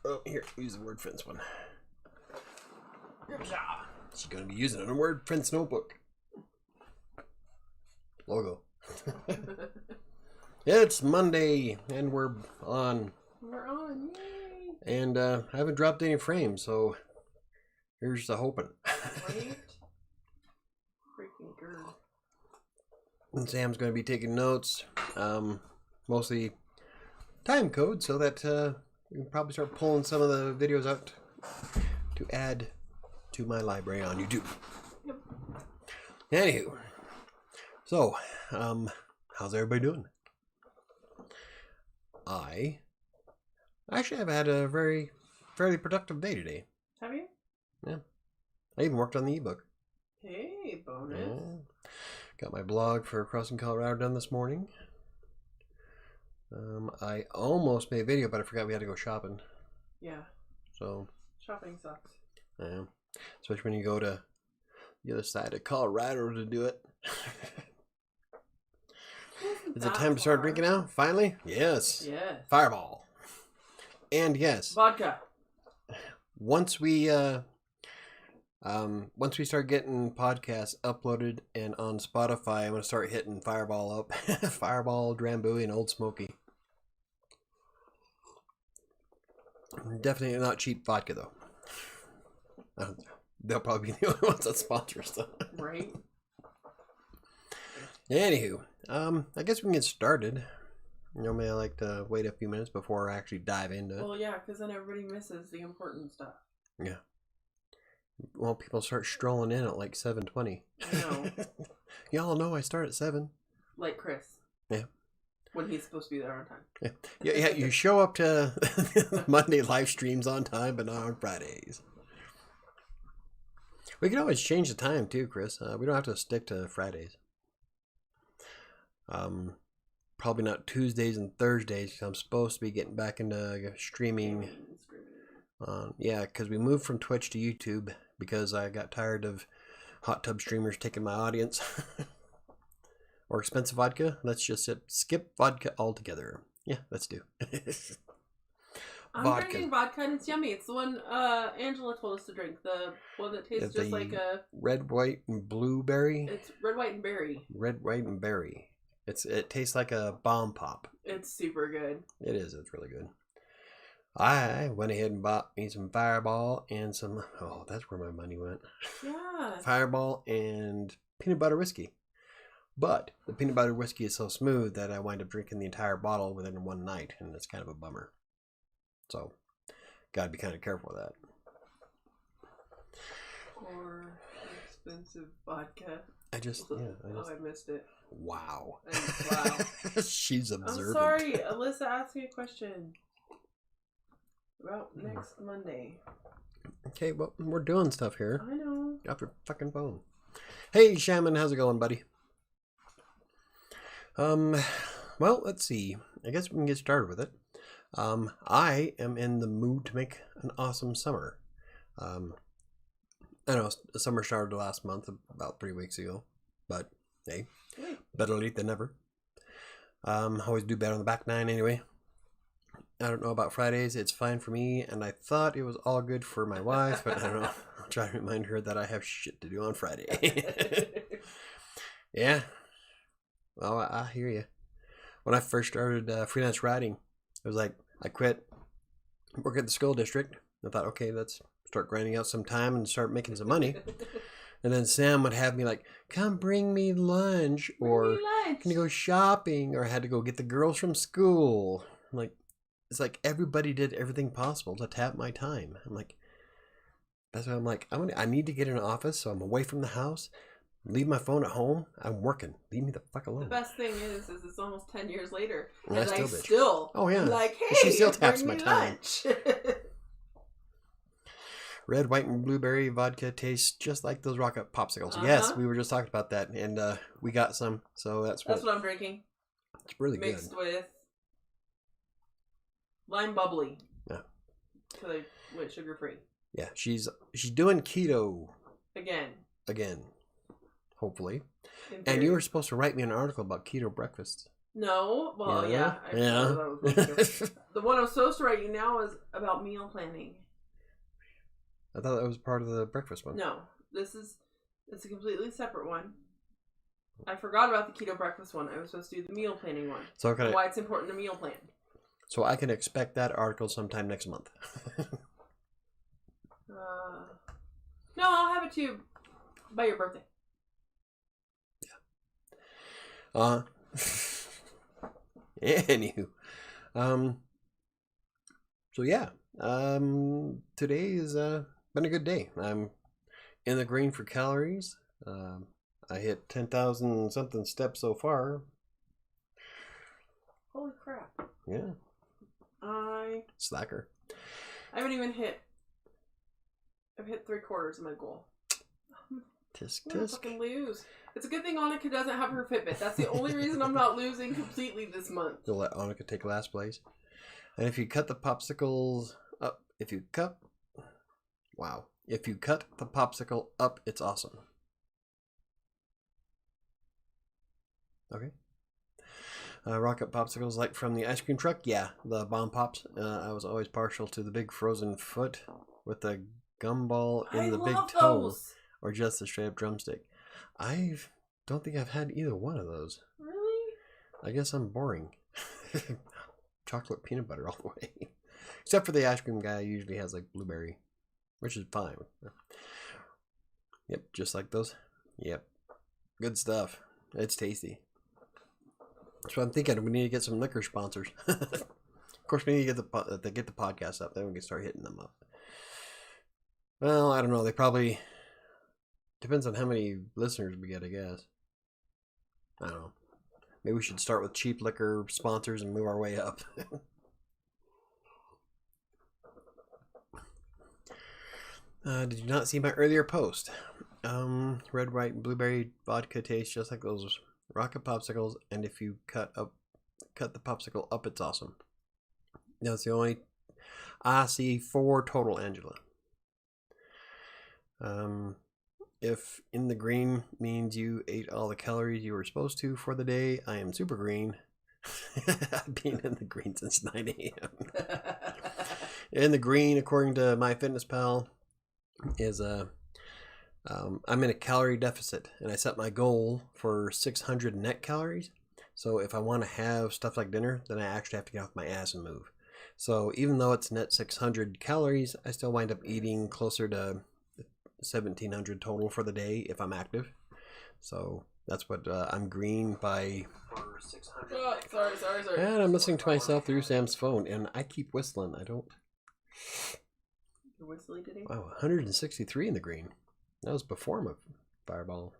Oh, here, use the word Prince one. She's going to be using it on a word Prince notebook. Logo. It's Monday, and we're on. We're on, yay! And I haven't dropped any frames, so here's the hoping. Right? Freaking girl. And Sam's going to be taking notes, mostly time code, so that we can probably start pulling some of the videos out to add to my library on YouTube. Yep. Anywho, so how's everybody doing? I actually have had a fairly productive day today. Have you? Yeah, I even worked on the ebook. Hey, bonus. Yeah. Got my blog for Crossing Colorado done this morning. I almost made a video, but I forgot we had to go shopping. Yeah. So Shopping sucks. yeah, especially when you go to the other side of Colorado to do it. Is it time to start drinking now? Finally? Yes. Yes. Fireball. And yes. Vodka. Once we start getting podcasts uploaded and on Spotify, I'm gonna start hitting Fireball up. Fireball, Drambuie, and Old Smoky. Definitely not cheap vodka though. They'll probably be the only ones that sponsor us though. Right. Anywho, I guess we can get started. Normally I like to wait a few minutes before I actually dive into it. Well, yeah, because then everybody misses the important stuff. Yeah. Well, people start strolling in at like 7:20. I know. Y'all know I start at 7. Like Chris. Yeah. When he's supposed to be there on time. Yeah, you show up to Monday live streams on time, but not on Fridays. We can always change the time too, Chris. We don't have to stick to Fridays. Probably not Tuesdays and Thursdays, 'cause I'm supposed to be getting back into streaming. Yeah, because we moved from Twitch to YouTube because I got tired of hot tub streamers taking my audience. Or expensive vodka. Let's just skip vodka altogether. Yeah, let's do. I'm drinking vodka and it's yummy. It's the one Angela told us to drink. The one that tastes just like a... Red, white, and blueberry. It's red, white, and berry. Red, white, and berry. It tastes like a bomb pop. It's super good. It is. It's really good. I went ahead and bought me some Fireball and some... Oh, that's where my money went. Yeah. Fireball and peanut butter whiskey. But the peanut butter whiskey is so smooth that I wind up drinking the entire bottle within one night, and it's kind of a bummer. So, gotta be kind of careful with that. Or expensive vodka. I missed it. Wow. Wow. She's observant. I'm sorry. Alyssa asked me a question about next Monday. Okay, well, we're doing stuff here. I know. Get off your fucking phone. Hey, Shaman, how's it going, buddy? Well, let's see. I guess we can get started with it. I am in the mood to make an awesome summer. I know the summer started last month, about 3 weeks ago, but hey, better late than never. Always do better on the back nine anyway. I don't know about Fridays. It's fine for me, and I thought it was all good for my wife, but I don't know. I'll try to remind her that I have shit to do on Friday. Yeah. Well, I hear you. When I first started freelance writing, it was like I quit working at the school district. I thought, okay, let's start grinding out some time and start making some money. And then Sam would have me like, come bring me lunch, or can you go shopping, or I had to go get the girls from school. Like, it's like everybody did everything possible to tap my time. I'm like, that's why I'm like, I need to get in an office so I'm away from the house. Leave my phone at home. I'm working. Leave me the fuck alone. The best thing is it's almost 10 years later, and I still oh yeah, like, hey, she still taps my time. Red, white, and blueberry vodka tastes just like those rocket popsicles. Yes, we were just talking about that, and we got some, so that's what I'm drinking. It's really mixed good. With lime bubbly. Yeah. So they went sugar free. Yeah, she's doing keto again. Hopefully. And you were supposed to write me an article about keto breakfast. No. Well, yeah. Yeah. The one I'm supposed to write you now is about meal planning. I thought that was part of the breakfast one. No. It's a completely separate one. I forgot about the keto breakfast one. I was supposed to do the meal planning one. So why it's important to meal plan. So I can expect that article sometime next month. No, I'll have it to you by your birthday. Yeah. Anywho. So yeah. Today has been a good day. I'm in the green for calories. I hit 10,000 something steps so far. Holy crap. Yeah. Slacker. I haven't even hit. I've hit 3/4 of my goal. Tisk I'm gonna tisk. fucking lose. It's a good thing Annika doesn't have her Fitbit. That's the only reason I'm not losing completely this month. You'll let Annika take last place. And if you cut the popsicles up, if you cut the popsicle up, it's awesome. Okay. Rocket popsicles like from the ice cream truck. Yeah, the bomb pops. I was always partial to the big frozen foot with the gumball in the big toe. Those. Or just a straight up drumstick. I don't think I've had either one of those. Really? I guess I'm boring. Chocolate peanut butter all the way. Except for the ice cream guy usually has like blueberry, which is fine. Yep, just like those. Yep. Good stuff. It's tasty. So I'm thinking we need to get some liquor sponsors. Of course, we need to get the podcast up. Then we can start hitting them up. Well, I don't know. They probably depends on how many listeners we get, I guess. I don't know. Maybe we should start with cheap liquor sponsors and move our way up. Did you not see my earlier post? Red, white, and blueberry vodka tastes just like those rocket popsicles, and if you cut the popsicle up, it's awesome. That's the only. I see 4 total, Angela. If in the green means you ate all the calories you were supposed to for the day, I am super green. I've been in the green since 9 a.m. In the green, according to MyFitnessPal, is I'm in a calorie deficit, and I set my goal for 600 net calories. So if I want to have stuff like dinner, then I actually have to get off my ass and move. So even though it's net 600 calories, I still wind up eating closer to 1,700 total for the day if I'm active. So that's what I'm green by 600. Oh, sorry. And I'm listening to myself through Sam's phone, and I keep whistling. I don't. You're whistling today? Wow, 163 in the green. That was before my fireball.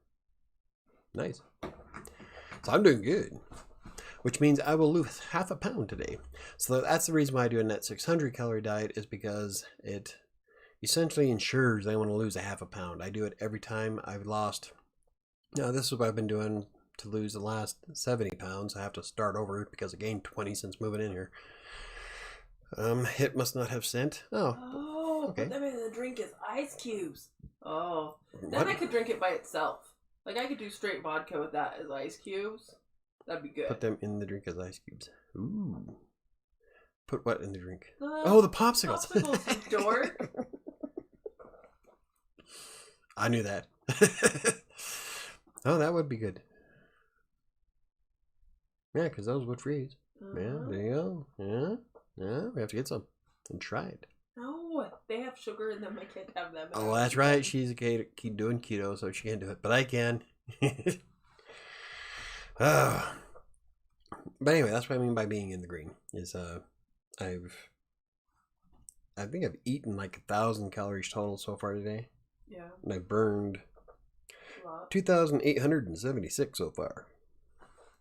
Nice. So I'm doing good, which means I will lose half a pound today. So that's the reason why I do a net 600 calorie diet, is because it essentially ensures I want to lose a half a pound. I do it every time I've lost. Now, this is what I've been doing to lose the last 70 pounds. I have to start over because I gained 20 since moving in here. Hit must not have sent. Oh, okay. Put them in the drink as ice cubes. Oh, then What? I could drink it by itself. Like, I could do straight vodka with that as ice cubes. That'd be good. Put them in the drink as ice cubes. Ooh. Put what in the drink? The popsicles. Popsicles, you dork. I knew that. Oh, that would be good. Yeah, because those would freeze. Yeah, there you go. Yeah, we have to get some and try it. No, they have sugar in them. I can't have them. Oh, that's right. She's doing keto, so she can't do it. But I can. But anyway, that's what I mean by being in the green. Is I think I've eaten like 1,000 calories total so far today. Yeah. And I burned 2,876 so far.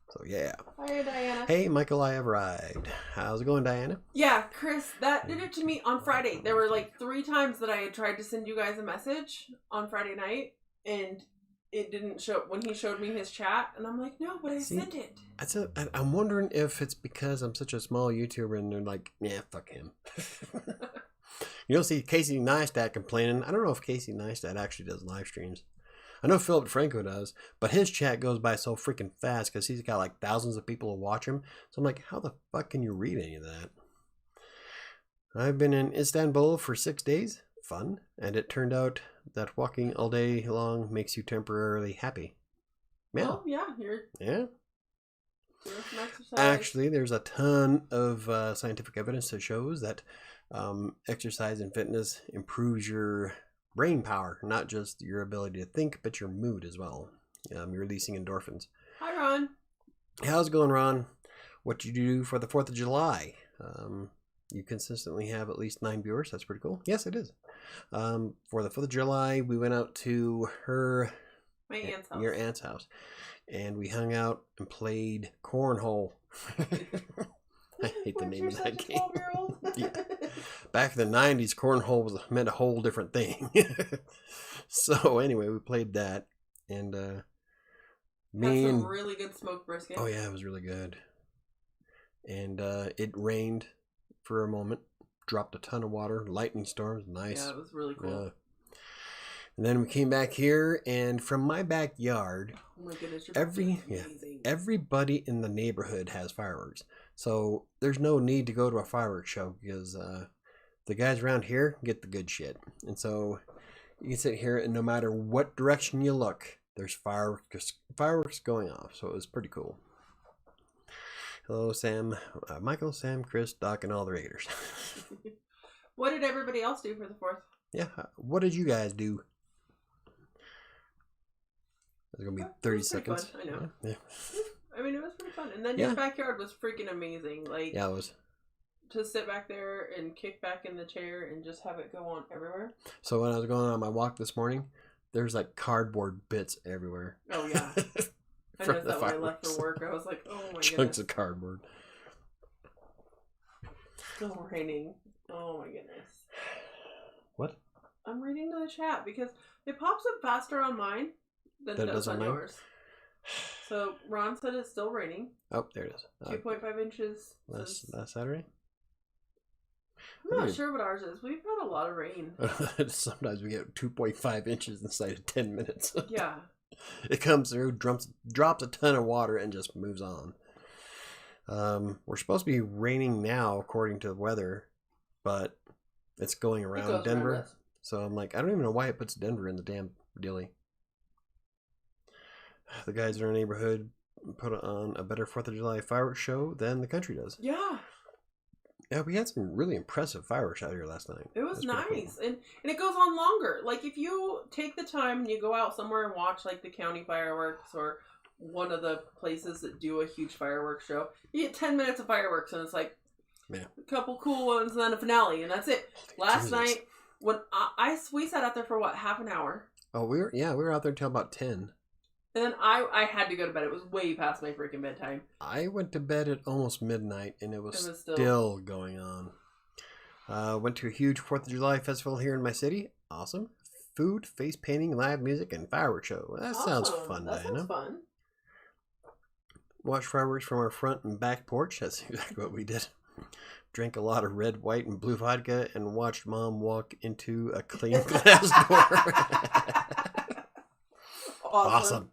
So yeah. Hi, Diana. Hey, Michael, I have arrived. How's it going, Diana? Yeah, Chris, that did it to me on Friday. There were like 3 times that I had tried to send you guys a message on Friday night, and it didn't show when he showed me his chat, and I'm like, no, but I sent it. I'm wondering if it's because I'm such a small YouTuber and they're like, yeah, fuck him. You don't see Casey Neistat complaining. I don't know if Casey Neistat actually does live streams. I know Philip Franco does, but his chat goes by so freaking fast because he's got like thousands of people who watch him. So I'm like, how the fuck can you read any of that? I've been in Istanbul for 6 days. Fun. And it turned out that walking all day long makes you temporarily happy. Yeah. Oh, yeah. You're Yeah. doing some exercise. Actually, there's a ton of scientific evidence that shows that exercise and fitness improves your brain power, not just your ability to think, but your mood as well. You're releasing endorphins. Hi, Ron. How's it going, Ron? What you do for the 4th of July? You consistently have at least 9 viewers. That's pretty cool. Yes, it is. For the 4th of July, we went out to My aunt's house. your aunt's house, and we hung out and played cornhole. I hate the name of that game. Yeah. Back in the 90s, cornhole meant a whole different thing. So anyway, we played that, and me Had some and really good smoked brisket. oh yeah, it was really good. And it rained for a moment, dropped a ton of water, lightning storms, nice. Yeah, it was really cool. Yeah. And then we came back here, and from my backyard, Oh my goodness, your backyard's amazing. everybody in the neighborhood has fireworks. So there's no need to go to a fireworks show because the guys around here get the good shit. And so you can sit here, and no matter what direction you look, there's fireworks going off. So it was pretty cool. Hello, Sam, Michael, Sam, Chris, Doc, and all the regulars. What did everybody else do for the 4th? Yeah, what did you guys do? It's gonna be 30 seconds. Fun. I know. Yeah. I mean, it was pretty fun. And then Yeah. your backyard was freaking amazing. Like, Yeah, it was. to sit back there and kick back in the chair and just have it go on everywhere. So when I was going on my walk this morning, there's like cardboard bits everywhere. Oh, yeah. I From noticed the that when I left fireworks. for work. I was like, oh my Chunks goodness. of cardboard. Still raining. Oh my goodness. What? I'm reading the chat because it pops up faster on mine than it does on yours. So Ron said it's still raining. Oh, there it is. 2.5 inches. Last Saturday? I'm not sure what ours is. We've had a lot of rain. Sometimes we get 2.5 inches inside of 10 minutes. Yeah. It comes through, drops a ton of water, and just moves on. We're supposed to be raining now, according to the weather, but it's going around Denver. Around So I'm like, I don't even know why it puts Denver in the damn dilly. The guys in our neighborhood put on a better 4th of July fireworks show than the country does. Yeah. Yeah, we had some really impressive fireworks out here last night. It was nice. Cool. And it goes on longer. Like, if you take the time and you go out somewhere and watch, like, the county fireworks or one of the places that do a huge fireworks show, you get 10 minutes of fireworks, and it's like a couple cool ones and then a finale, and that's it. Last night, when we sat out there for, half an hour? Oh, we were out there till about 10. And then I had to go to bed. It was way past my freaking bedtime. I went to bed at almost midnight, and it was still going on. Went to a huge 4th of July festival here in my city. Awesome. Food, face painting, live music, and fireworks show. That sounds fun, Diana. That sounds fun. Watched fireworks from our front and back porch. That's exactly what we did. Drank a lot of red, white, and blue vodka, and watched Mom walk into a clean glass door. Awesome.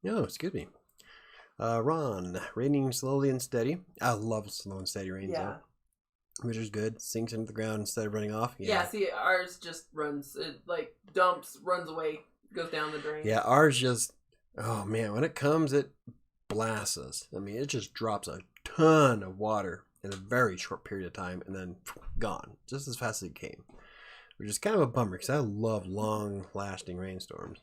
Oh, excuse me. Ron, raining slowly and steady. I love slow and steady rain. Yeah. Which is good. Sinks into the ground instead of running off. Yeah, see, ours just runs. It, like, dumps, runs away, goes down the drain. Yeah, ours just, oh man, when it comes, it blasts us. I mean, it just drops a ton of water in a very short period of time and then gone, just as fast as it came. Which is kind of a bummer because I love long-lasting rainstorms.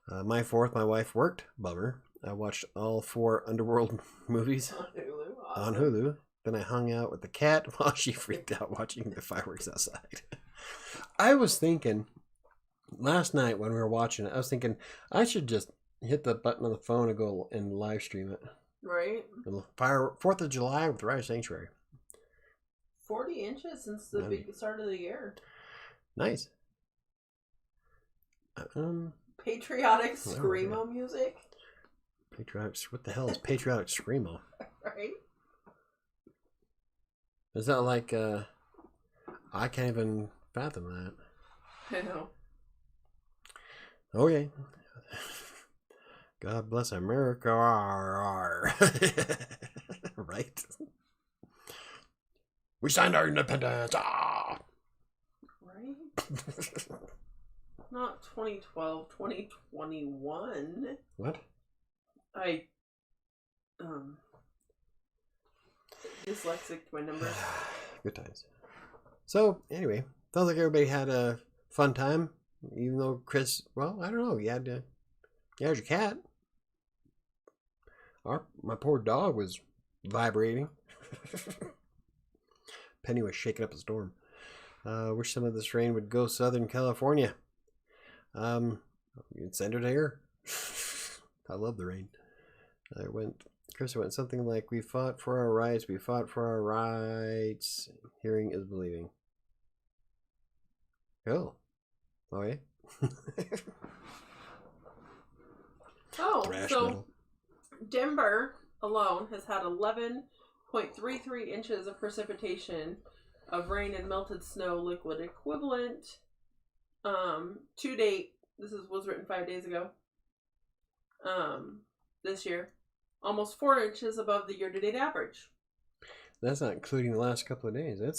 My 4th, my wife worked. Bummer. I watched all 4 Underworld movies On Hulu. on Hulu. Then I hung out with the cat while she freaked out watching the fireworks outside. I was thinking, last night when we were watching it, I was thinking I should just hit the button on the phone and go and live stream it. Right. 4th of July with WriterSanctuary. 40 inches since the big start of the year. Nice. Patriotic screamo music. What the hell is patriotic screamo? Right. Is that like I can't even fathom that. I know. Okay. God bless America. Right? We signed our independence. Ah! Right? Not 2012, 2021. What? Dyslexic my numbers. Good times. So, anyway, sounds like everybody had a fun time. Even though Chris, well, I don't know, you had your cat. My poor dog was vibrating. Penny was shaking up a storm. Wish some of this rain would go Southern California. You can send it here. I love the rain. Chris went something like, we fought for our rights, we fought for our rights. Hearing is believing. Oh. Oh, yeah? Oh, Thrash so metal. Denver alone has had 11.33 inches of precipitation of rain and melted snow liquid equivalent. To date, was written 5 days ago. This year, almost 4 inches above the year-to-date average. That's not including the last couple of days. No.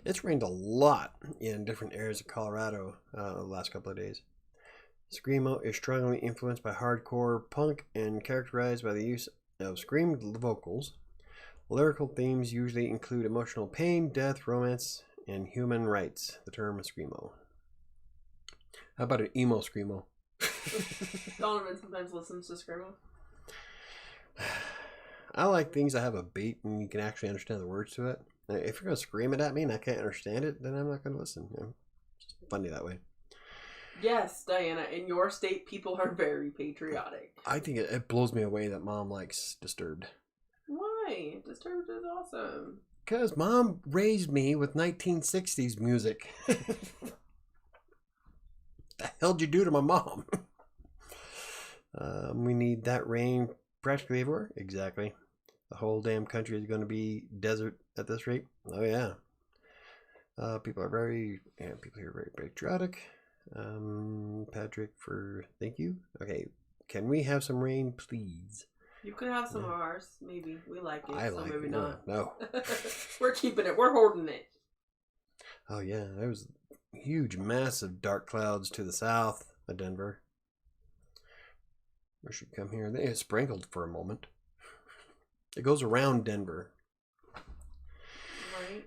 It's rained a lot in different areas of Colorado the last couple of days. Screamo is strongly influenced by hardcore punk and characterized by the use of screamed vocals. Lyrical themes usually include emotional pain, death, romance, and human rights. The term screamo. How about an emo screamo? Donovan sometimes listens to screamo. I like things that have a beat and you can actually understand the words to it. If you're going to scream it at me and I can't understand it, then I'm not going to listen. It's funny that way. Yes, Diana, in your state, people are very patriotic. I think it blows me away that Mom likes Disturbed. Why? Disturbed is awesome. Because Mom raised me with 1960s music. The hell'd you do to my mom? We need that rain practically everywhere. Exactly. The whole damn country is going to be desert at this rate. Oh yeah. People here are very patriotic. Patrick, thank you. Okay, can we have some rain, please? You could have some of ours, maybe. We like it, maybe not. No. We're keeping it. We're hoarding it. Oh yeah, there was huge, massive dark clouds to the south of Denver. We should come here. They sprinkled for a moment. It goes around Denver. Right.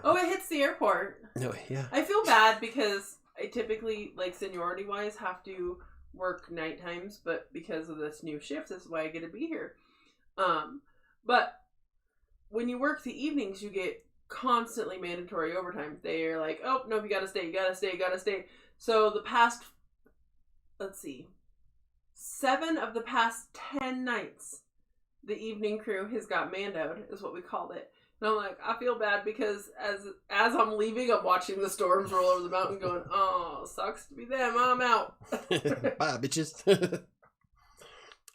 Oh, it hits the airport. No, yeah. I feel bad because I typically, like, seniority-wise, have to work night times, but because of this new shift, this is why I get to be here. But when you work the evenings, you get constantly mandatory overtime. They're like, oh, no, you gotta stay, you gotta stay, you gotta stay. So the past, 7 of the past 10 nights, the evening crew has got mandowed, is what we called it. And I'm like, I feel bad because as I'm leaving, I'm watching the storms roll over the mountain going, oh, sucks to be them. I'm out. Bye, bitches.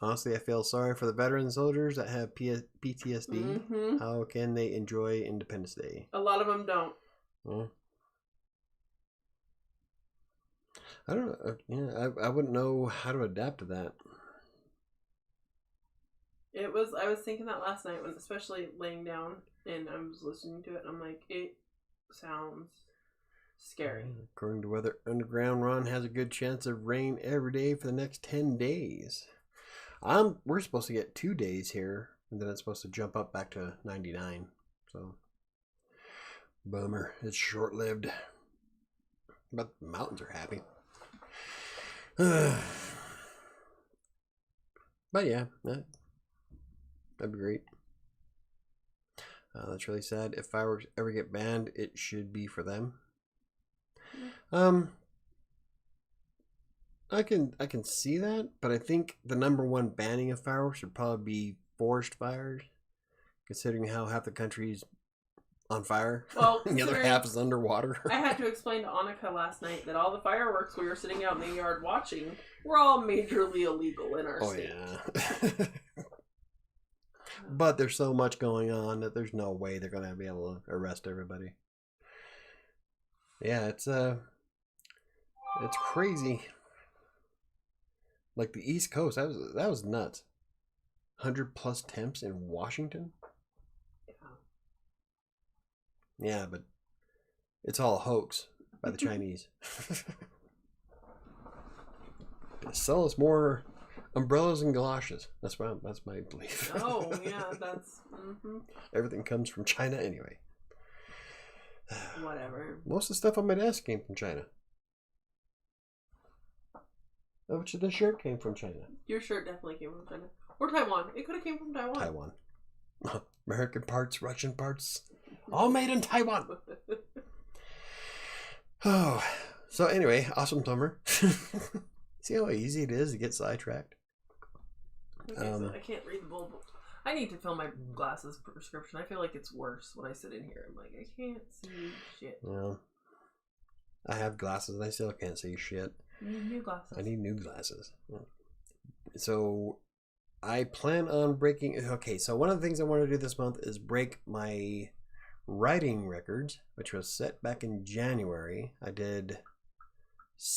Honestly, I feel sorry for the veteran soldiers that have PTSD. Mm-hmm. How can they enjoy Independence Day? A lot of them don't. Well, I don't know. Yeah, I wouldn't know how to adapt to that. I was thinking that last night, when especially laying down and I was listening to it, and I'm like, it sounds scary. According to Weather Underground, Ron has a good chance of rain every day for the next 10 days. We're supposed to get 2 days here, and then it's supposed to jump up back to 99. So, bummer. It's short-lived. But the mountains are happy. But yeah, that'd be great. That's really sad. If fireworks ever get banned, it should be for them. I can see that, but I think the number one banning of fireworks would probably be forest fires, considering how half the country's on fire. Well, and the other half is underwater. I had to explain to Annika last night that all the fireworks we were sitting out in the yard watching were all majorly illegal in our state. Yeah. But there's so much going on that there's no way they're going to be able to arrest everybody. Yeah, it's crazy. Like the East Coast, that was nuts. 100+ temps in Washington. Yeah, but it's all a hoax by the Chinese. Sell us more umbrellas and galoshes. That's my belief. Oh yeah, that's Everything comes from China anyway. Whatever. Most of the stuff on my desk came from China. How much of the shirt came from China? Your shirt definitely came from China. Or Taiwan. It could have came from Taiwan. Taiwan. American parts, Russian parts, all made in Taiwan. Oh, so anyway, awesome summer. See how easy it is to get sidetracked? Okay, so I can't read the bulb. I need to fill my glasses prescription. I feel like it's worse when I sit in here. I'm like, I can't see shit. Well, I have glasses and I still can't see shit. You need new glasses. I need new glasses. So I plan on breaking... Okay, so one of the things I want to do this month is break my writing records, which was set back in January. I did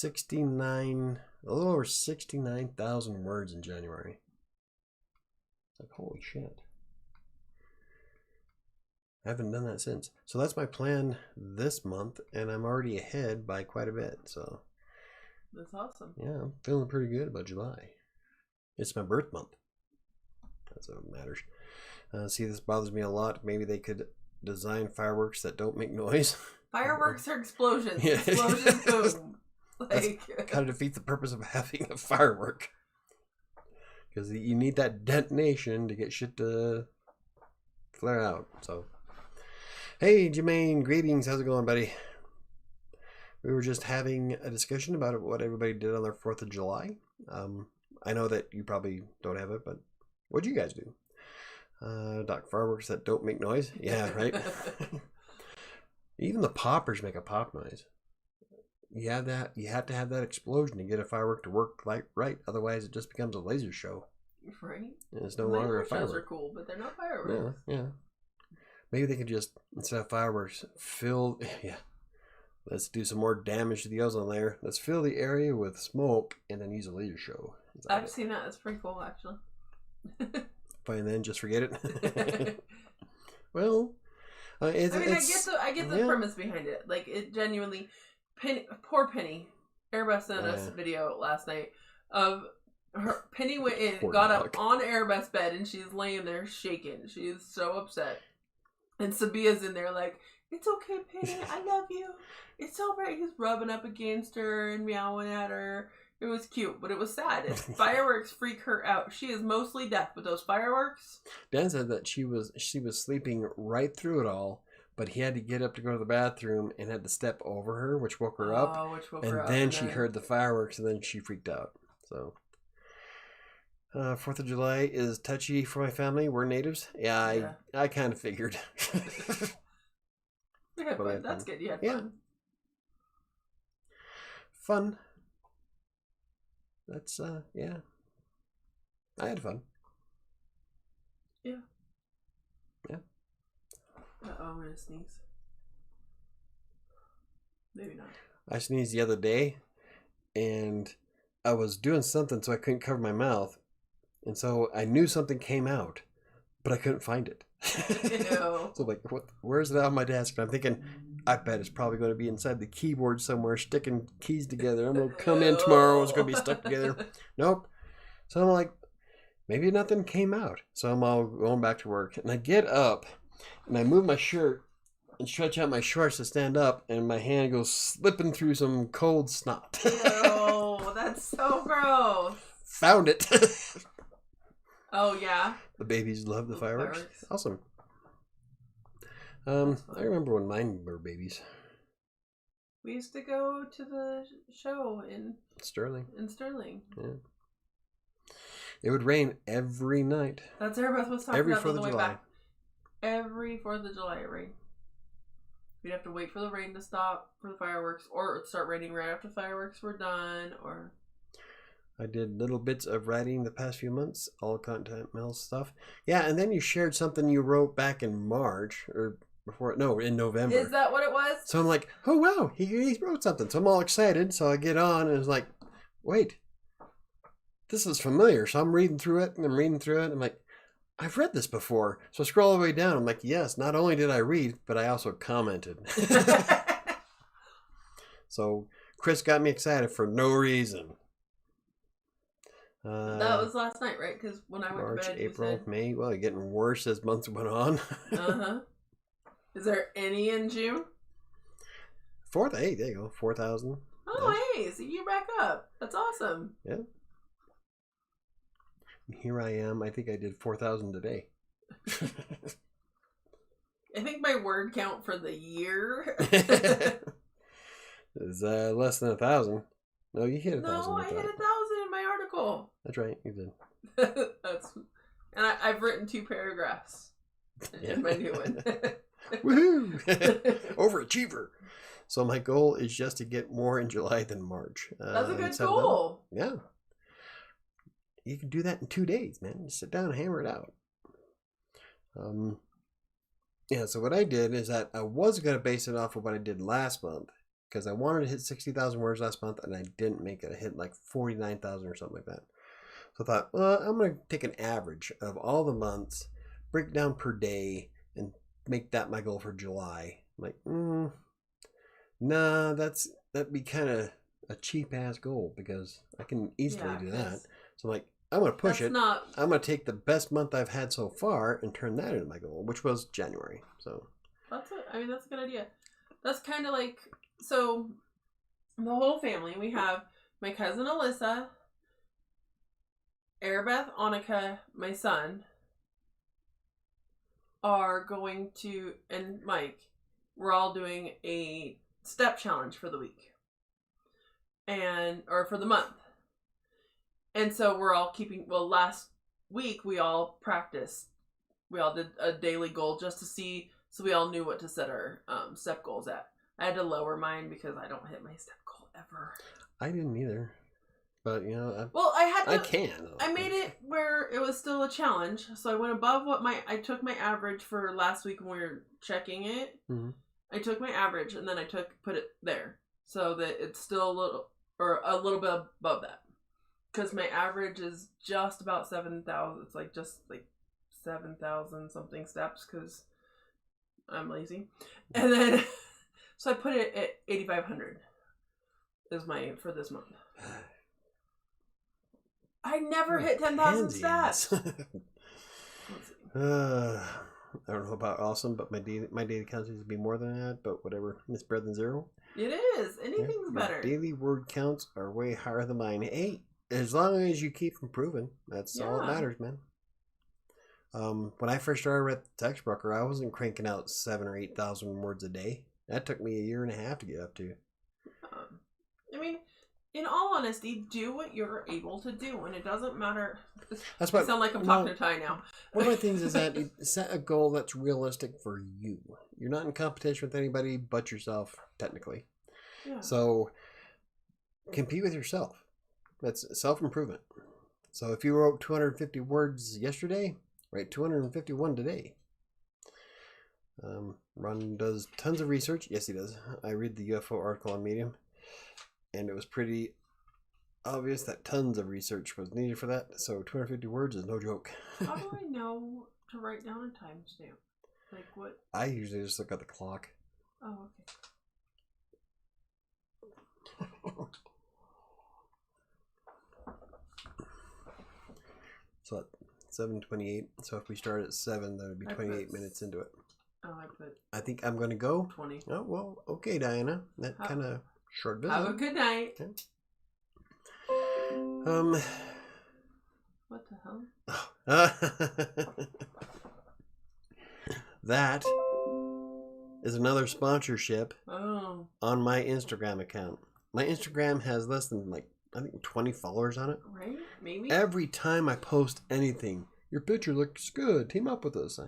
a little over 69,000 words in January. Like, holy shit. I haven't done that since. So that's my plan this month, and I'm already ahead by quite a bit. So that's awesome. Yeah, I'm feeling pretty good about July. It's my birth month. That's what matters. See, this bothers me a lot. Maybe they could design fireworks that don't make noise. Fireworks are explosions. Yeah. Explosions, boom. Like, kind of defeat the purpose of having a firework. Because you need that detonation to get shit to flare out. So, hey, Jermaine, greetings. How's it going, buddy? We were just having a discussion about what everybody did on their 4th of July. I know that you probably don't have it, but what'd you guys do? Fireworks that don't make noise? Yeah, right? Even the poppers make a pop noise. You have to have that explosion to get a firework to work right. Otherwise, it just becomes a laser show. Right? And it's no longer a firework. Shows are cool, but they're not fireworks. Yeah. Maybe they could just, instead of fireworks, let's do some more damage to the ozone layer. Let's fill the area with smoke and then use a laser show. I've seen that. It's pretty cool, actually. Fine then, just forget it. Well, I get the premise behind it. Like, it genuinely... poor Penny. Airbus sent us a video last night of her. Penny went in, got up on Airbus bed, and she's laying there shaking. She is so upset. And Sabia's in there like, it's okay, Penny. I love you. It's all right. He's rubbing up against her and meowing at her. It was cute, but it was sad. Fireworks freak her out. She is mostly deaf, but those fireworks... Dan said that she was sleeping right through it all, but he had to get up to go to the bathroom and had to step over her, which woke her up. And then she heard the fireworks, and then she freaked out. So, 4th of July is touchy for my family. We're natives. Yeah. I kind of figured. We had fun. That's good. You had fun. Fun. That's, yeah. I had fun. Yeah. Yeah. I'm going to sneeze. Maybe not. I sneezed the other day, and I was doing something so I couldn't cover my mouth. And so I knew something came out, but I couldn't find it. So I'm like, where's it on my desk? And I'm thinking, I bet it's probably going to be inside the keyboard somewhere, sticking keys together. I'm going to come in tomorrow. It's going to be stuck together. Nope. So I'm like, maybe nothing came out. So I'm all going back to work. And I get up, and I move my shirt and stretch out my shorts to stand up, and my hand goes slipping through some cold snot. Ew, that's so gross. Found it. Oh, yeah? The babies love the fireworks. Awesome. I remember when mine were babies. We used to go to the show in Sterling. Yeah. It would rain every night. That's Airbus was talking every about 4th on the of way July. back. Every 4th of July it rained. We'd have to wait for the rain to stop for the fireworks, or it would start raining right after fireworks were done, or... I did little bits of writing the past few months, all content mail stuff. Yeah, and then you shared something you wrote back in March, or in November. Is that what it was? So I'm like, oh wow, he wrote something. So I'm all excited. So I get on and it's like, wait, this is familiar. So I'm reading through it and I'm reading through it. I'm like, I've read this before. So I scroll all the way down. I'm like, yes, not only did I read, but I also commented. So Chris got me excited for no reason. That was last night, right? Because when I went March, to bed, April, May. Well, getting worse as months went on. Is there any in June? Hey, there you go, 4,000. Oh, hey, so you're back up. That's awesome. Yeah. Here I am. I think I did 4,000 today. I think my word count for the year is less than 1,000. No, you hit 1,000. No, I hit 1,000 in my article. That's right, you did. And I've written 2 paragraphs in my new one. Woohoo! Overachiever. So my goal is just to get more in July than March. That's a good goal. Yeah. You can do that in 2 days, man. Just sit down and hammer it out. Yeah, so what I did is that I was going to base it off of what I did last month, because I wanted to hit 60,000 words last month, and I didn't make it. I hit like 49,000 or something like that. So I thought, well, I'm going to take an average of all the months, break it down per day, and make that my goal for July. I'm like, nah, that'd be kind of a cheap-ass goal, because I can easily do that. So I'm like, I'm going to push it. I'm going to take the best month I've had so far and turn that into my goal, which was January. So that's a good idea. That's kind of like, so the whole family, we have my cousin Alyssa, Arabeth, Annika, my son, are going to, and Mike, we're all doing a step challenge for the week. Or for the month. And so we're all last week we all practiced. We all did a daily goal just to see, so we all knew what to set our step goals at. I had to lower mine because I don't hit my step goal ever. I didn't either. But, you know, I can. I made it where it was still a challenge. So I went above I took my average for last week when we were checking it. Mm-hmm. I took my average and then I put it there so that it's still a little bit above that. Because my average is just about 7,000. It's like just like 7,000 something steps because I'm lazy. And then, so I put it at 8,500 is for this month. I never hit 10,000 steps. I don't know about awesome, but my daily count seems to be more than that, but whatever. It's better than 0. It is. Anything's better. Daily word counts are way higher than mine. Hey, as long as you keep improving, that's all that matters, man. When I first started at the text broker, I wasn't cranking out 7,000 or 8,000 words a day. That took me a year and a half to get up to. I mean, in all honesty, do what you're able to do, and it doesn't matter. That's what I sound like I'm talking to Ty now. One of my things is that set a goal that's realistic for you. You're not in competition with anybody but yourself, technically. Yeah. So compete with yourself. That's self-improvement. So if you wrote 250 words yesterday, write 251 today. Ron does tons of research. Yes, he does. I read the UFO article on Medium, and it was pretty obvious that tons of research was needed for that. So 250 words is no joke. How do I know to write down a timestamp? Like what? I usually just look at the clock. Oh, okay. So at 7:28. So if we start at 7, that would be 28 minutes into it. Oh, I think I'm going to go 20. Oh, well, okay, Diana. That kind of short visit. Have a good night. Okay. What the hell? That is another sponsorship on my Instagram account. My Instagram has less than I think 20 followers on it. Right? Maybe. Every time I post anything, your picture looks good. Team up with us.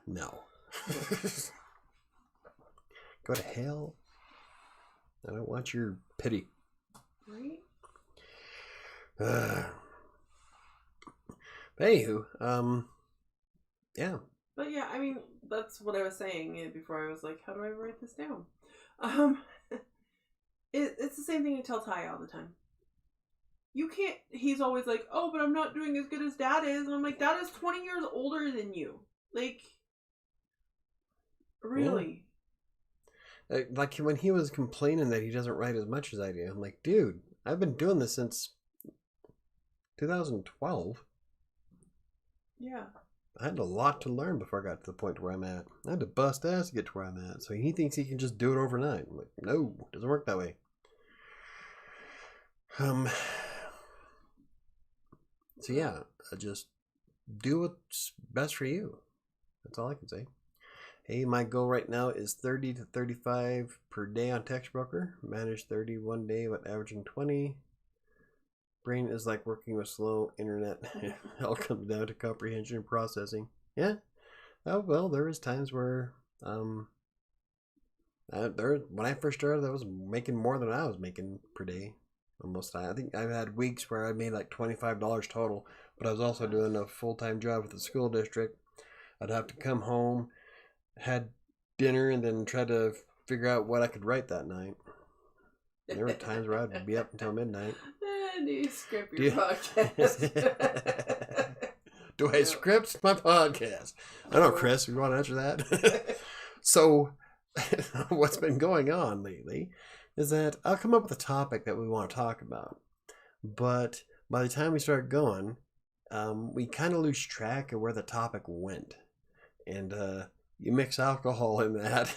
No. Go to hell. I don't want your pity. Right? Anywho, yeah. But yeah, I mean, that's what I was saying before I was like, how do I write this down? Um, it's the same thing I tell Ty all the time. You can't, he's always like, oh, but I'm not doing as good as Dad is. And I'm like, Dad is 20 years older than you. Like, really? Yeah. Like when he was complaining that he doesn't write as much as I do, I'm like, dude, I've been doing this since 2012. Yeah. I had a lot to learn before I got to the point where I'm at. I had to bust ass to get to where I'm at. So he thinks he can just do it overnight. I'm like, no, it doesn't work that way. So yeah, just do what's best for you. That's all I can say. Hey, my goal right now is 30 to 35 per day on TextBroker. Manage 30 one day, but averaging 20. Brain is like working with slow internet. It all comes down to comprehension and processing. Yeah. Oh well, there was times where when I first started, I was making more than I was making per day. Almost. I think I've had weeks where I made like $25 total, but I was also doing a full-time job with the school district. I'd have to come home, had dinner, and then try to figure out what I could write that night. There were times where I'd be up until midnight. Do you script your podcast? Do I script my podcast? I don't know, Chris. You want to answer that? So, what's been going on lately is that I'll come up with a topic that we want to talk about. But by the time we start going, we kind of lose track of where the topic went. And you mix alcohol in that.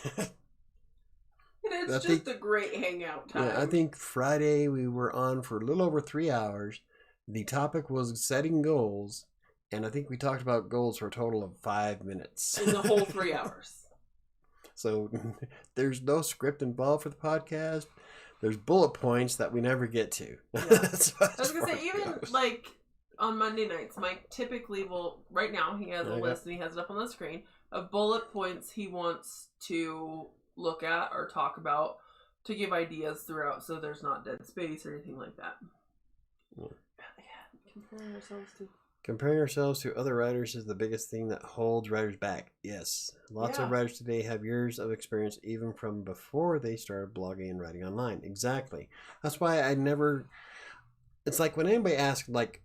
It's just a great hangout time. Yeah, I think Friday we were on for a little over 3 hours. The topic was setting goals. And I think we talked about goals for a total of 5 minutes. In the whole 3 hours. So there's no script involved for the podcast. There's bullet points that we never get to. Yeah. I was going to say, even like on Monday nights, Mike typically will, right now he has a list and he has it up on the screen of bullet points he wants to look at or talk about to give ideas throughout so there's not dead space or anything like that. Yeah, Comparing ourselves to other writers is the biggest thing that holds writers back. Yes. Lots of writers today have years of experience even from before they started blogging and writing online. Exactly. That's why I never... It's like when anybody asks, like,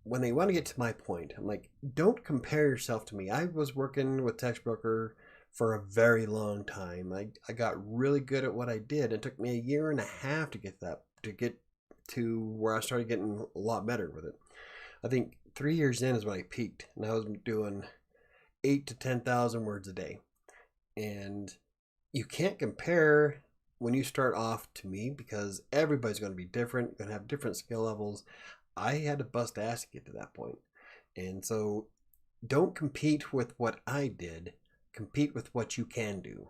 when they want to get to my point, I'm like, don't compare yourself to me. I was working with TextBroker for a very long time. I got really good at what I did. It took me a year and a half to get to where I started getting a lot better with it. I think 3 years in is when I peaked, and I was doing 8,000 to 10,000 words a day. And you can't compare when you start off to me because everybody's going to be different, going to have different skill levels. I had to bust ass to get to that point. And so don't compete with what I did. Compete with what you can do.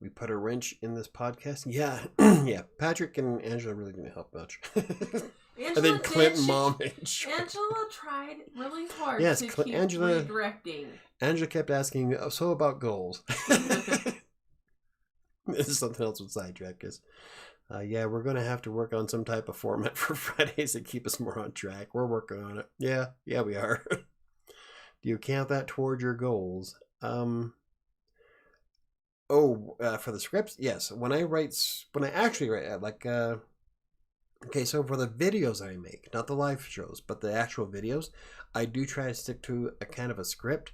We put a wrench in this podcast. Yeah. Yeah. Patrick and Angela really didn't help much. And then Clint and Mom. Angela tried really hard to keep redirecting. Angela kept asking, so about goals. This is something else with sidetracked. Yeah, we're going to have to work on some type of format for Fridays to keep us more on track. We're working on it. Yeah, we are. Do you count that toward your goals? For the scripts, yes. When I actually write, okay, so for the videos I make, not the live shows, but the actual videos, I do try to stick to a kind of a script.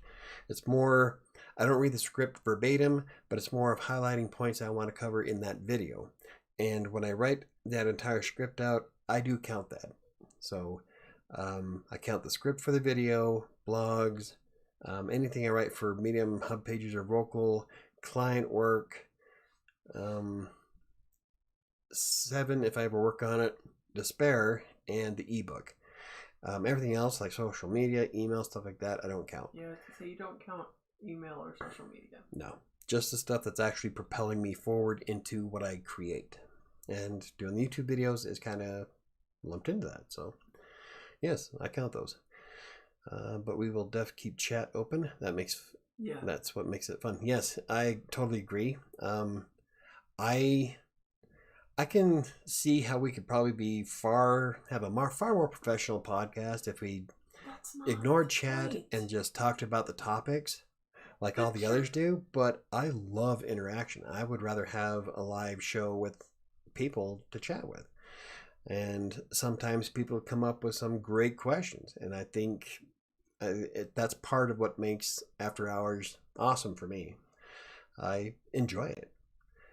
It's more, I don't read the script verbatim, but it's more of highlighting points I want to cover in that video. And when I write that entire script out, I do count that. So I count the script for the video, blogs, anything I write for Medium, Hub Pages, or Vocal, client work, 7 if I ever work on it, Despair, and the ebook. Everything else like social media, email, stuff like that, I don't count. Yeah, so you don't count email or social media. No, just the stuff that's actually propelling me forward into what I create. And doing the YouTube videos is kind of lumped into that. So yes, I count those. But we will keep chat open. That's what makes it fun. Yes, I totally agree. I can see how we could probably have a far more professional podcast if we that's not ignored chat right. and just talked about the topics like all the others do. But I love interaction. I would rather have a live show with people to chat with. And sometimes people come up with some great questions. And I think that's part of what makes After Hours awesome for me. I enjoy it.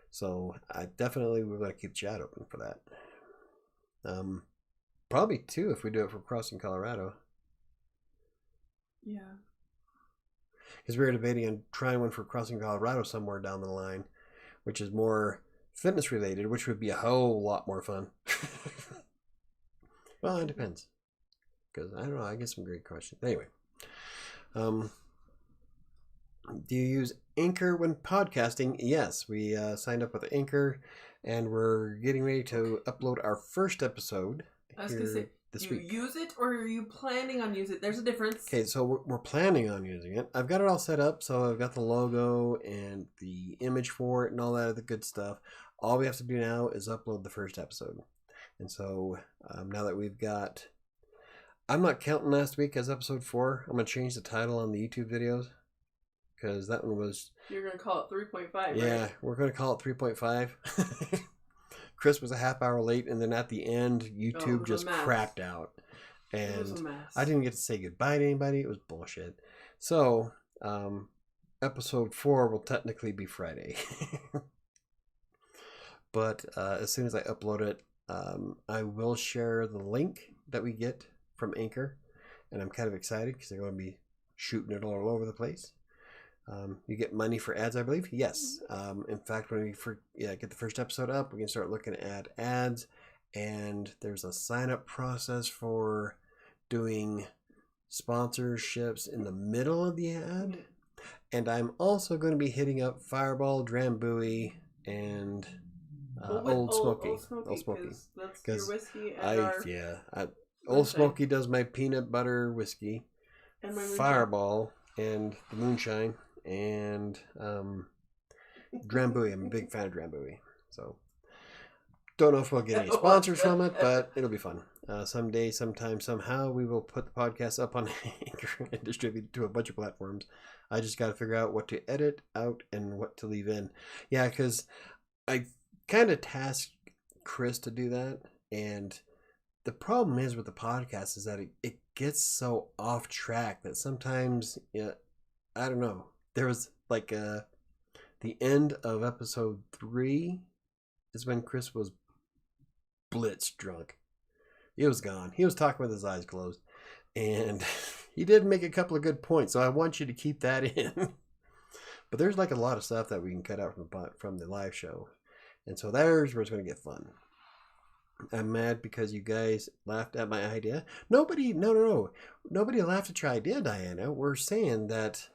So I definitely would like to keep chat open for that. Probably too if we do it for Crossing Colorado. Yeah. Because we were debating on trying one for Crossing Colorado somewhere down the line, which is more fitness related, which would be a whole lot more fun. Well, it depends. Because I don't know, I get some great questions. Anyway, do you use Anchor when podcasting? Yes, we signed up with Anchor, and we're getting ready to upload our first episode. I was going to say, this week. Use it or are you planning on using it? There's a difference. Okay, so we're planning on using it. I've got it all set up, so I've got the logo and the image for it and all that other good stuff. All we have to do now is upload the first episode. And so now that we've got... I'm not counting last week as episode 4. I'm going to change the title on the YouTube videos. Because that one was... You're going to call it 3.5, right? Yeah, we're going to call it 3.5. Chris was a half hour late, and then at the end, YouTube just crapped out. And I didn't get to say goodbye to anybody. It was bullshit. So, episode 4 will technically be Friday. But as soon as I upload it, I will share the link that we get from Anchor. And I'm kind of excited because they're going to be shooting it all over the place. You get money for ads, I believe. Yes. In fact, when we get the first episode up, we can start looking at ads. And there's a sign-up process for doing sponsorships in the middle of the ad. And I'm also going to be hitting up Fireball, Drambuie, and Old Smoky. Old Smoky. That's your whiskey and Old Smoky does my peanut butter whiskey. And my Fireball and the moonshine. And Drambuie. I'm a big fan of Drambuie. So don't know if we'll get any sponsors from it, but it'll be fun. Someday, sometime, somehow, we will put the podcast up on Anchor and distribute it to a bunch of platforms. I just got to figure out what to edit out and what to leave in. Yeah, because I kind of tasked Chris to do that. And the problem is with the podcast is that it gets so off track that sometimes, I don't know. There was like the end of episode 3 is when Chris was blitz drunk. He was gone. He was talking with his eyes closed. And he did make a couple of good points. So I want you to keep that in. But there's like a lot of stuff that we can cut out from the live show. And so there's where it's going to get fun. I'm mad because you guys laughed at my idea. Nobody laughed at your idea, Diana. We're saying that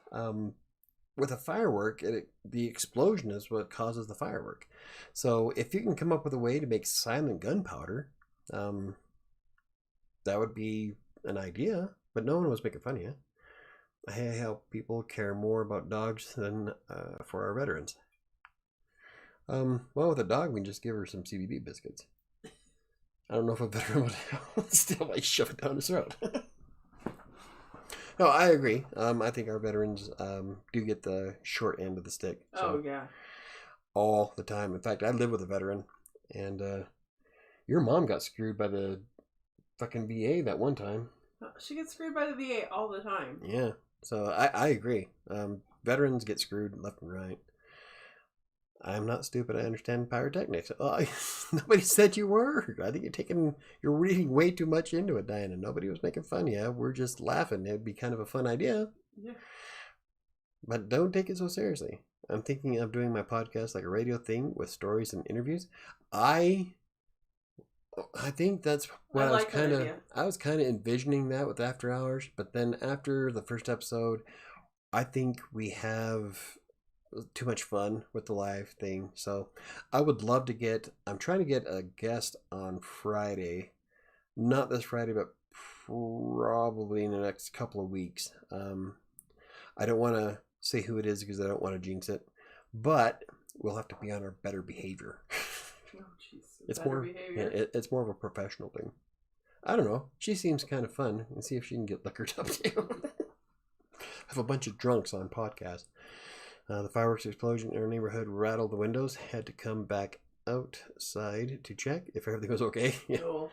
with a firework, the explosion is what causes the firework. So if you can come up with a way to make silent gunpowder, that would be an idea. But no one was making fun of you. I help people care more about dogs than for our veterans. Well, with a dog, we can just give her some CBD biscuits. I don't know if a veteran would still like shove it down his throat. No, I agree. I think our veterans do get the short end of the stick. So yeah. All the time. In fact, I live with a veteran, and your mom got screwed by the fucking VA that one time. She gets screwed by the VA all the time. Yeah. So I agree. Veterans get screwed left and right. I'm not stupid. I understand pyrotechnics. Nobody said you were. I think you're reading way too much into it, Diana. Nobody was making fun of you. We're just laughing. It'd be kind of a fun idea. Yeah. But don't take it so seriously. I'm thinking of doing my podcast like a radio thing with stories and interviews. I think that's what I was kind of envisioning that with After Hours. But then after the first episode, I think we have too much fun with the live thing. So I would love to I'm trying to get a guest on Friday. Not this Friday, but probably in the next couple of weeks. I don't want to say who it is because I don't want to jinx it. But we'll have to be on our better behavior. Oh, jeez. It's more of a professional thing. I don't know. She seems kind of fun. And see if she can get liquored up too. I have a bunch of drunks on podcast. The fireworks explosion in our neighborhood rattled the windows. Had to come back outside to check if everything was okay. Yeah. Cool.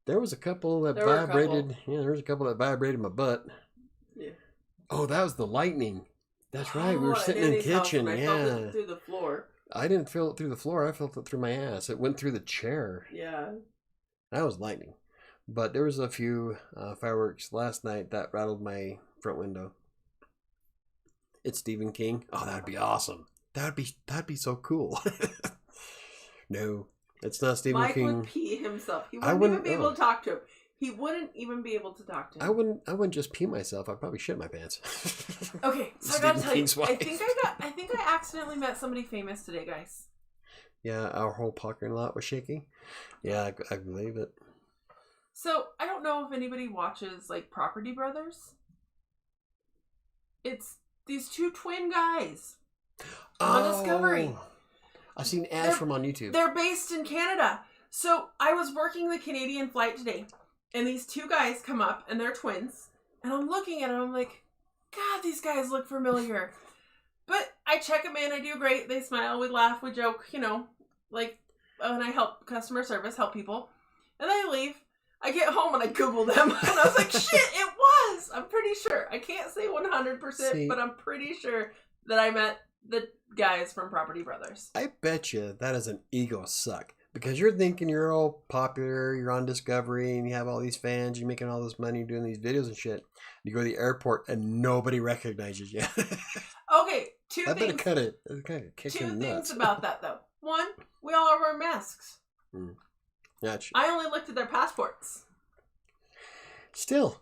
There was a couple that vibrated. Yeah, there was a couple that vibrated my butt. Yeah. Oh, that was the lightning. That's right. We were sitting in the kitchen. I felt it through the floor. I didn't feel it through the floor. I felt it through my ass. It went through the chair. Yeah. That was lightning. But there was a few fireworks last night that rattled my front window. It's Stephen King. Oh, that'd be awesome. That'd be so cool. No, it's not Stephen King. Mike would pee himself. He wouldn't even be able to talk to him. He wouldn't even be able to talk to him. I wouldn't just pee myself. I'd probably shit my pants. Okay, so I gotta tell you, I think I accidentally met somebody famous today, guys. Yeah, our whole parking lot was shaking. Yeah, I believe it. So I don't know if anybody watches like Property Brothers. It's these two twin guys on Discovery. I've seen ads from on YouTube. They're based in Canada. So I was working the Canadian flight today, and these two guys come up, and they're twins. And I'm looking at them, I'm like, God, these guys look familiar. But I check them in, I do great. They smile, we laugh, we joke, you know, like when I help customer service, help people. And then I leave. I get home and I Google them, and I was like, shit, it was! I'm pretty sure. I can't say 100%, but I'm pretty sure that I met the guys from Property Brothers. I bet you that is an ego suck. Because you're thinking you're all popular, you're on Discovery, and you have all these fans, you're making all this money doing these videos and shit. You go to the airport and nobody recognizes you. Okay, two things. I better cut it. It's kind of kicking two nuts. Things about that, though. One, we all wear masks. Gotcha. I only looked at their passports. Still.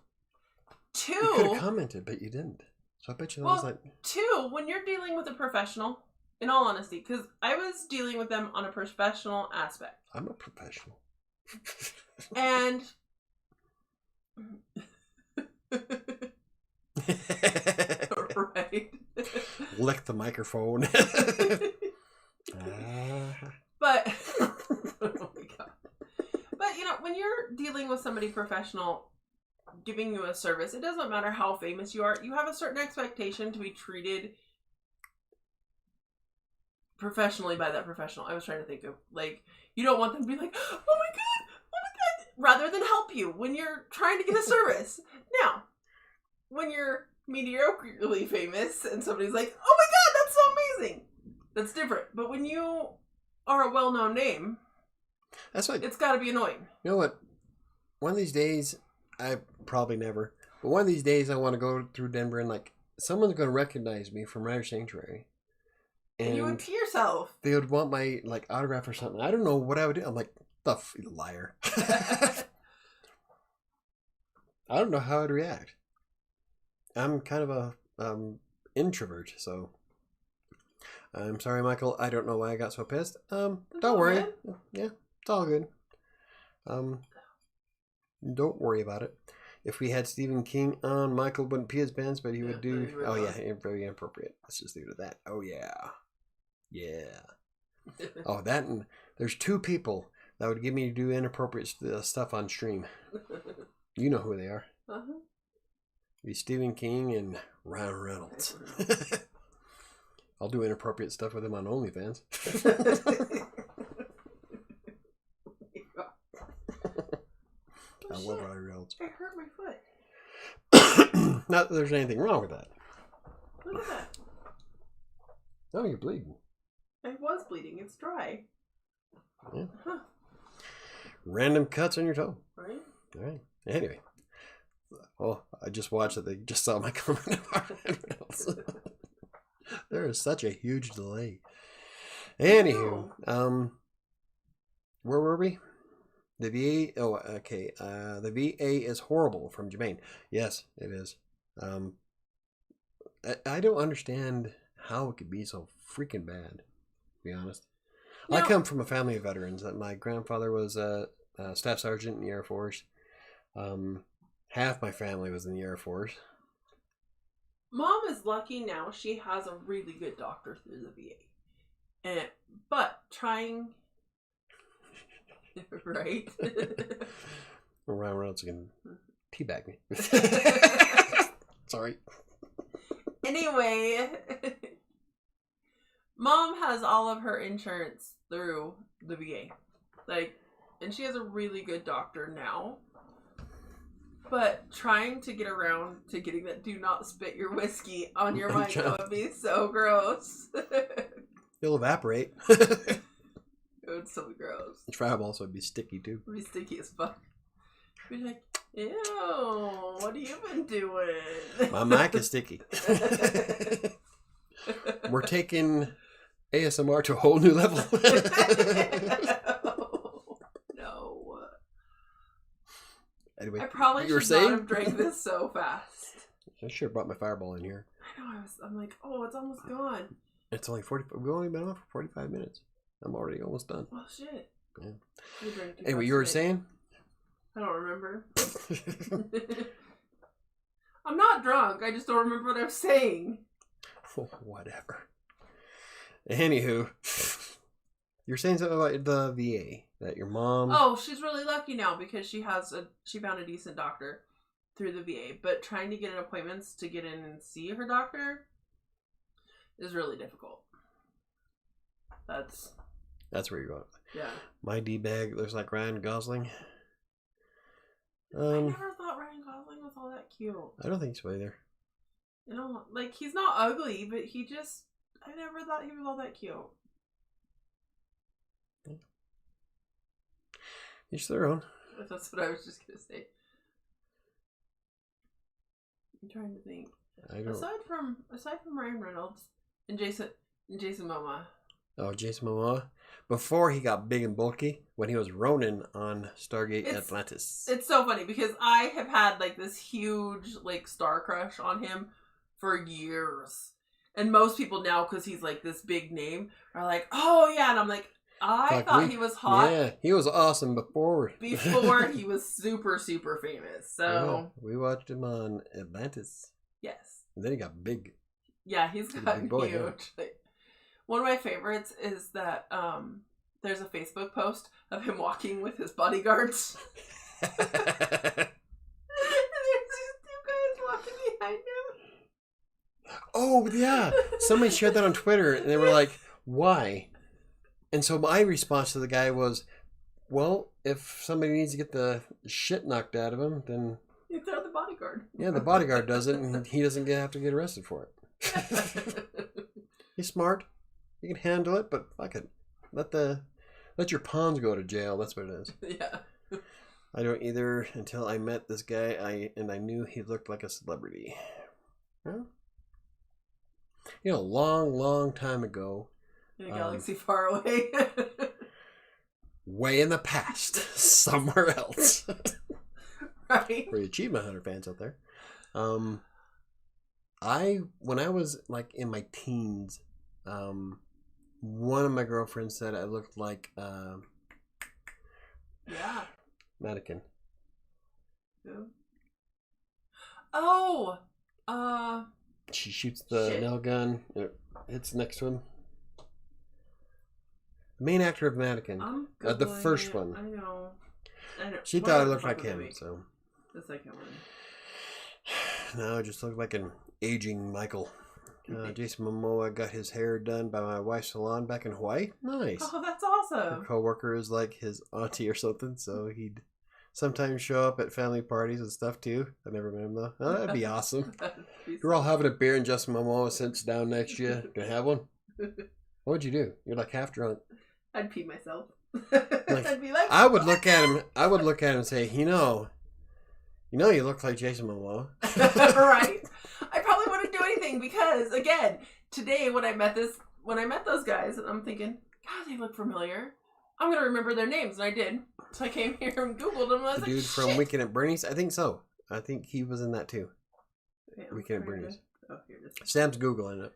Two. You could have commented, but you didn't. So I bet you that was like... Two, when you're dealing with a professional, in all honesty, because I was dealing with them on a professional aspect. I'm a professional. And... Right. Lick the microphone. But... oh my God. But, you know, when you're dealing with somebody professional giving you a service, it doesn't matter how famous you are. You have a certain expectation to be treated professionally by that professional. I was trying to think of, like, you don't want them to be like, oh my God, rather than help you when you're trying to get a service. Now, when you're mediocrely famous and somebody's like, oh my God, that's so amazing, that's different. But when you are a well-known name, that's like, it's got to be annoying. You know what? One of these days, I probably never, but one of these days I want to go through Denver and like someone's going to recognize me from WriterSanctuary. And you would pee yourself. They would want my like autograph or something. I don't know what I would do. I'm like, you liar. I don't know how I'd react. I'm kind of a introvert, so I'm sorry, Michael. I don't know why I got so pissed. Don't worry. Good. Yeah, it's all good. Don't worry about it. If we had Stephen King on, Michael wouldn't pee his pants, but he would do... Oh, yeah, very inappropriate. Let's just leave it at that. Oh, yeah. Yeah. Oh, that and... There's two people that would get me to do inappropriate stuff on stream. You know who they are. Uh-huh. Be Stephen King and Ryan Reynolds. I'll do inappropriate stuff with him on OnlyFans. I love Ryan Reynolds. I hurt my foot. Not that there's anything wrong with that. Look at that. Oh, you're bleeding. I was bleeding. It's dry. Yeah. Huh. Random cuts on your toe. Right. All right. Anyway. Oh, I just watched it. They just saw my comment about Ryan Reynolds. There is such a huge delay. Anywho, where were we? The VA. Oh, okay. The VA is horrible from Jermaine. Yes, it is. I don't understand how it could be so freaking bad. To be honest, no. I come from a family of veterans. My grandfather was a staff sergeant in the Air Force. Half my family was in the Air Force. Mom is lucky now. She has a really good doctor through the VA, but trying. Right. Ryan Reynolds can teabag me. Sorry. Anyway, Mom has all of her insurance through the VA. Like, and she has a really good doctor now. But trying to get around to getting that do not spit your whiskey on your mic would be so gross. It'll evaporate. It would so be gross. The fireball also would be sticky too. It would be sticky as fuck. Be like, ew, what have you been doing? My mic is sticky. We're taking ASMR to a whole new level. No. Anyway, I probably should not have drank this so fast. I should have brought my fireball in here. I know, I'm like, oh, it's almost gone. It's only 40. We've only been on for 45 minutes. I'm already almost done. Oh, shit. Yeah. Anyway, you were saying? I don't remember. I'm not drunk. I just don't remember what I was saying. Oh, whatever. Anywho, you're saying something about the VA, that your mom... Oh, she's really lucky now because she found a decent doctor through the VA. But trying to get an appointments to get in and see her doctor is really difficult. That's where you're going. Yeah. My D-bag looks like Ryan Gosling. I never thought Ryan Gosling was all that cute. I don't think so either. You know, like, he's not ugly, but I never thought he was all that cute. Each their own. That's what I was just going to say. I'm trying to think. Aside from Ryan Reynolds and Jason Momoa. Oh, Jason Momoa. Before he got big and bulky, when he was Ronin on Stargate Atlantis. It's so funny because I have had like this huge like star crush on him for years. And most people now, because he's like this big name, are like, oh yeah. And I'm like, I thought he was hot. Yeah, he was awesome before. Before he was super, super famous. So yeah, we watched him on Atlantis. Yes. And then he got big. Yeah, he's gotten boy, huge. Yeah. One of my favorites is that there's a Facebook post of him walking with his bodyguards. And there's these two guys walking behind him. Oh, yeah. Somebody shared that on Twitter, and they were like, why? And so my response to the guy was, well, if somebody needs to get the shit knocked out of him, then... You throw the bodyguard. Yeah, the bodyguard does it, and he doesn't have to get arrested for it. He's smart. You can handle it, but fuck it. Let your pawns go to jail. That's what it is. Yeah. I don't either until I met this guy, I knew he looked like a celebrity. Well, you know, long time ago. In a galaxy far away. Way in the past. Somewhere else. Right. For the Achievement Hunter fans out there. When I was like in my teens, one of my girlfriends said I looked like yeah. Mannequin. Who? Oh! She shoots the nail gun. It hits next to him. The main actor of Mannequin. The first one. I know. She thought I looked like him, so. The second one. No, it just looked like an aging Michael. Jason Momoa got his hair done by my wife's salon back in Hawaii. Nice. Oh, that's awesome. Her coworker is like his auntie or something, so he'd sometimes show up at family parties and stuff too. I never met him though. Oh, that'd be awesome. You're all having a beer and Jason Momoa sits down next to you. Can I have one? What'd you do? You're like half drunk. I'd pee myself. Like, I'd be like, I would look at him. I would look at him and say, you know, you look like Jason Momoa. Right. I probably wouldn't do anything because, again, today when I met those guys, and I'm thinking, God, they look familiar. I'm gonna remember their names, and I did. So I came here and Googled them. And I was the dude from shit. Weekend at Bernie's. I think so. I think he was in that too. Okay, Weekend at Bernie's. Oh, here it is. Sam's Googling it.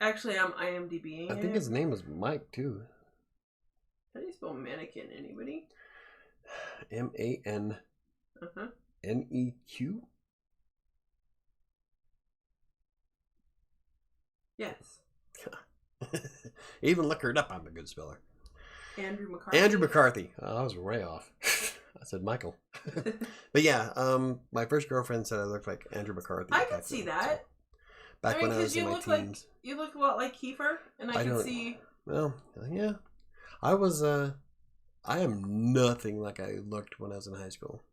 Actually, I'm IMDbing. I think his name is Mike too. How do you spell mannequin? Anybody? MANNEQ. Yes. Even look her up. I'm a good speller. Andrew McCarthy. Andrew McCarthy. Oh, I was way off. I said Michael. But yeah, my first girlfriend said I looked like Andrew McCarthy. I could see that. So, back when I was in my teens. You look a lot like Kiefer, and I could see. Well, yeah. I was, I am nothing like I looked when I was in high school.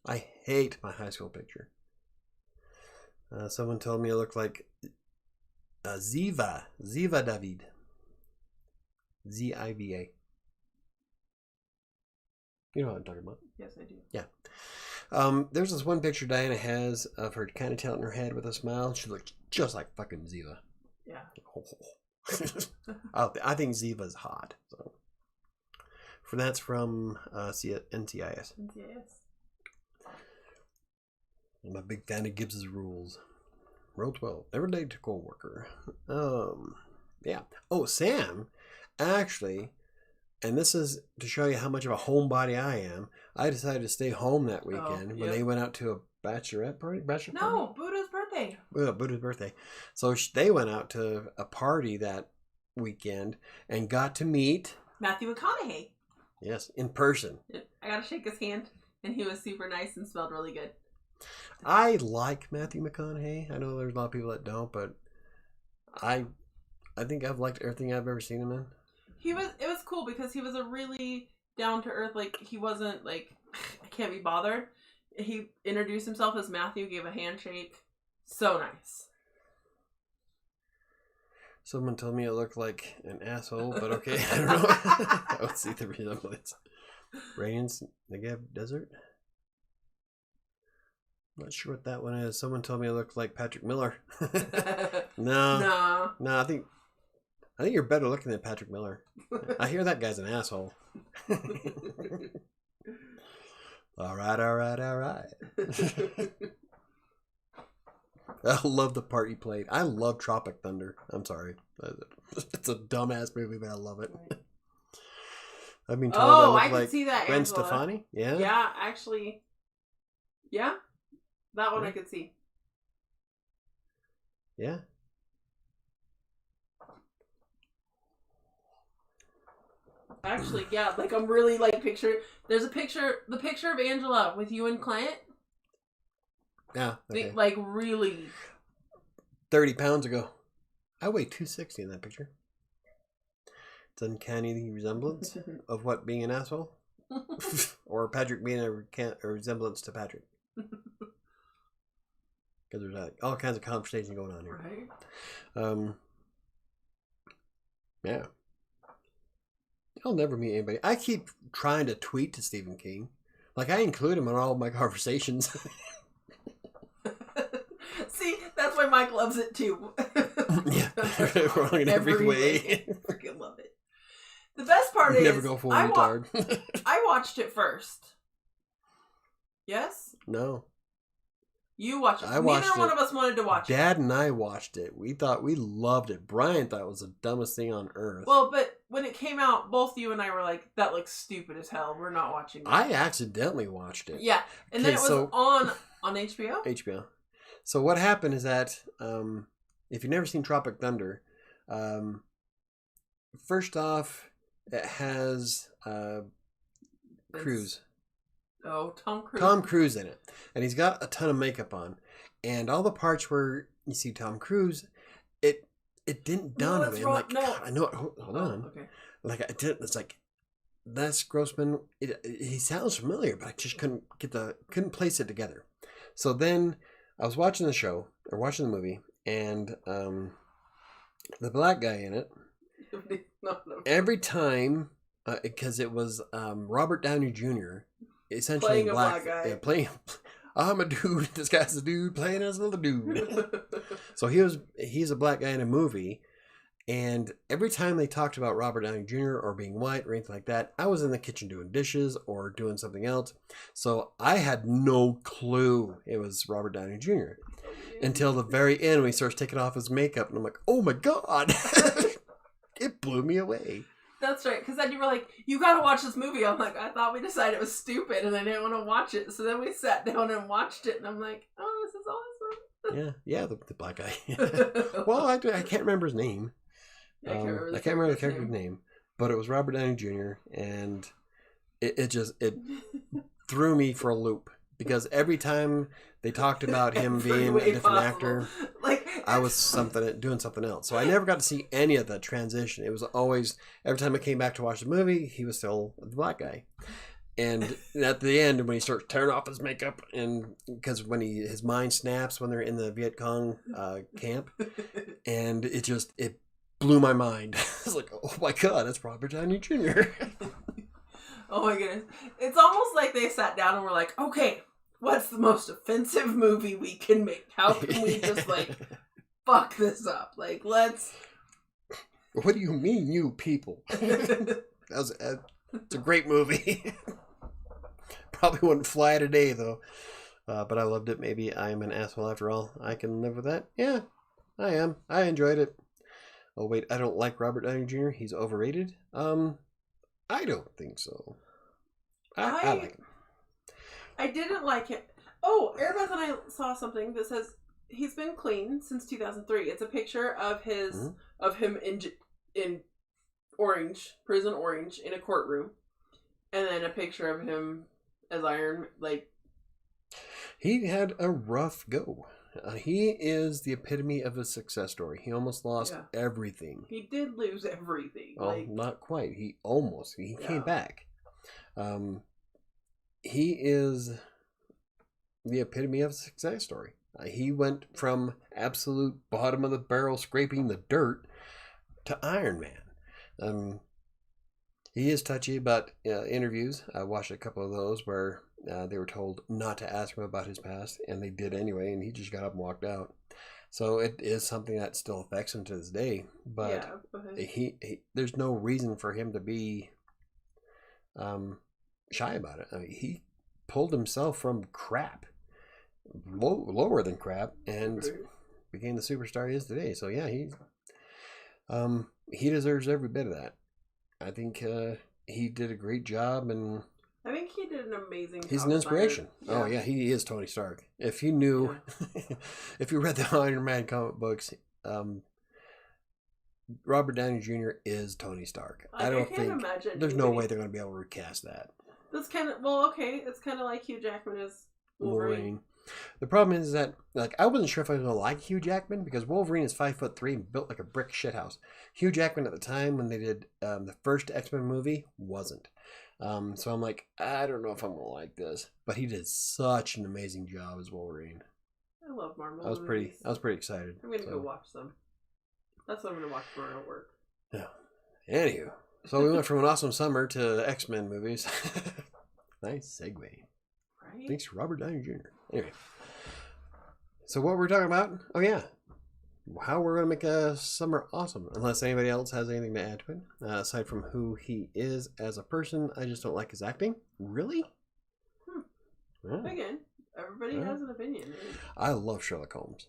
I hate my high school picture. Someone told me I looked like Ziva David. Ziva. You know what I'm talking about? Yes, I do. Yeah. There's this one picture Diana has of her kind of tilting her head with a smile. She looks just like fucking Ziva. Yeah. I think Ziva's hot. So, that's from NCIS. NCIS. I'm a big fan of Gibbs's rules. Rule 12. Never date a co-worker. Yeah. Oh, Sam, actually, and this is to show you how much of a homebody I am, I decided to stay home that weekend when they went out to a bachelorette party. No, Buddha's birthday. Buddha's birthday. So they went out to a party that weekend and got to meet Matthew McConaughey. Yes, in person. I got to shake his hand, and he was super nice and smelled really good. I like Matthew McConaughey. I know there's a lot of people that don't, but I think I've liked everything I've ever seen him in. It was cool because he was a really down to earth, like he wasn't like I can't be bothered. He introduced himself as Matthew, gave a handshake. So nice. Someone told me I looked like an asshole, but okay, I don't know. I would see the resemblance. Rains, Negev Desert. Not sure what that one is. Someone told me I looked like Patrick Miller. No. I think you're better looking than Patrick Miller. I hear that guy's an asshole. All right. I love the part you played. I love Tropic Thunder. I'm sorry. It's a dumbass movie, but I love it. I've been told I could see that, Gwen Angela. Stefani? Yeah? Yeah, actually. Yeah. That one I could see. Yeah. Actually, yeah, like I'm really like there's the picture of Angela with you and Clint. Yeah. Okay. Like really 30 pounds ago. I weigh 260 in that picture. It's uncanny resemblance of what, being an asshole? Or Patrick being a resemblance to Patrick. Because there's all kinds of conversation going on here. Right. Yeah. I'll never meet anybody. I keep trying to tweet to Stephen King. Like, I include him in all of my conversations. See, that's why Mike loves it too. Yeah, wrong in every way. Freaking love it. The best part is never go full retard. I watched it first. Yes? No. You watched it. Neither one of us wanted to watch it. Dad and I watched it. We loved it. Brian thought it was the dumbest thing on earth. Well, but when it came out, both you and I were like, that looks stupid as hell. We're not watching it. I accidentally watched it. Yeah. And then it was on HBO? HBO. So what happened is that, if you've never seen Tropic Thunder, first off, it has Cruise. Oh, Tom Cruise. Tom Cruise in it. And he's got a ton of makeup on. And all the parts where you see Tom Cruise, it didn't dawn on me. I'm like, God, I know it. Hold on. Okay. Like, I did. It's like, that's Grossman. He sounds familiar, but I just couldn't place it together. So then I was watching the movie, and the black guy in it, every time, because it was Robert Downey Jr., essentially playing a black guy. Yeah, playing. I'm a dude. This guy's a dude playing as another dude. So he's a black guy in a movie, and every time they talked about Robert Downey Jr. or being white or anything like that, I was in the kitchen doing dishes or doing something else. So I had no clue it was Robert Downey Jr. until the very end when he starts taking off his makeup, and I'm like, oh my God. It blew me away. That's right, because then you were like, you gotta watch this movie. I'm like, I thought we decided it was stupid and I didn't want to watch it. So then we sat down and watched it, and I'm like, oh, this is awesome. Yeah, the black guy. Well, I can't remember his name. Yeah, I can't remember the character's name. But it was Robert Downey Jr., and it threw me for a loop because every time they talked about him being a different actor, like I was doing something else. So I never got to see any of that transition. It was always every time I came back to watch the movie, he was still the black guy. And at the end, when he starts tearing off his makeup, and because when his mind snaps when they're in the Viet Cong camp, and it blew my mind. I was like, oh my god, that's Robert Downey Jr. Oh my goodness. It's almost like they sat down and were like, okay, what's the most offensive movie we can make? How can we just like fuck this up? Like, let's... What do you mean, you people? It's a great movie. Probably wouldn't fly today, though. But I loved it. Maybe I am an asshole after all. I can live with that. Yeah, I am. I enjoyed it. Oh, wait. I don't like Robert Downey Jr. He's overrated. I don't think so. I like him. I didn't like him. Oh, Airbeth and I saw something that says he's been clean since 2003. It's a picture of him in orange, prison orange, in a courtroom, and then a picture of him as Iron. Like, he had a rough go. He is the epitome of a success story. He almost lost everything. He did lose everything. Well, not quite. He came back. He is the epitome of a success story. He went from absolute bottom of the barrel scraping the dirt to Iron Man. He is touchy about interviews. I watched a couple of those where they were told not to ask him about his past, and they did anyway, and he just got up and walked out. So it is something that still affects him to this day. But he there's no reason for him to be shy about it. I mean, he pulled himself from crap, lower than crap, and became the superstar he is today. So yeah, he deserves every bit of that. I think he did a great job, and I think he did an amazing job. He's an inspiration. Oh yeah, he is Tony Stark. If you knew, if you read the Iron Man comic books, Robert Downey Jr. is Tony Stark. Like, I don't think there's no way they're going to be able to recast that. That's kind of it's kind of like Hugh Jackman as Wolverine. The problem is that, like, I wasn't sure if I was going to like Hugh Jackman because Wolverine is 5'3" and built like a brick shithouse. Hugh Jackman at the time when they did the first X-Men movie wasn't. So I'm like, I don't know if I'm going to like this, but he did such an amazing job as Wolverine. I love Marvel. I was pretty excited. I'm gonna go watch them. That's what I'm gonna watch tomorrow at work. Yeah. Anywho, so we went from an awesome summer to X-Men movies. Nice segue. Right? Thanks to Robert Downey Jr. Anyway, so what we're talking about? Oh yeah, how we're gonna make a summer awesome. Unless anybody else has anything to add to it, aside from who he is as a person, I just don't like his acting. Really? Yeah. Again, everybody has an opinion. Right? I love Sherlock Holmes.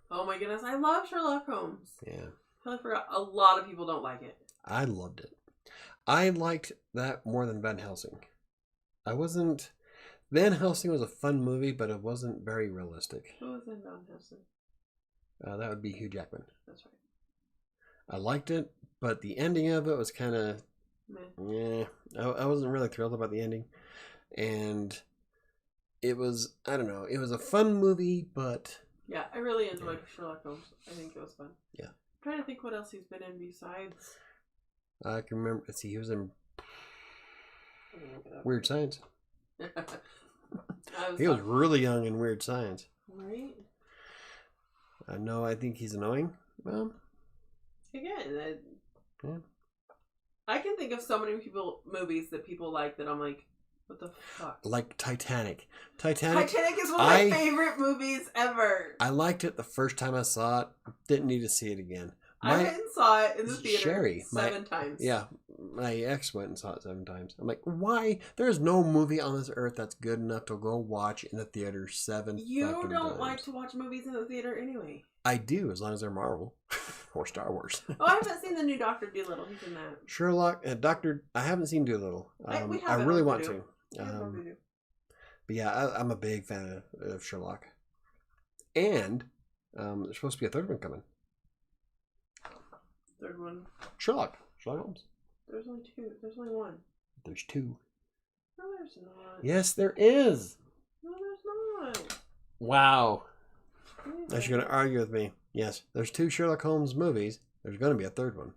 Oh my goodness, I love Sherlock Holmes. Yeah. I forgot. A lot of people don't like it. I loved it. I liked that more than Van Helsing. Van Helsing was a fun movie, but it wasn't very realistic. Who was in Van Helsing? That would be Hugh Jackman. That's right. I liked it, but the ending of it was kind of... Yeah. I wasn't really thrilled about the ending. And it was, I don't know, it was a fun movie, but... Yeah, I really enjoyed Sherlock Holmes. I think it was fun. Yeah. I'm trying to think what else he's been in besides... I can remember, let's see, he was in Weird Science. He was really young in Weird Science. Right? I think he's annoying. Well, again, I can think of so many movies that people like that I'm like, what the fuck? Like Titanic. Titanic is one of my favorite movies ever. I liked it the first time I saw it. Didn't need to see it again. I went and saw it in the theater Sherry, 7 times. Yeah, my ex went and saw it 7 times. I'm like, why? There's no movie on this earth that's good enough to go watch in the theater 7 You fucking don't times. like to watch movies in the theater anyway. I do, as long as they're Marvel or Star Wars. Oh, I haven't seen the new Doctor Dolittle. He's in that. Sherlock, I haven't seen Dolittle. I really want to. But yeah, I'm a big fan of Sherlock. And there's supposed to be a third one coming. Third one. Sherlock Holmes. There's only 2. There's only 1. There's 2. No, there's not. Yes, there is. No, there's not. Wow. Yeah. Unless you're going to argue with me. Yes, there's 2 Sherlock Holmes movies. There's going to be a 3rd one.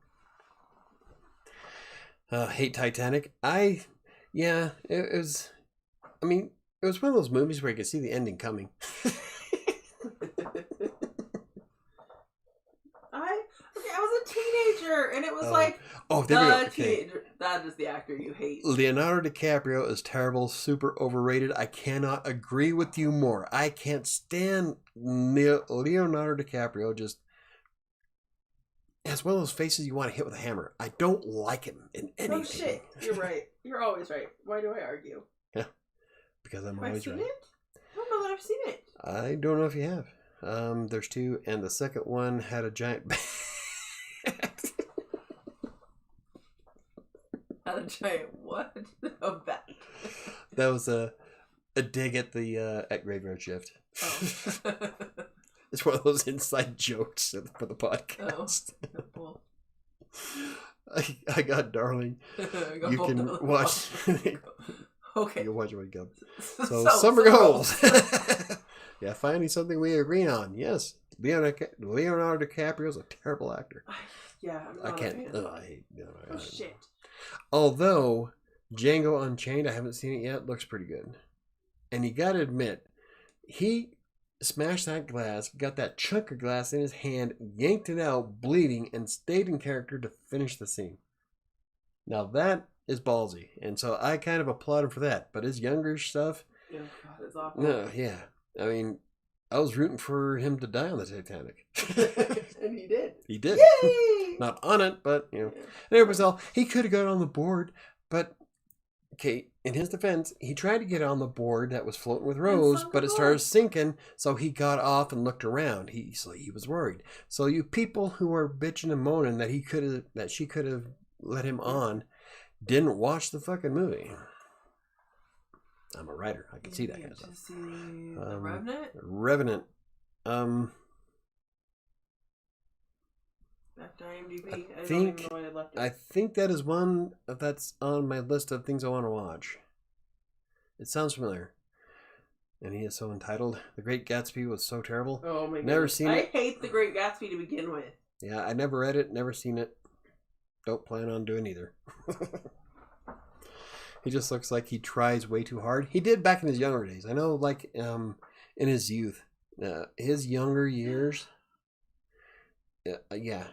Hate Titanic. Yeah, it was, I mean, it was one of those movies where you could see the ending coming. I was a teenager, and it was there we go. Okay. Teenager. That is the actor you hate. Leonardo DiCaprio is terrible, super overrated. I cannot agree with you more. I can't stand Leonardo DiCaprio. Just has one of those faces you want to hit with a hammer. I don't like him in anything. Oh shit! You're right. You're always right. Why do I argue? Yeah, because I'm always right. Have I seen it? I don't know that I've seen it. I don't know if you have. There's 2, and the second one had a giant. Had a giant what? A bat. That was a dig at the at Graveyard Shift. Oh. It's one of those inside jokes for the podcast. Oh, cool. I got Darling. You can watch. Okay. You can watch it when it comes. So summer goals. Yeah, finding something we agree on. Yes, Leonardo DiCaprio is a terrible actor. Yeah, I can't. I hate. Oh shit. Although Django Unchained, I haven't seen it yet. Looks pretty good. And you got to admit, he smashed that glass, got that chunk of glass in his hand, yanked it out, bleeding, and stayed in character to finish the scene. Now that is ballsy, and so I kind of applaud him for that. But his younger stuff, oh god, it's awful. no, yeah. I mean, I was rooting for him to die on the Titanic. And he did. He did. Yay! Not on it, but, you know. Yeah. And everybody's all, he could have got on the board, but, okay, in his defense, he tried to get on the board that was floating with Rose, but it started sinking, so he got off and looked around. He was worried. So you people who are bitching and moaning that she could have let him on, didn't watch the fucking movie. I'm a writer. I can see that kind of stuff. See the Revenant? Revenant. Back to IMDb. I don't even know why I left it. I think that is one that's on my list of things I want to watch. It sounds familiar. And he is so entitled. The Great Gatsby was so terrible. Oh my god. Never seen it. I hate The Great Gatsby to begin with. Yeah, I never read it, never seen it. Don't plan on doing either. He just looks like he tries way too hard. He did back in his younger days. I know, like, in his youth. His younger years. Yeah.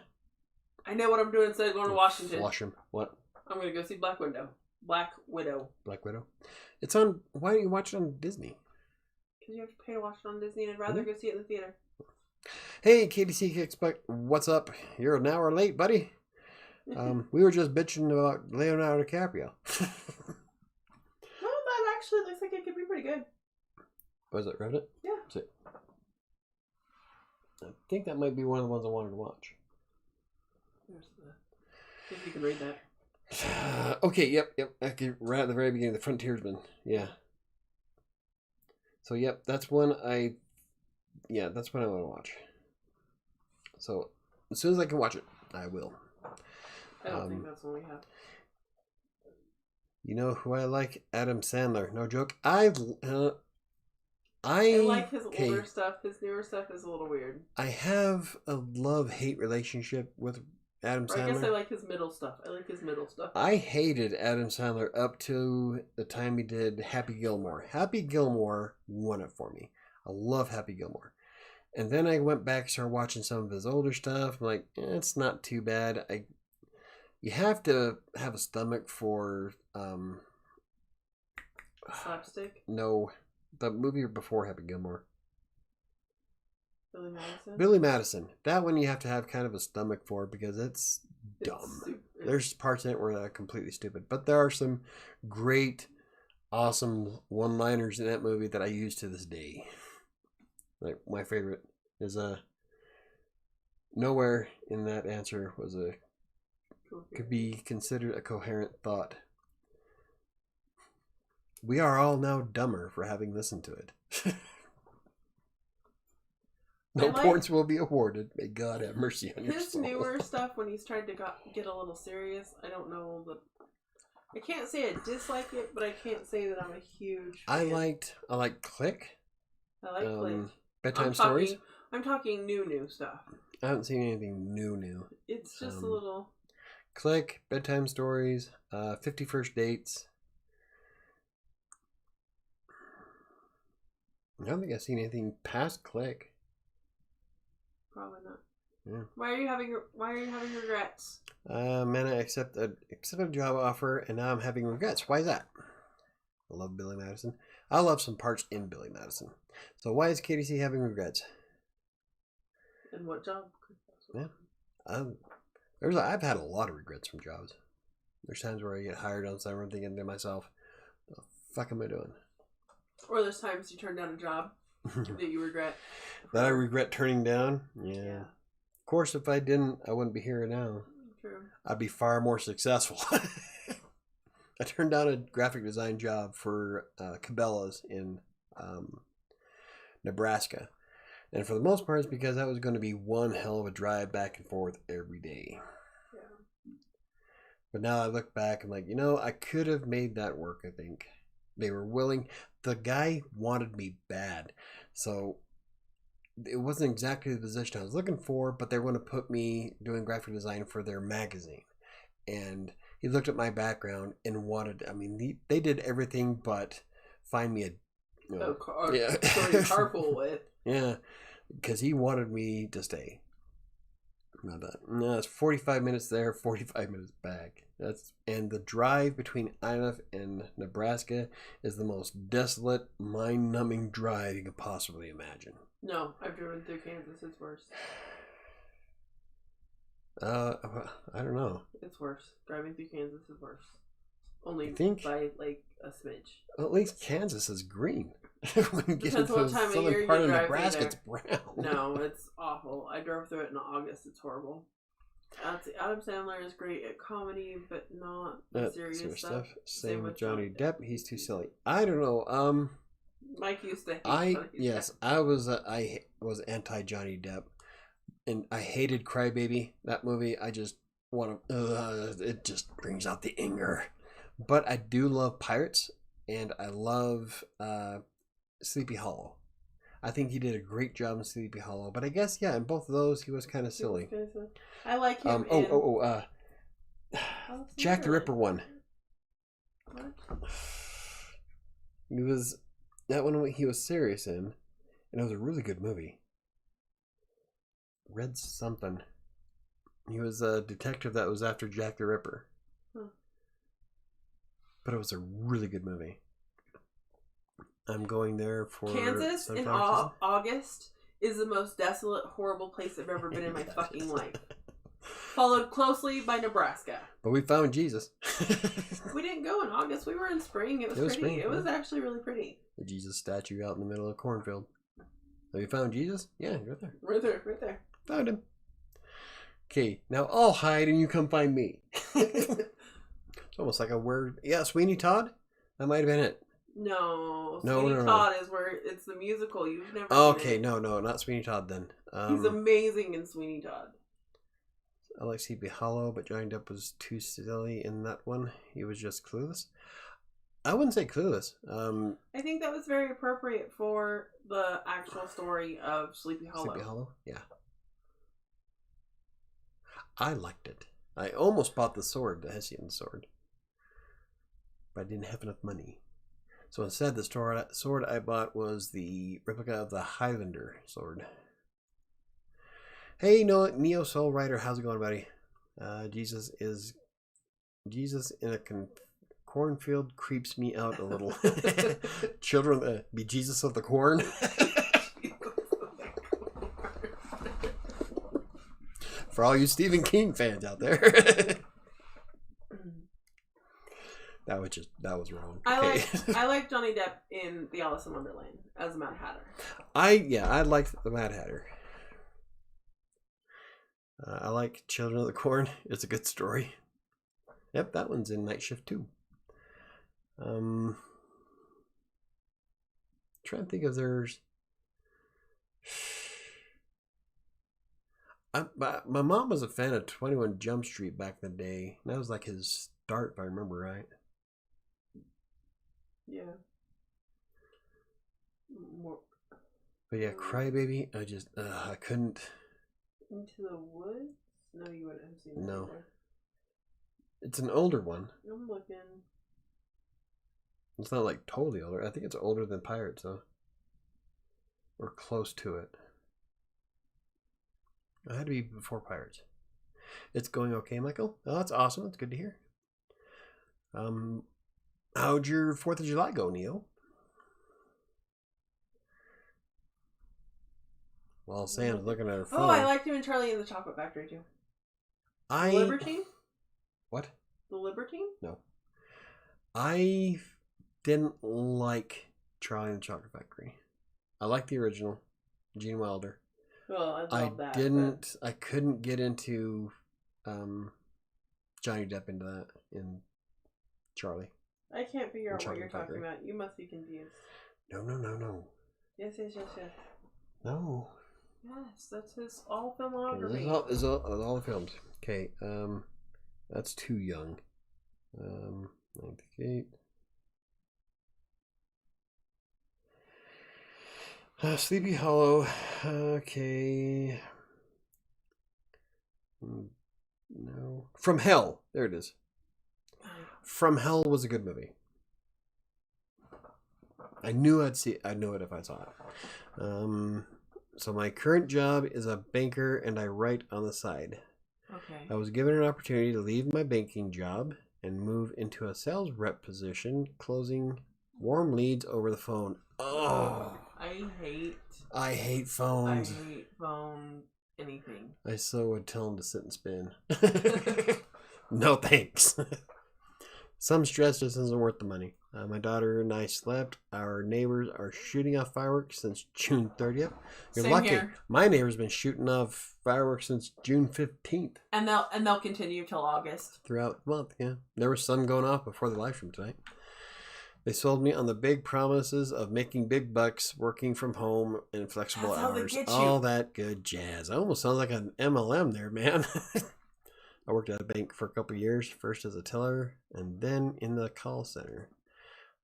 I know what I'm doing instead of going to Washington. Flush him. What? I'm going to go see Black Widow. Black Widow. It's on... Why don't you watch it on Disney? Because you have to pay to watch it on Disney, and I'd rather go see it in the theater. Hey, KDC Kickspec. What's up? You're an hour late, buddy. We were just bitching about Leonardo DiCaprio. No, that actually looks like it could be pretty good. Was it Reddit? Yeah. I think that might be one of the ones I wanted to watch. If you can read that. Okay, yep. Right at the very beginning, The Frontiersman. Yeah. So, yep, that's one I want to watch. So, as soon as I can watch it, I will. I don't think that's one we have. You know who I like? Adam Sandler. No joke. I like his older stuff. His newer stuff is a little weird. I have a love-hate relationship with Adam Sandler. I guess I like his middle stuff. I hated Adam Sandler up to the time he did Happy Gilmore. Happy Gilmore won it for me. I love Happy Gilmore. And then I went back and started watching some of his older stuff. I'm like, it's not too bad. You have to have a stomach for... Slapstick? No. The movie before Happy Gilmore. Billy Madison? Billy Madison. That one you have to have kind of a stomach for because it's dumb. There's parts in it where they're completely stupid. But there are some great, awesome one-liners in that movie that I use to this day. Like, my favorite is nowhere in that answer was could be considered a coherent thought. We are all now dumber for having listened to it. No points will be awarded. May God have mercy on your soul. His newer stuff, when he's tried to get a little serious, I don't know, but I can't say I dislike it, but I can't say that I'm a huge I fan. like Click. I like Click. Bedtime Stories. I'm talking new stuff. I haven't seen anything new. It's just a little... Click, Bedtime Stories, 50 First Dates. I don't think I've seen anything past Click. Probably not. Yeah. Why are you having regrets? Man, I accepted a job offer, and now I'm having regrets. Why is that? I love Billy Madison. I love some parts in Billy Madison. So why is Katie C having regrets? And what job? Yeah. I've had a lot of regrets from jobs. There's times where I get hired on something and thinking to myself, what the fuck am I doing? Or there's times you turn down a job that you regret. That I regret turning down? Yeah. Of course, if I didn't, I wouldn't be here now. True. I'd be far more successful. I turned down a graphic design job for Cabela's in Nebraska. And for the most part, it's because that was going to be one hell of a drive back and forth every day. Yeah. But now I look back, I'm like, I could have made that work, I think. They were willing. The guy wanted me bad. So it wasn't exactly the position I was looking for, but they were going to put me doing graphic design for their magazine. And he looked at my background and wanted, they did everything but find me carpool with. Yeah, because he wanted me to stay. Not that. No, it's 45 minutes there, 45 minutes back. And the drive between Iowa and Nebraska is the most desolate, mind-numbing drive you could possibly imagine. No, I've driven through Kansas. It's worse. I don't know. It's worse. Driving through Kansas is worse. Only by like a smidge. Well, at least Kansas is green. When you get Depends into what time the of year southern you part of drive Nebraska, through it's brown. No, it's awful. I drove through it in August. It's horrible. Adam Sandler is great at comedy, but not serious stuff. Same with Johnny Depp. He's too silly. I don't know. Mike used to hate I was anti Johnny Depp, and I hated Crybaby. That movie. I just want to. It just brings out the anger. But I do love Pirates, and I love Sleepy Hollow. I think he did a great job in Sleepy Hollow, but I guess in both of those he was kind of silly. I like him. Jack the Ripper one. What? He was that one he was serious in, and it was a really good movie. Red something. He was a detective that was after Jack the Ripper. Huh. But it was a really good movie. I'm going there for Kansas in August is the most desolate, horrible place I've ever been in my fucking life. Followed closely by Nebraska. But we found Jesus. We didn't go in August. We were in spring. It was pretty. Spring, it was actually really pretty. The Jesus statue out in the middle of a cornfield. Have you found Jesus? Yeah, right there. Right there. Found him. Okay, now I'll hide and you come find me. It's almost like a word. Yeah, Sweeney Todd? That might have been it. No, Sweeney Todd is where it's the musical. You've never seen it. No, not Sweeney Todd then. He's amazing in Sweeney Todd. I like Sleepy Hollow, but Johnny Depp was too silly in that one. He was just clueless. I wouldn't say clueless. I think that was very appropriate for the actual story of Sleepy Hollow. Sleepy Hollow? Yeah. I liked it. I almost bought the sword, the Hessian sword. But I didn't have enough money. So instead, the sword I bought was the replica of the Highlander sword. Hey, Neo Soul Rider, how's it going, buddy? Jesus in a cornfield creeps me out a little. Children, be Jesus of the corn. For all you Stephen King fans out there. That was wrong. I like Johnny Depp in The Alice in Wonderland as Mad Hatter. I liked the Mad Hatter. I like Children of the Corn. It's a good story. Yep, that one's in Night Shift too. Trying to think of theirs. My mom was a fan of 21 Jump Street back in the day. That was like his start, if I remember right. Yeah. More. But yeah, Crybaby, I couldn't. Into the Woods? No, you wouldn't have seen that either. It's an older one. I'm looking. It's not like totally older. I think it's older than Pirates, though. Or close to it. It had to be before Pirates. It's going okay, Michael. Oh, that's awesome. That's good to hear. How'd your 4th of July go, Neil? Well, Sam's looking at her phone. Oh, I liked him in Charlie and the Chocolate Factory, too. The Libertine? What? The Libertine? No. I didn't like Charlie and the Chocolate Factory. I like the original, Gene Wilder. Well, I love that. I couldn't get into Johnny Depp into that in Charlie. I can't figure out what you're talking about. You must be confused. No. Yes. No. Yes, that's his all filmography. This is all the films. Okay, that's too young. 98. Sleepy Hollow. Okay. No. From Hell. There it is. From Hell was a good movie. I knew I'd see it. I'd know it if I saw it. So my current job is a banker and I write on the side. Okay. I was given an opportunity to leave my banking job and move into a sales rep position, closing warm leads over the phone. Oh, I hate phones. I hate phone anything. I so would tell them to sit and spin. No thanks. Some stress just isn't worth the money. My daughter and I slept. Our neighbors are shooting off fireworks since June 30th. You're Same lucky. here. My neighbor's been shooting off fireworks since June 15th. And they'll continue till August. Throughout the month, yeah. There was some going off before the live stream tonight. They sold me on the big promises of making big bucks, working from home, and flexible hours. All that good jazz. I almost sound like an MLM there, man. I worked at a bank for a couple of years, first as a teller and then in the call center.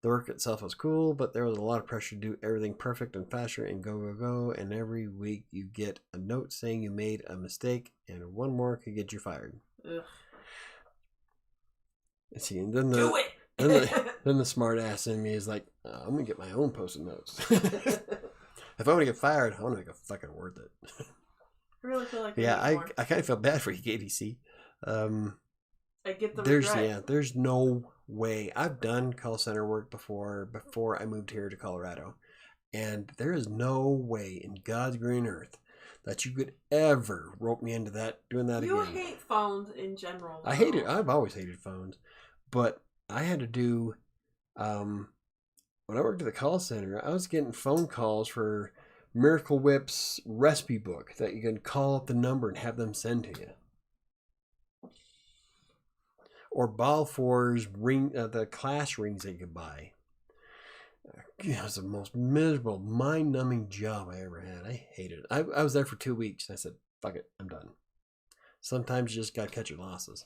The work itself was cool, but there was a lot of pressure to do everything perfect and faster and go. And every week you get a note saying you made a mistake and one more could get you fired. Ugh. Let's see, and then Do it! then the smart ass in me is like, I'm going to get my own post-it notes. If I want to get fired, I want to make it fucking worth it. I really feel like I kind of feel bad for you, KDC. I get the regret. There's no way. I've done call center work before I moved here to Colorado, and there is no way in God's green earth that you could ever rope me into doing that again. You hate phones in general. I hate it. I've always hated phones, but I had to do when I worked at the call center, I was getting phone calls for Miracle Whip's recipe book that you can call up the number and have them send to you. Or Balfour's ring, the class rings that you could buy. It was the most miserable, mind-numbing job I ever had. I hated it. I was there for 2 weeks. And I said, fuck it, I'm done. Sometimes you just got to catch your losses.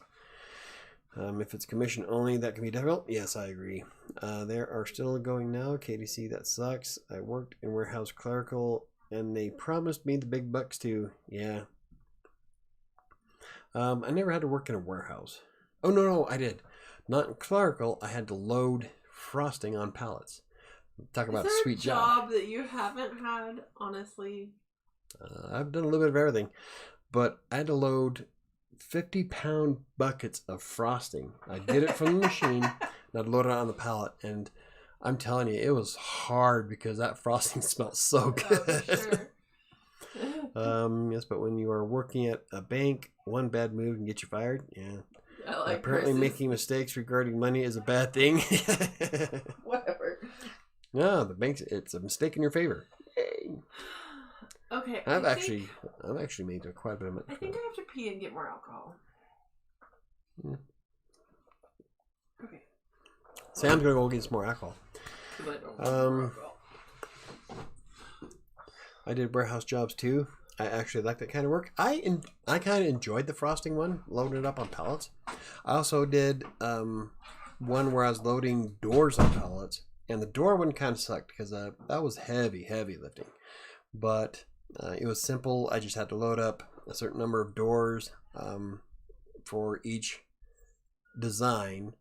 If it's commission only, that can be difficult. Yes, I agree. There are still going now. KDC, that sucks. I worked in warehouse clerical, and they promised me the big bucks too. Yeah. I never had to work in a warehouse. Oh, no, I did. Not in clerical. I had to load frosting on pallets. Talk about a sweet job. That you haven't had, honestly? I've done a little bit of everything, but I had to load 50-pound buckets of frosting. I did it from the machine, and I'd load it on the pallet, and I'm telling you, it was hard because that frosting smelled so good. Sure. Yes, but when you are working at a bank, one bad move can get you fired. Yeah. Apparently making mistakes regarding money is a bad thing. Whatever. No, the bank's, it's a mistake in your favor. Yay. Okay. I've actually made quite a bit of money. I think I have to pee and get more alcohol. Okay. Sam's gonna go get some more alcohol. I did warehouse jobs too. I actually like that kind of work. I kind of enjoyed the frosting one, loading it up on pallets. I also did one where I was loading doors on pallets, And the door one kind of sucked because that was heavy lifting. But it was simple. I just had to load up a certain number of doors for each design.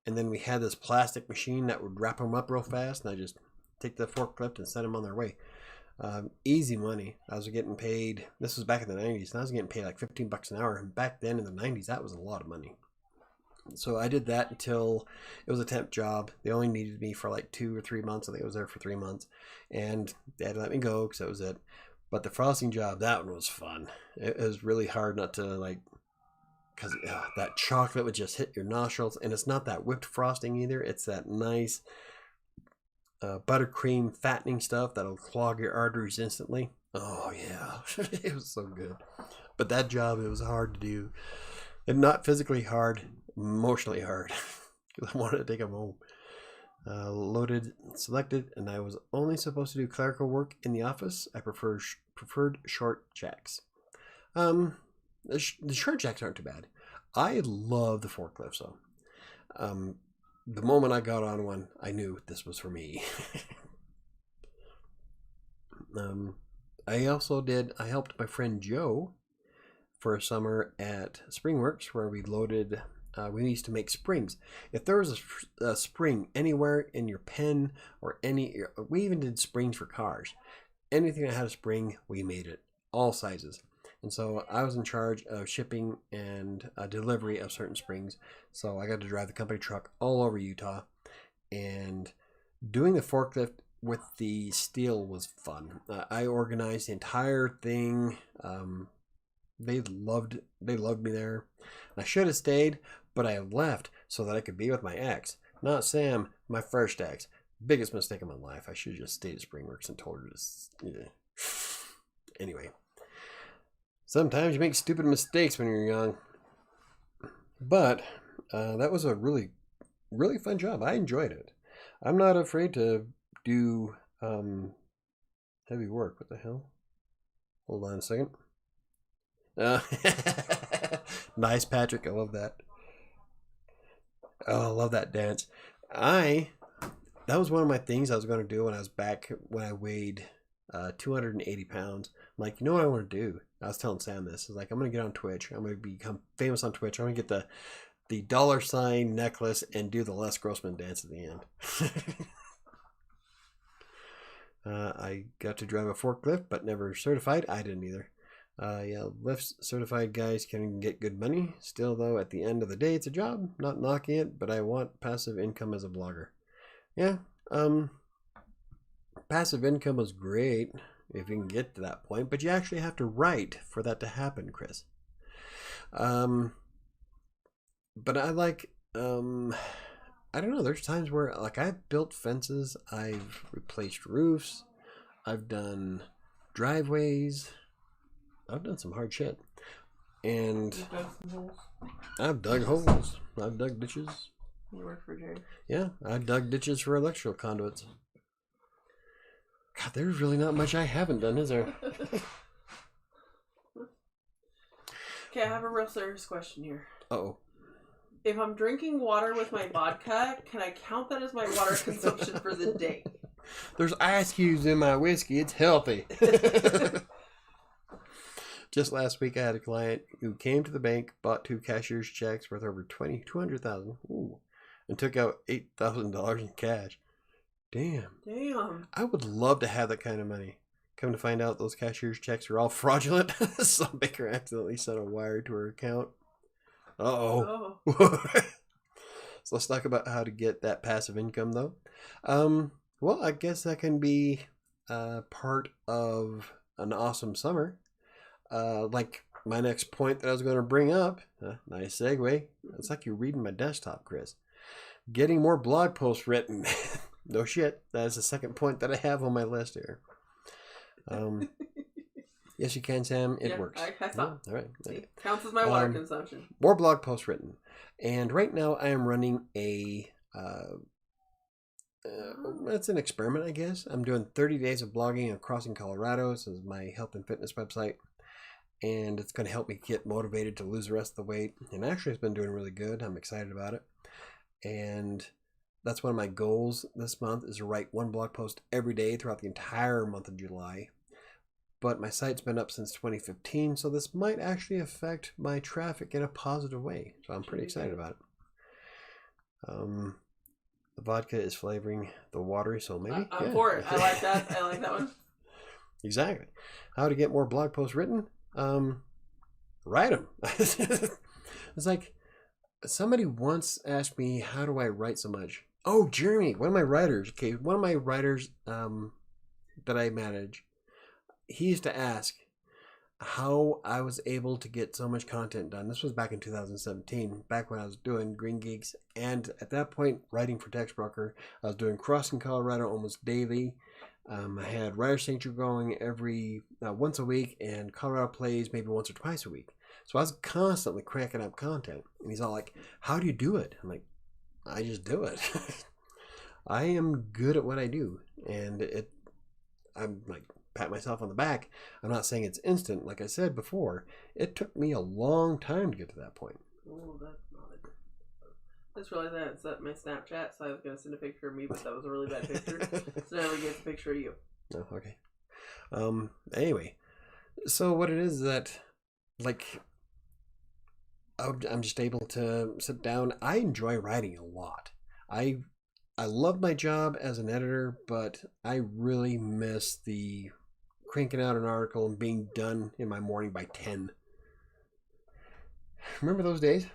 And then we had this plastic machine that would wrap them up real fast. And I just take the forklift and send them on their way. Easy money. I was getting paid. This was back in the 90s. And I was getting paid like $15 an hour. And back then in the 90s, that was a lot of money. So I did that until it was a temp job. They only needed me for like 2 or 3 months. I think I was there for 3 months. And they had to let me go because that was it. But the frosting job, that one was fun. It was really hard not to like, because that chocolate would just hit your nostrils. And it's not that whipped frosting either. It's that nice buttercream fattening stuff that'll clog your arteries instantly. Oh, yeah. It was so good. But that job, it was hard to do. And not physically hard, emotionally hard. Because I wanted to take them home. Loaded, selected, and I was only supposed to do clerical work in the office. I preferred short jacks. The short jacks aren't too bad. I love the forklifts though. The moment I got on one, I knew this was for me. I helped my friend Joe for a summer at Springworks where we loaded, we used to make springs. If there was a spring anywhere in your pen or we even did springs for cars. Anything that had a spring, we made it. All sizes. And so I was in charge of shipping and delivery of certain springs. So I got to drive the company truck all over Utah. And doing the forklift with the steel was fun. I organized the entire thing. They loved me there. I should have stayed, but I left so that I could be with my ex. Not Sam, my first ex. Biggest mistake of my life. I should have just stayed at Springworks and told her to... Yeah. Anyway. Sometimes you make stupid mistakes when you're young. But that was a really, really fun job. I enjoyed it. I'm not afraid to do heavy work. What the hell? Hold on a second. Nice, Patrick. I love that. Oh, I love that dance. That was one of my things I was going to do when I was back when I weighed 280 pounds. I'm like, you know what I want to do? I was telling Sam this. It's like, I'm going to get on Twitch. I'm going to become famous on Twitch. I'm going to get the $sign necklace and do the Les Grossman dance at the end. I got to drive a forklift, but never certified. I didn't either. Yeah, lifts certified guys can get good money. Still, though, at the end of the day, it's a job. Not knocking it, but I want passive income as a blogger. Yeah, passive income is great if you can get to that point, but you actually have to write for that to happen, Chris. But I like, I don't know, there's times where, like, I've built fences, I've replaced roofs, I've done driveways, I've done some hard shit. And I've dug holes. I've dug ditches. You work for Jerry? Yeah, I dug ditches for electrical conduits. God, there's really not much I haven't done, is there? Okay, I have a real serious question here. Uh-oh. If I'm drinking water with my vodka, can I count that as my water consumption for the day? There's ice cubes in my whiskey. It's healthy. Just last week, I had a client who came to the bank, bought 2 cashier's checks worth over $200,000, and took out $8,000 in cash. Damn. I would love to have that kind of money. Come to find out, those cashier's checks are all fraudulent. Some banker accidentally sent a wire to her account. Uh-oh. So let's talk about how to get that passive income, though. Well, I guess that can be part of an awesome summer. Like my next point that I was going to bring up, nice segue. It's like you're reading my desktop, Chris. Getting more blog posts written. No shit. That is the second point that I have on my list here. Yes, you can, Sam. It works. I saw. All right. It counts as my water consumption. More blog posts written. And right now I am running a... it's an experiment, I guess. I'm doing 30 days of blogging on Crossing Colorado. This is my health and fitness website. And it's going to help me get motivated to lose the rest of the weight. And actually, it's been doing really good. I'm excited about it. And that's one of my goals this month, is to write one blog post every day throughout the entire month of July. But my site's been up since 2015, so this might actually affect my traffic in a positive way. So I'm pretty excited about it. The vodka is flavoring the watery soul, maybe? I'm for it. I like that. I like that one. Exactly. How to get more blog posts written? Write them. It's like, somebody once asked me, how do I write so much? Oh, Jeremy, one of my writers. Okay, one of my writers that I manage, he used to ask how I was able to get so much content done. This was back in 2017, back when I was doing green gigs, and at that point, writing for Text Broker. I was doing Crossing Colorado almost daily. I had WriterSanctuary going every once a week, and Colorado Plays maybe once or twice a week. So I was constantly cranking up content. And he's all like, how do you do it? I'm like, I just do it. I am good at what I do. And I'm like, pat myself on the back. I'm not saying it's instant. Like I said before, it took me a long time to get to that point. Oh, that's not a good. I just realized that it's at my Snapchat, so I was going to send a picture of me, but that was a really bad picture. So now we get a picture of you. Oh, okay. Anyway, so what it is that, like, I'm just able to sit down. I enjoy writing a lot. I love my job as an editor, but I really miss the cranking out an article and being done in my morning by 10. Remember those days?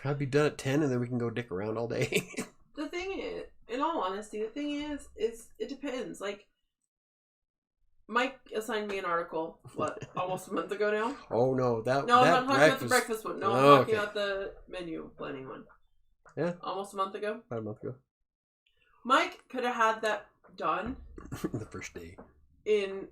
I'd be done at 10 and then we can go dick around all day. The thing is, in all honesty, the thing is it depends. Like, Mike assigned me an article, almost a month ago now? Oh, no. No, I'm not talking about the breakfast one. No, I'm talking about the menu planning one. Yeah. Almost a month ago? About a month ago. Mike could have had that done the first day in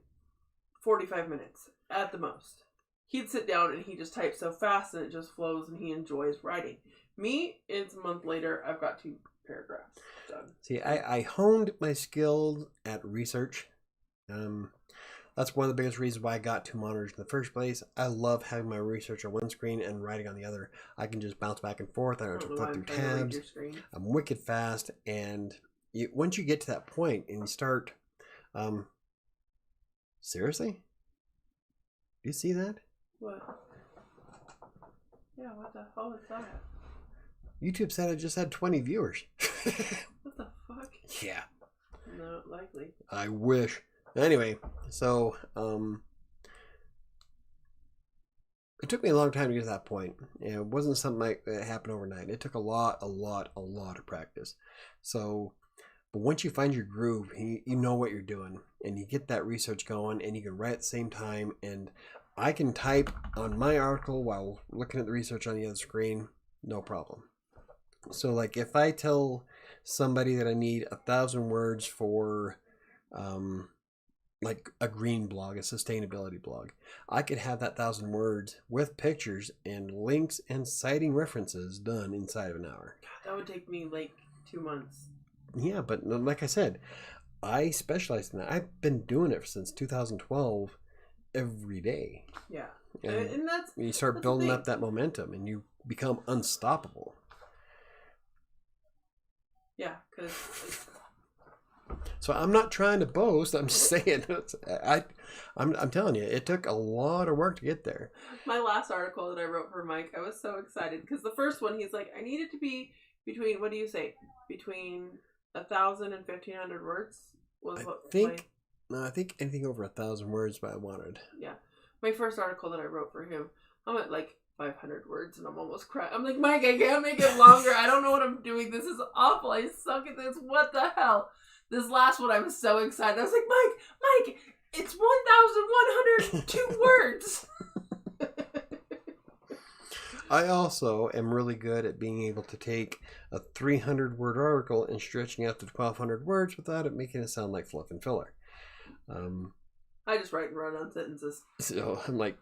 45 minutes at the most. He'd sit down and he just types so fast and it just flows and he enjoys writing. Me, it's a month later, I've got 2 paragraphs done. See, I honed my skills at research. That's one of the biggest reasons why I got 2 monitors in the first place. I love having my research on one screen and writing on the other. I can just bounce back and forth. I don't have to flip through tabs. I'm wicked fast, and once you get to that point and you start, seriously? Do you see that? What? Yeah, what the hell is that? YouTube said I just had 20 viewers. What the fuck? Yeah. Not likely. I wish. Anyway, so it took me a long time to get to that point. It wasn't something like that happened overnight. It took a lot of practice. So, but once you find your groove, you know what you're doing, and you get that research going, and you can write at the same time. And I can type on my article while looking at the research on the other screen, no problem. So, like, if I tell somebody that I need 1,000 words for, like a green blog, a sustainability blog, I could have that 1,000 words with pictures and links and citing references done inside of an hour. God, that would take me like 2 months. Yeah, but like I said, I specialize in that. I've been doing it since 2012 every day. Yeah. And that's, you start building up that momentum and you become unstoppable. Yeah, because... So I'm not trying to boast. I'm just saying, I'm telling you, it took a lot of work to get there. My last article that I wrote for Mike, I was so excited because the first one, he's like, I need it to be between, what do you say? Between 1,000 and 1,500 words was what I think anything over 1,000 words, but I wanted. Yeah, my first article that I wrote for him, I'm at like 500 words and I'm almost crying. I'm like, Mike, I can't make it longer. I don't know what I'm doing. This is awful. I suck at this. What the hell? This last one, I was so excited. I was like, Mike, it's 1,102 words. I also am really good at being able to take a 300-word article and stretching out to 1,200 words without it making it sound like fluff and filler. I just write and run-on sentences. So I'm like,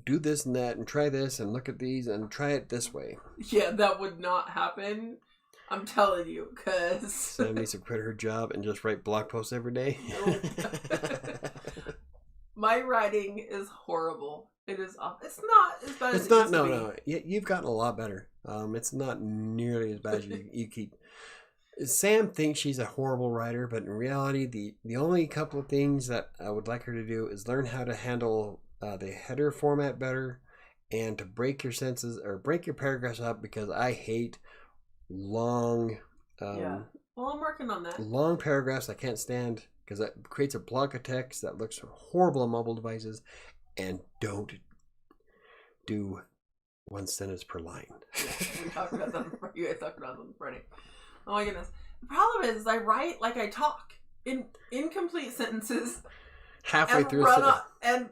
do this and that and try this and look at these and try it this way. Yeah, that would not happen. I'm telling you, because... Sam needs to quit her job and just write blog posts every day. My writing is horrible. It is awful. It's not as bad as it used to be. No. You've gotten a lot better. It's not nearly as bad as you keep. Sam thinks she's a horrible writer, but in reality, the only couple of things that I would like her to do is learn how to handle the header format better, and to break your sentences or break your paragraphs up, because I hate long. Yeah. Well, I'm working on that. Long paragraphs I can't stand, because that creates a block of text that looks horrible on mobile devices. And don't do one sentence per line. Yeah, we talked about that. You guys talked about that on Friday. Oh my goodness. The problem is I write like I talk in incomplete sentences. Halfway through and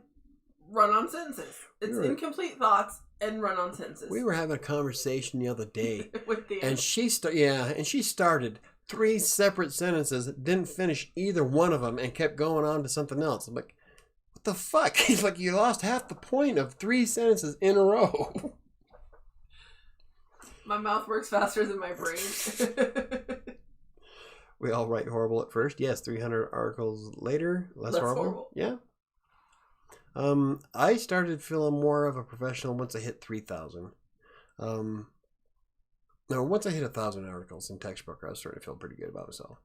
run on sentences. It's incomplete thoughts and run on sentences. We were having a conversation the other day, with Dan. and she started 3 separate sentences, didn't finish either one of them, and kept going on to something else. I'm like, what the fuck? He's like, you lost half the point of 3 sentences in a row. My mouth works faster than my brain. We all write horrible at first. Yes, 300 articles later, less horrible. Yeah. I started feeling more of a professional once I hit 3,000. No, once I hit 1,000 articles in textbook, I was starting to feel pretty good about myself.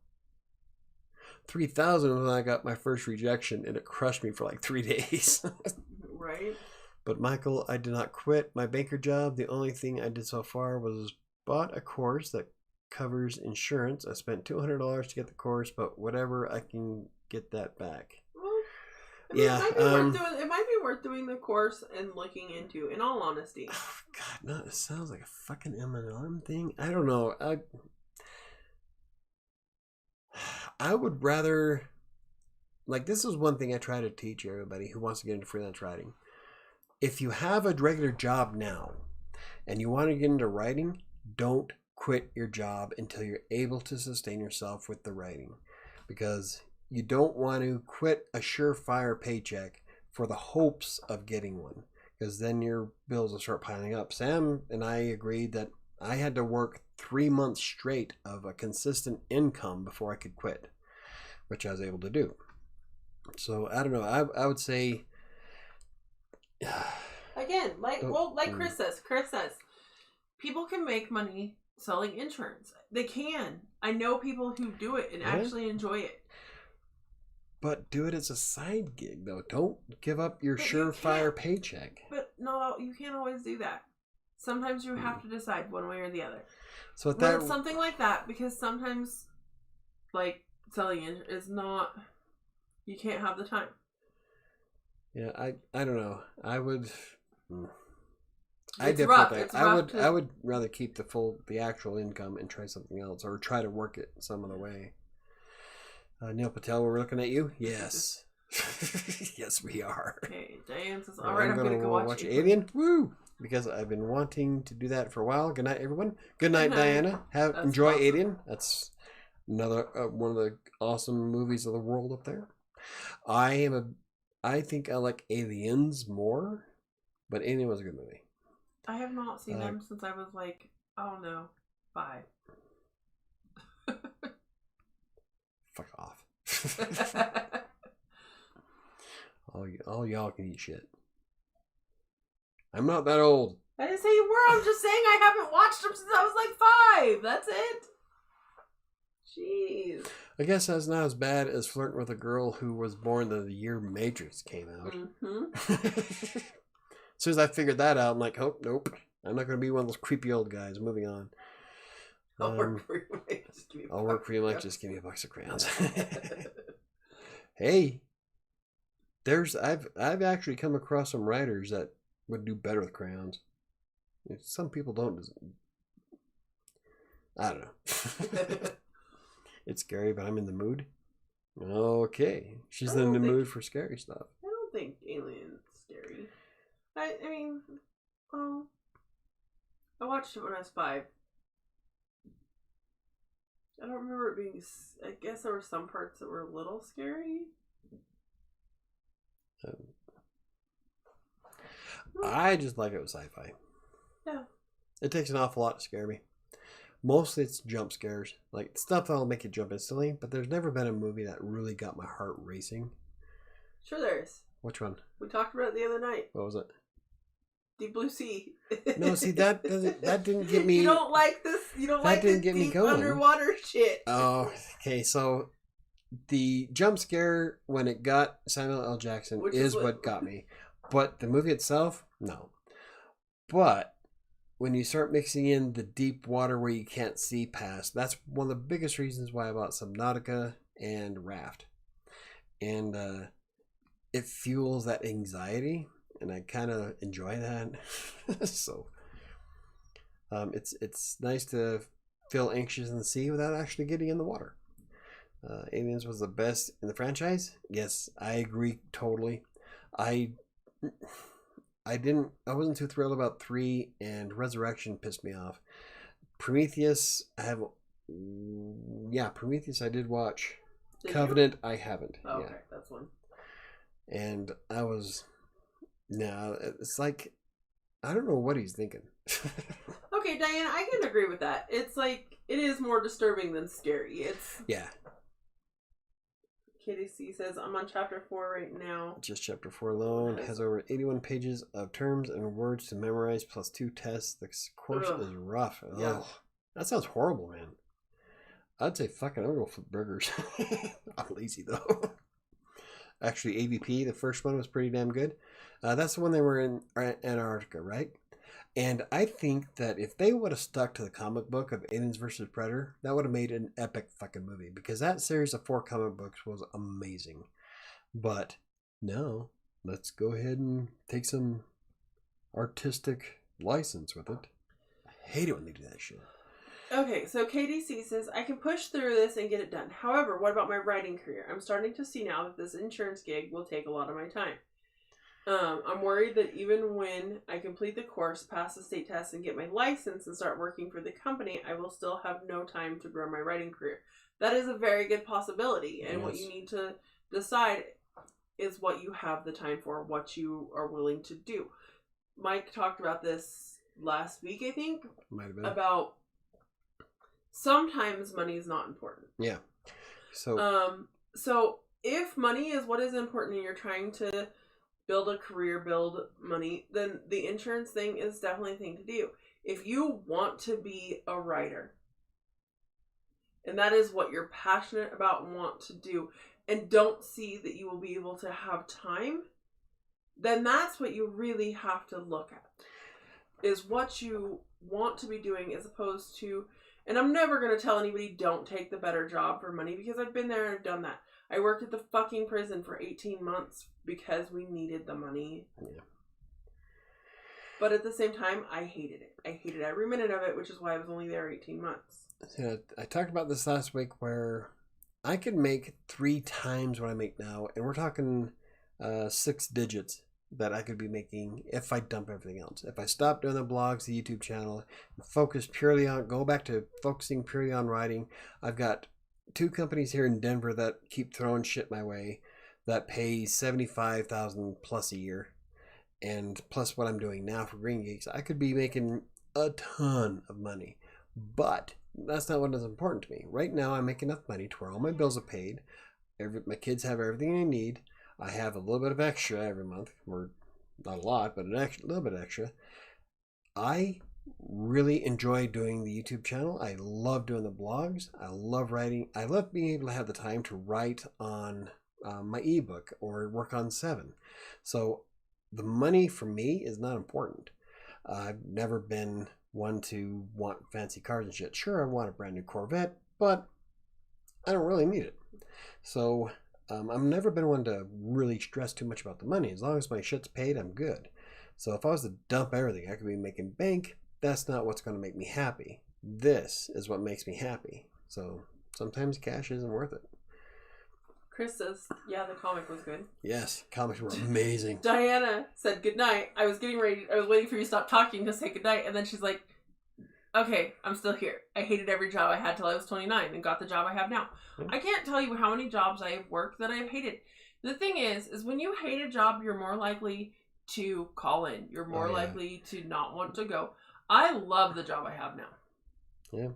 3,000 was when I got my first rejection, and it crushed me for like 3 days. Right. But Michael, I did not quit my banker job. The only thing I did so far was bought a course that covers insurance. I spent $200 to get the course, but whatever, I can get that back. Well, I mean, yeah, it might be worth doing the course and looking into, in all honesty. Oh, God, no, it sounds like a fucking MLM thing. I don't know. I would rather, like, this is one thing I try to teach everybody who wants to get into freelance writing. If you have a regular job now and you want to get into writing, don't quit your job until you're able to sustain yourself with the writing, because you don't want to quit a surefire paycheck for the hopes of getting one, because then your bills will start piling up. Sam and I agreed that I had to work 3 months straight of a consistent income before I could quit, which I was able to do. So I don't know. I would say, again, like Chris says, people can make money selling insurance. They can. I know people who do it and actually enjoy it. But do it as a side gig, though. Don't give up your surefire paycheck. But no, you can't always do that. Sometimes you have to decide one way or the other. So with that, it's something like that, because sometimes, like, selling is not. You can't have the time. Yeah, I don't know. I would. It's rough. I would rather keep the actual income and try something else, or try to work it some other way. Neil Patel, we're looking at you. Yes, yes, we are. Okay, Diane says, "All right, I'm gonna go watch Alien." Woo! Because I've been wanting to do that for a while. Good night, everyone. Good night, Diana. Enjoy awesome. Alien. That's another one of the awesome movies of the world up there. I think I like Aliens more, but Alien was a good movie. I have not seen them since I was like, I don't know, 5. Fuck off. all y'all can eat shit. I'm not that old. I didn't say you were. I'm just saying I haven't watched them since I was like 5. That's it. Jeez. I guess that's not as bad as flirting with a girl who was born the year Matrix came out. Mm-hmm. As soon as I figured that out, I'm like, oh, nope. I'm not going to be one of those creepy old guys. Moving on. I'll work for you, Mike. Just give me a box of crayons. Hey, I've actually come across some writers that would do better with crayons. Some people don't. I don't know. It's scary, but I'm in the mood. Okay. She's in the mood for scary stuff. I don't think Alien's scary. I mean, I watched it when I was 5. I don't remember it being. I guess there were some parts that were a little scary. I just like it with sci-fi. Yeah. It takes an awful lot to scare me. Mostly it's jump scares. Like, stuff that'll make you jump instantly, but there's never been a movie that really got my heart racing. Sure there is. Which one? We talked about it the other night. What was it? Deep Blue Sea. No, see, that didn't get me. You don't like this. You don't like this deep underwater shit. Oh, okay. So the jump scare when it got Samuel L. Jackson is what got me, but the movie itself, no. But when you start mixing in the deep water where you can't see past, that's one of the biggest reasons why I bought Subnautica and Raft, and it fuels that anxiety, and I kind of enjoy that. So it's nice to feel anxious in the sea without actually getting in the water. Aliens was the best in the franchise. Yes, I agree totally. I wasn't too thrilled about 3, and Resurrection pissed me off. Prometheus Prometheus I did watch. Covenant I haven't. Oh, okay, that's one. And it's like, I don't know what he's thinking. Okay, Diana, I can agree with that. It's like, it is more disturbing than scary. Yeah. KDC says, I'm on chapter 4 right now. Just chapter 4 alone has over 81 pages of terms and words to memorize plus 2 tests. The course is rough. Yeah. Ugh. That sounds horrible, man. I'd say fucking I'll go flip burgers. I'm lazy though. Actually, AVP, the first one was pretty damn good. That's the one they were in Antarctica, right? And I think that if they would have stuck to the comic book of Aliens vs. Predator, that would have made an epic fucking movie. Because that series of 4 comic books was amazing. But no, let's go ahead and take some artistic license with it. I hate it when they do that shit. Okay, so KDC says, I can push through this and get it done. However, what about my writing career? I'm starting to see now that this insurance gig will take a lot of my time. I'm worried that even when I complete the course, pass the state test, and get my license and start working for the company, I will still have no time to grow my writing career. That is a very good possibility. And what you need to decide is what you have the time for, what you are willing to do. Mike talked about this last week, I think. Might have been. About sometimes money is not important. Yeah. So if money is what is important and you're trying to build a career, build money, then the insurance thing is definitely a thing to do. If you want to be a writer, and that is what you're passionate about and want to do, and don't see that you will be able to have time, then that's what you really have to look at, is what you want to be doing as opposed to, and I'm never going to tell anybody don't take the better job for money, because I've been there and I've done that. I worked at the fucking prison for 18 months because we needed the money. Yeah. But at the same time, I hated it. I hated every minute of it, which is why I was only there 18 months. Yeah, I talked about this last week where I could make 3 times what I make now, and we're talking 6 digits that I could be making if I dump everything else. If I stop doing the blogs, the YouTube channel, and go back to focusing purely on writing. I've got 2 companies here in Denver that keep throwing shit my way that pay $75,000 plus a year, and plus what I'm doing now for Green Geeks, I could be making a ton of money. But that's not what is important to me. Right now, I make enough money to where all my bills are paid. My kids have everything they need. I have a little bit of extra every month, or not a lot, but little bit extra. I really enjoy doing the YouTube channel. I love doing the blogs. I love writing. I love being able to have the time to write on my ebook or work on 7. So the money for me is not important. I've never been one to want fancy cars and shit. Sure, I want a brand new Corvette, but I don't really need it. So I've never been one to really stress too much about the money. As long as my shit's paid, I'm good. So if I was to dump everything, I could be making bank. That's not what's going to make me happy. This is what makes me happy. So sometimes cash isn't worth it. Chris says, yeah, the comic was good. Yes, comics were amazing. Diana said goodnight. I was waiting for you to stop talking to say goodnight, and then she's like, okay, I'm still here. I hated every job I had till I was 29 and got the job I have now. I can't tell you how many jobs I have worked that I've hated. The thing is when you hate a job, you're more likely to call in. You're more likely to not want to go. I love the job I have now. Yeah.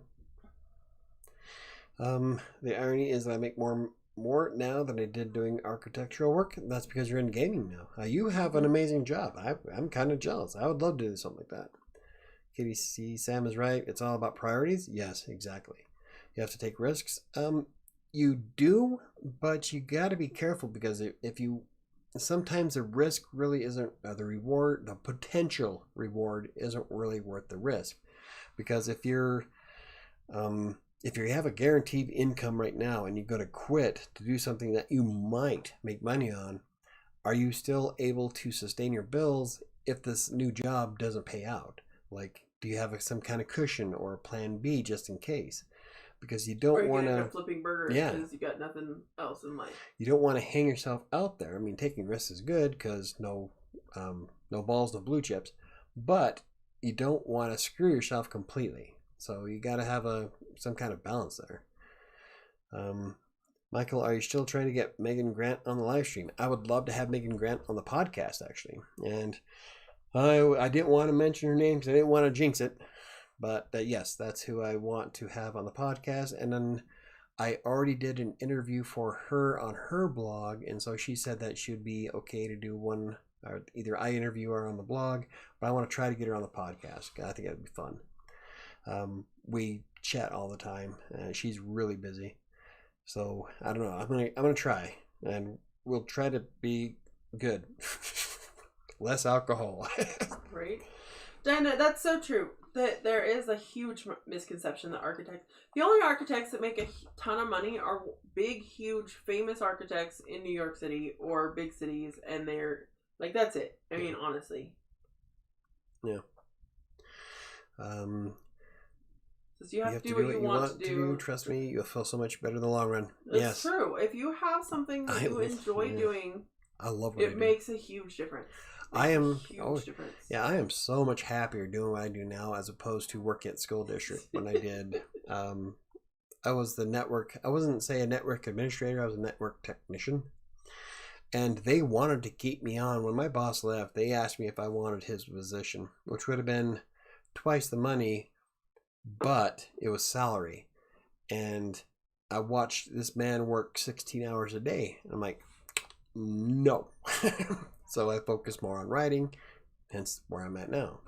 The irony is that I make more more now than I did doing architectural work. That's because you're in gaming now. You have an amazing job. I'm kind of jealous. I would love to do something like that. KDC Sam is right. It's all about priorities. Yes, exactly. You have to take risks. You do, but you got to be careful because if you sometimes the risk really isn't the reward, the potential reward isn't really worth the risk, because if you have a guaranteed income right now and you're going to quit to do something that you might make money on, are you still able to sustain your bills if this new job doesn't pay out? Like, do you have some kind of cushion or a plan B just in case? Because you don't want to flipping burgers because you got nothing else in life. You don't want to hang yourself out there. I mean, taking risks is good because no balls, no blue chips, but you don't want to screw yourself completely. So you got to have some kind of balance there. Michael, are you still trying to get Megan Grant on the live stream? I would love to have Megan Grant on the podcast, actually. And I didn't want to mention her name because I didn't want to jinx it. But yes, that's who I want to have on the podcast. And then I already did an interview for her on her blog. And so she said that she would be okay to do one, or either I interview her on the blog, but I want to try to get her on the podcast. I think it would be fun. We chat all the time. She's really busy. So I don't know. I'm gonna try, and we'll try to be good. Less alcohol. Right. Dinah, that's so true. That there is a huge misconception that the only architects that make a ton of money are big, huge, famous architects in New York City or big cities, and they're like, that's it. I mean, honestly. Yeah. Because you have to do what you want to do. Trust me, you'll feel so much better in the long run. That's true. If you have something that you enjoy doing, I love what it makes a huge difference. I am so much happier doing what I do now as opposed to working at school district when I did. I wasn't say a network administrator, I was a network technician. And they wanted to keep me on. When my boss left, they asked me if I wanted his position, which would have been twice the money, but it was salary. And I watched this man work 16 hours a day. And I'm like, no. So I focus more on writing, hence where I'm at now.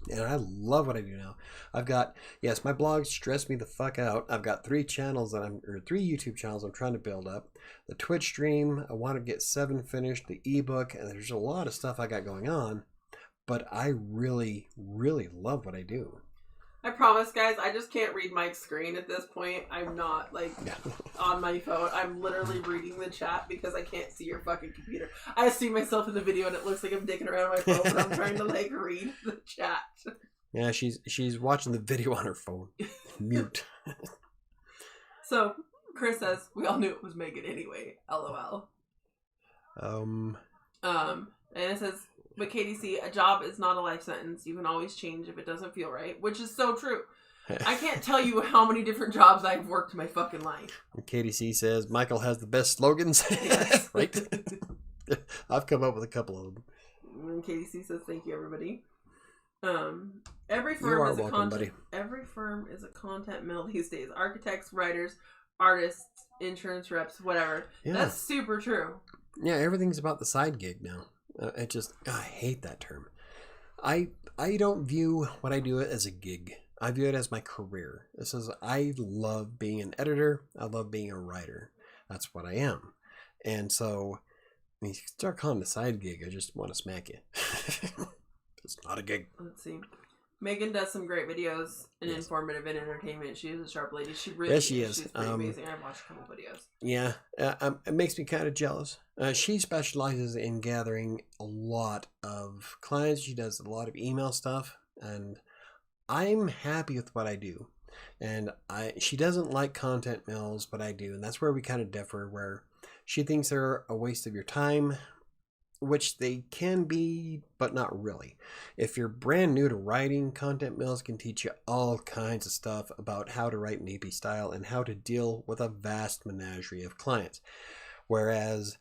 And I love what I do now. I've got, yes, my blog stressed me the fuck out. I've got 3 YouTube channels I'm trying to build up. The Twitch stream, I want to get 7 finished, the ebook, and there's a lot of stuff I got going on. But I really, really love what I do. I promise, guys, I just can't read Mike's screen at this point. I'm not, on my phone. I'm literally reading the chat because I can't see your fucking computer. I see myself in the video and it looks like I'm dicking around on my phone, but I'm trying to, read the chat. Yeah, she's watching the video on her phone. Mute. So, Chris says, we all knew it was Megan anyway. LOL. And it says, but KDC, a job is not a life sentence. You can always change if it doesn't feel right, which is so true. I can't tell you how many different jobs I've worked in my fucking life. KDC says, Michael has the best slogans. Yes. Right? I've come up with a couple of them. And KDC says, thank you, everybody. Every firm is a content mill these days. Architects, writers, artists, insurance reps, whatever. Yeah. That's super true. Yeah, everything's about the side gig now. I hate that term. I don't view what I do as a gig. I view it as my career. This is, I love being an editor. I love being a writer. That's what I am. And so, when you start calling it a side gig, I just want to smack you. It's not a gig. Let's see. Megan does some great videos and informative and entertainment. She is a sharp lady. She really is. She's pretty amazing. I've watched a couple videos. Yeah. It makes me kind of jealous. She specializes in gathering a lot of clients. She does a lot of email stuff. And I'm happy with what I do. And she doesn't like content mills, but I do. And that's where we kind of differ, where she thinks they're a waste of your time, which they can be, but not really. If you're brand new to writing, content mills can teach you all kinds of stuff about how to write an AP style and how to deal with a vast menagerie of clients. Whereas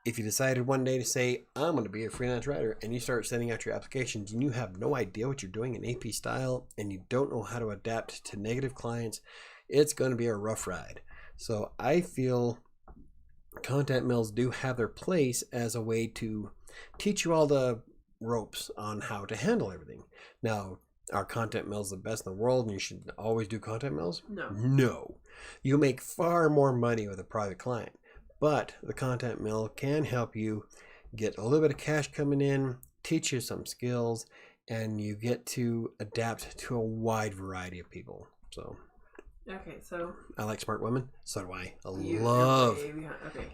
if you decided one day to say, I'm going to be a freelance writer, and you start sending out your applications and you have no idea what you're doing in AP style and you don't know how to adapt to negative clients, it's going to be a rough ride. So I feel content mills do have their place as a way to teach you all the ropes on how to handle everything. Now, are content mills the best in the world and you should always do content mills? No. You make far more money with a private client, but the content mill can help you get a little bit of cash coming in, teach you some skills, and you get to adapt to a wide variety of people. So, okay, so I like smart women. So do I.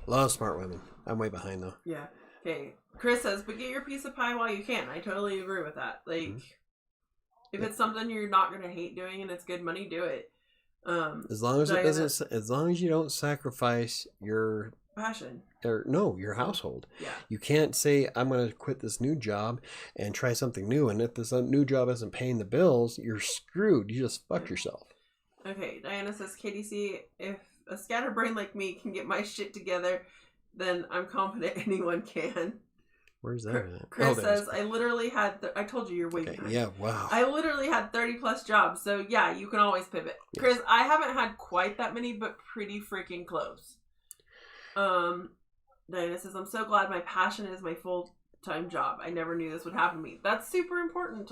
Love smart women. I'm way behind though. Yeah. Okay. Chris says, but get your piece of pie while you can. I totally agree with that. Like, if it's something you're not gonna hate doing and it's good money, do it. As long as as long as you don't sacrifice your passion or your household. Yeah. You can't say I'm going to quit this new job and try something new, and if this new job isn't paying the bills, you're screwed. You just fucked yourself. Okay, Diana says, KDC, if a scatterbrain like me can get my shit together, then I'm confident anyone can. Where's that? Chris says, I literally had, I told you you're way behind. Yeah, wow. I literally had 30 plus jobs, so yeah, you can always pivot. Yes. Chris, I haven't had quite that many, but pretty freaking close. Diana says, I'm so glad my passion is my full-time job. I never knew this would happen to me. That's super important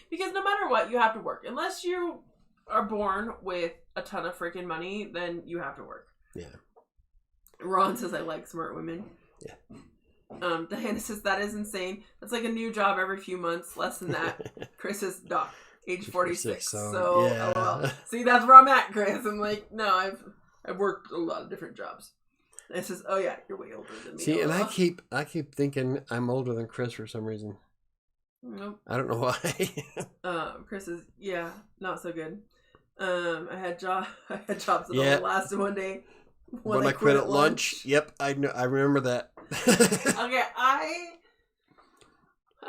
because no matter what, you have to work. Unless you are born with a ton of freaking money, then you have to work. Yeah. Ron says, I like smart women. Yeah. Diana says, that is insane. That's like a new job every few months. Less than that. Chris says, Doc, age 46. So yeah. LOL. See, that's where I'm at, Chris. I'm like, no, I've worked a lot of different jobs. And it says, oh yeah, you're way older than me. See, and I keep thinking I'm older than Chris for some reason. Nope. I don't know why. Chris says, yeah, not so good. I had jobs that only lasted one day. When I quit at lunch. Yep, I know. I remember that. Okay, I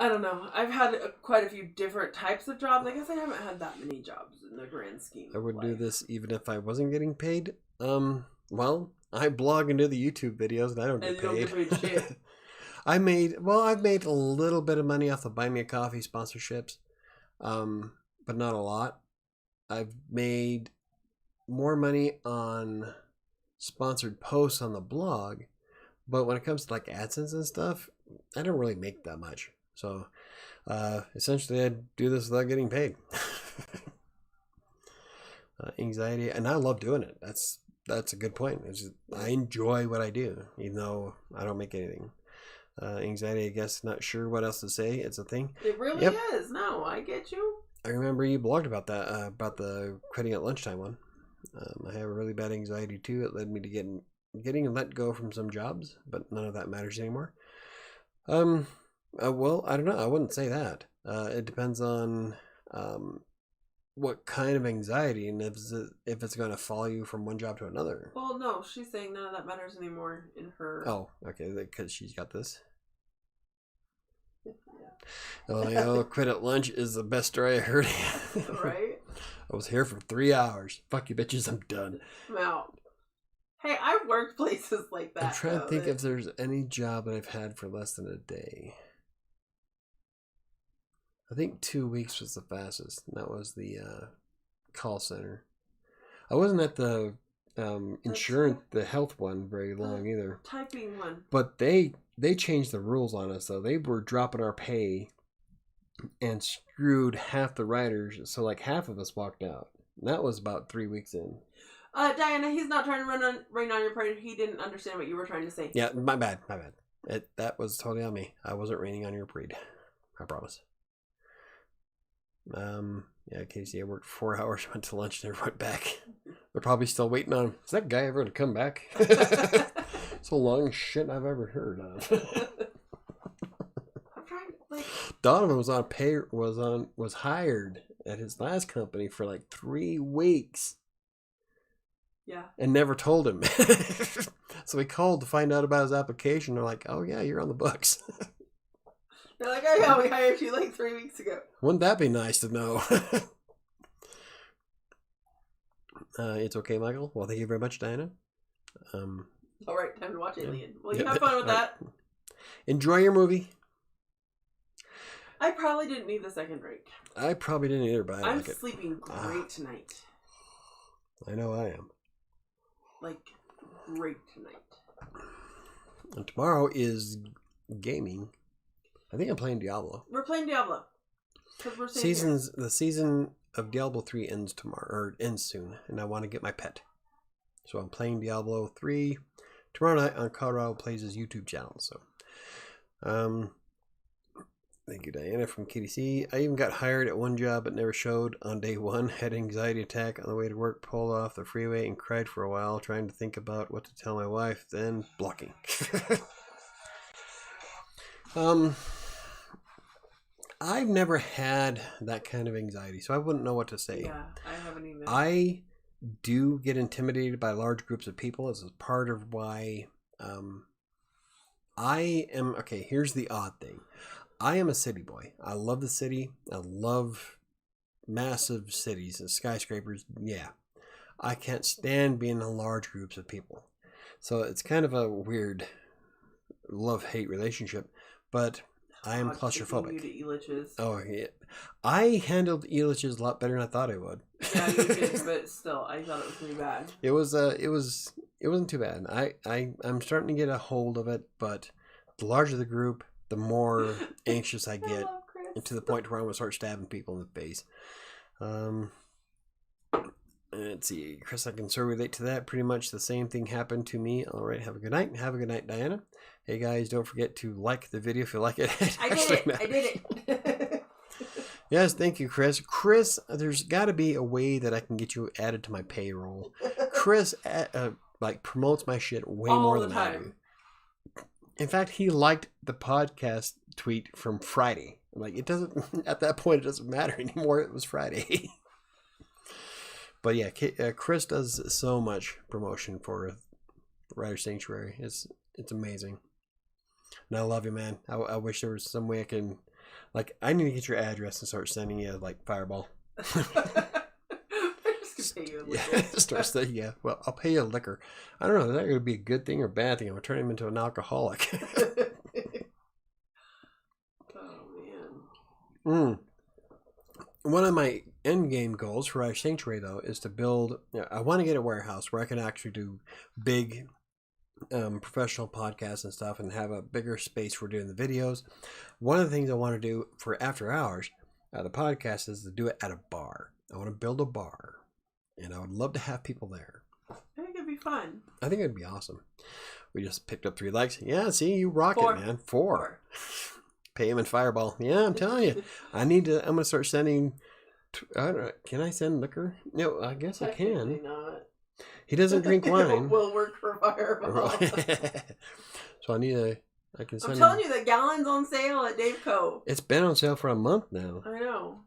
don't know. I've had quite a few different types of jobs. I guess I haven't had that many jobs in the grand scheme. I would do this even if I wasn't getting paid. Well, I blog and do the YouTube videos, and I don't get paid. You don't get paid shit. I've made a little bit of money off the Buy Me a Coffee sponsorships, but not a lot. I've made more money on sponsored posts on the blog, but when it comes to like AdSense and stuff, I don't really make that much. So essentially I do this without getting paid. Anxiety, and I love doing it. That's a good point. I enjoy what I do, even though I don't make anything. Anxiety, I guess, not sure what else to say. It's a thing. It really is. No, I get you. I remember you blogged about that, about the quitting at lunchtime one. I have a really bad anxiety too. It led me to getting let go from some jobs, but none of that matters anymore. Well, I don't know. I wouldn't say that. It depends on what kind of anxiety and if it's going to follow you from one job to another. Well, no, she's saying none of that matters anymore in her. Oh, okay, because she's got this. Yeah. Oh, quit at lunch is the best story I heard. Right? I was here for 3 hours. Fuck you, bitches. I'm done. I'm out. Hey, I've worked places like that. I'm trying to think if there's any job that I've had for less than a day. I think 2 weeks was the fastest. And that was the call center. I wasn't at the insurance, the health one very long either. Typing one. But they changed the rules on us though. They were dropping our pay and screwed half the writers. So like half of us walked out. And that was about 3 weeks in. Diana, he's not trying to rain on your parade. He didn't understand what you were trying to say. Yeah, my bad. That was totally on me. I wasn't raining on your parade. I promise. Yeah, Casey, I worked 4 hours, went to lunch, never went back. They're probably still waiting on him. Is that guy ever going to come back? It's the longest shit I've ever heard of. I'm trying to, Donovan was hired at his last company for like 3 weeks. Yeah. And never told him. So we called to find out about his application. They're like, oh yeah, you're on the books. They're like, oh yeah, we hired you like 3 weeks ago. Wouldn't that be nice to know? It's okay, Michael. Well, thank you very much, Diana. All right, time to watch Alien. Well, you have fun with that. Enjoy your movie. I probably didn't need the second drink. I probably didn't either, but I'm sleeping great tonight. I know I am. Like, great tonight. And tomorrow is gaming. I think I'm playing Diablo. We're playing Diablo. We're The season of Diablo 3 ends tomorrow, or ends soon, and I want to get my pet. So I'm playing Diablo 3 tomorrow night on Colorado Plays' YouTube channel. So, thank you, Diana from KDC. I even got hired at one job but never showed on day one. Had an anxiety attack on the way to work, pulled off the freeway and cried for a while, trying to think about what to tell my wife, then blocking. I've never had that kind of anxiety, so I wouldn't know what to say. Yeah, I haven't either. I do get intimidated by large groups of people as a part of why I am... Okay, here's the odd thing. I am a city boy. I love the city. I love massive cities and skyscrapers. Yeah. I can't stand being in large groups of people. So it's kind of a weird love-hate relationship, but I am claustrophobic. Oh, yeah. I handled Elitch's a lot better than I thought I would. Yeah, you did, but still, I thought it was pretty bad. It wasn't too bad. I'm starting to get a hold of it, but the larger the group, the more anxious I get, and to the point where I'm gonna start stabbing people in the face. Let's see, Chris, I can sort of relate to that. Pretty much the same thing happened to me. All right, have a good night. Have a good night, Diana. Hey guys, don't forget to like the video if you like it. I did it. Yes, thank you, Chris. Chris, there's got to be a way that I can get you added to my payroll. Chris promotes my shit way more than I do. In fact, he liked the podcast tweet from Friday. Like, it doesn't, at that point, it doesn't matter anymore. It was Friday. But yeah, Chris does so much promotion for WriterSanctuary. It's amazing. And I love you, man. I wish there was some way I can, like, I need to get your address and start sending you, like, Fireball. I'm just gonna pay you a liquor. Yeah, well, I'll pay you a liquor. I don't know, is that going to be a good thing or a bad thing? I'm going to turn him into an alcoholic. Oh, man. One of my end game goals for WriterSanctuary, though, is to build... I want to get a warehouse where I can actually do big professional podcasts and stuff and have a bigger space for doing the videos. One of the things I want to do for after hours, the podcast, is to do it at a bar. I want to build a bar, and I would love to have people there. I think it'd be fun. I think it'd be awesome. We just picked up 3 likes. Yeah, see, you rock 4. it, man. 4. Pay him in Fireball. Yeah, I'm telling you. I'm going to start sending... I don't know. Can I send liquor? No, I guess I can. Not. He doesn't drink wine. Will work for Fireball. So I can send... I'm telling you, the gallon's on sale at Dave Co. It's been on sale for a month now. I know.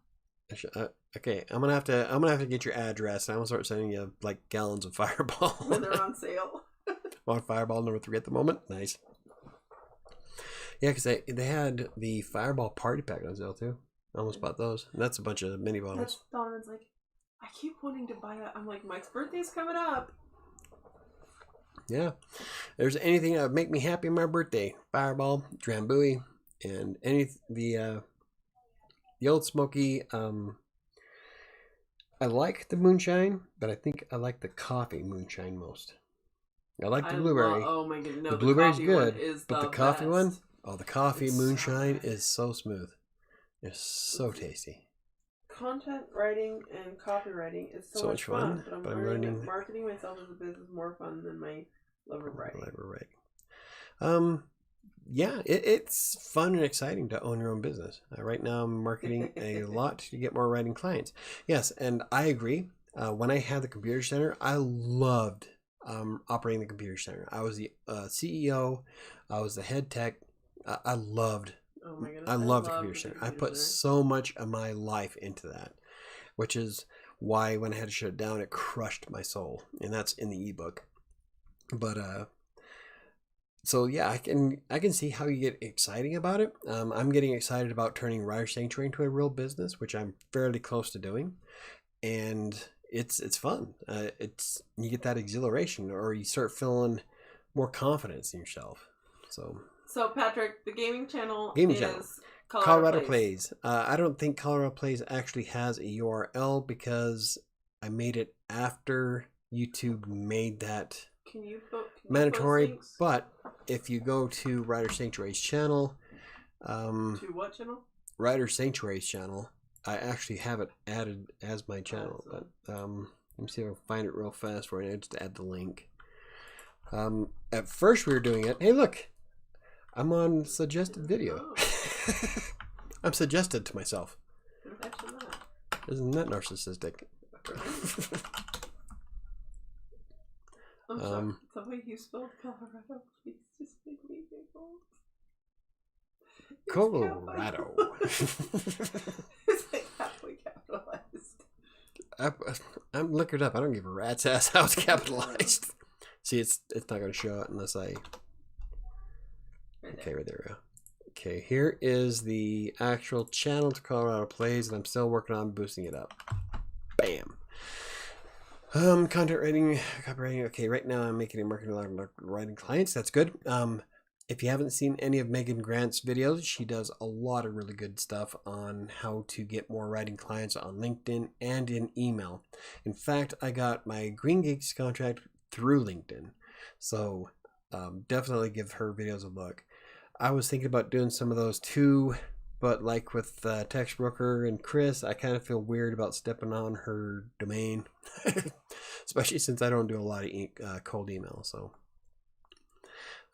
Okay, I'm gonna have to get your address. I'm gonna start sending you like gallons of Fireball. When they're on sale. Want Fireball number 3 at the moment? Nice. Yeah, because they had the Fireball party pack on sale too. I almost bought those. And that's a bunch of mini bottles. Donovan's like, I keep wanting to buy that. I'm like, Mike's birthday's coming up. Yeah. If there's anything that would make me happy on my birthday, Fireball, Drambuie, and the Old Smoky. I like the moonshine, but I think I like the coffee moonshine most. I like the blueberry. Oh my goodness. No, the blueberry's good, but the coffee one, the coffee moonshine is so smooth. It's so tasty. Content writing and copywriting is so much fun, but I'm learning marketing myself as a business more fun than my love of writing. Yeah, it's fun and exciting to own your own business. Right now I'm marketing a lot to get more writing clients. Yes, and I agree. When I had the computer center, I loved operating the computer center. I was the CEO. I was the head tech. I loved Oh my goodness, I love the computer center. I put so much of my life into that, which is why when I had to shut it down, it crushed my soul. And that's in the ebook. But so yeah, I can see how you get exciting about it. I'm getting excited about turning WriterSanctuary into a real business, which I'm fairly close to doing, and it's fun. You get that exhilaration, or you start feeling more confidence in yourself. So Patrick, the gaming channel is Colorado Plays. I don't think Colorado Plays actually has a URL because I made it after YouTube made that Can you post mandatory, links? but if you go to WriterSanctuary's channel, to what channel? WriterSanctuary's channel, I actually have it added as my channel. Awesome. But let me see if I can find it real fast for you. Just add the link. At first we were doing it. Hey, look, I'm on suggested video. Oh. I'm suggested to myself. Actually not. Isn't that narcissistic? I'm sorry. The way you spelled Colorado, please just make me giggle. It's Colorado. It's like halfway capitalized. I'm looking it up. I don't give a rat's ass how it's capitalized. See, it's not going to show it unless I... Okay, right there we go. Okay, here is the actual channel to Colorado Plays, and I'm still working on boosting it up. Bam. Content writing, copywriting. Okay, right now I'm making a marketing writing clients. That's good. If you haven't seen any of Megan Grant's videos, she does a lot of really good stuff on how to get more writing clients on LinkedIn and in email. In fact, I got my Green Geeks contract through LinkedIn. So definitely give her videos a look. I was thinking about doing some of those too, but like with Text Brooker and Chris, I kind of feel weird about stepping on her domain, especially since I don't do a lot of cold email. So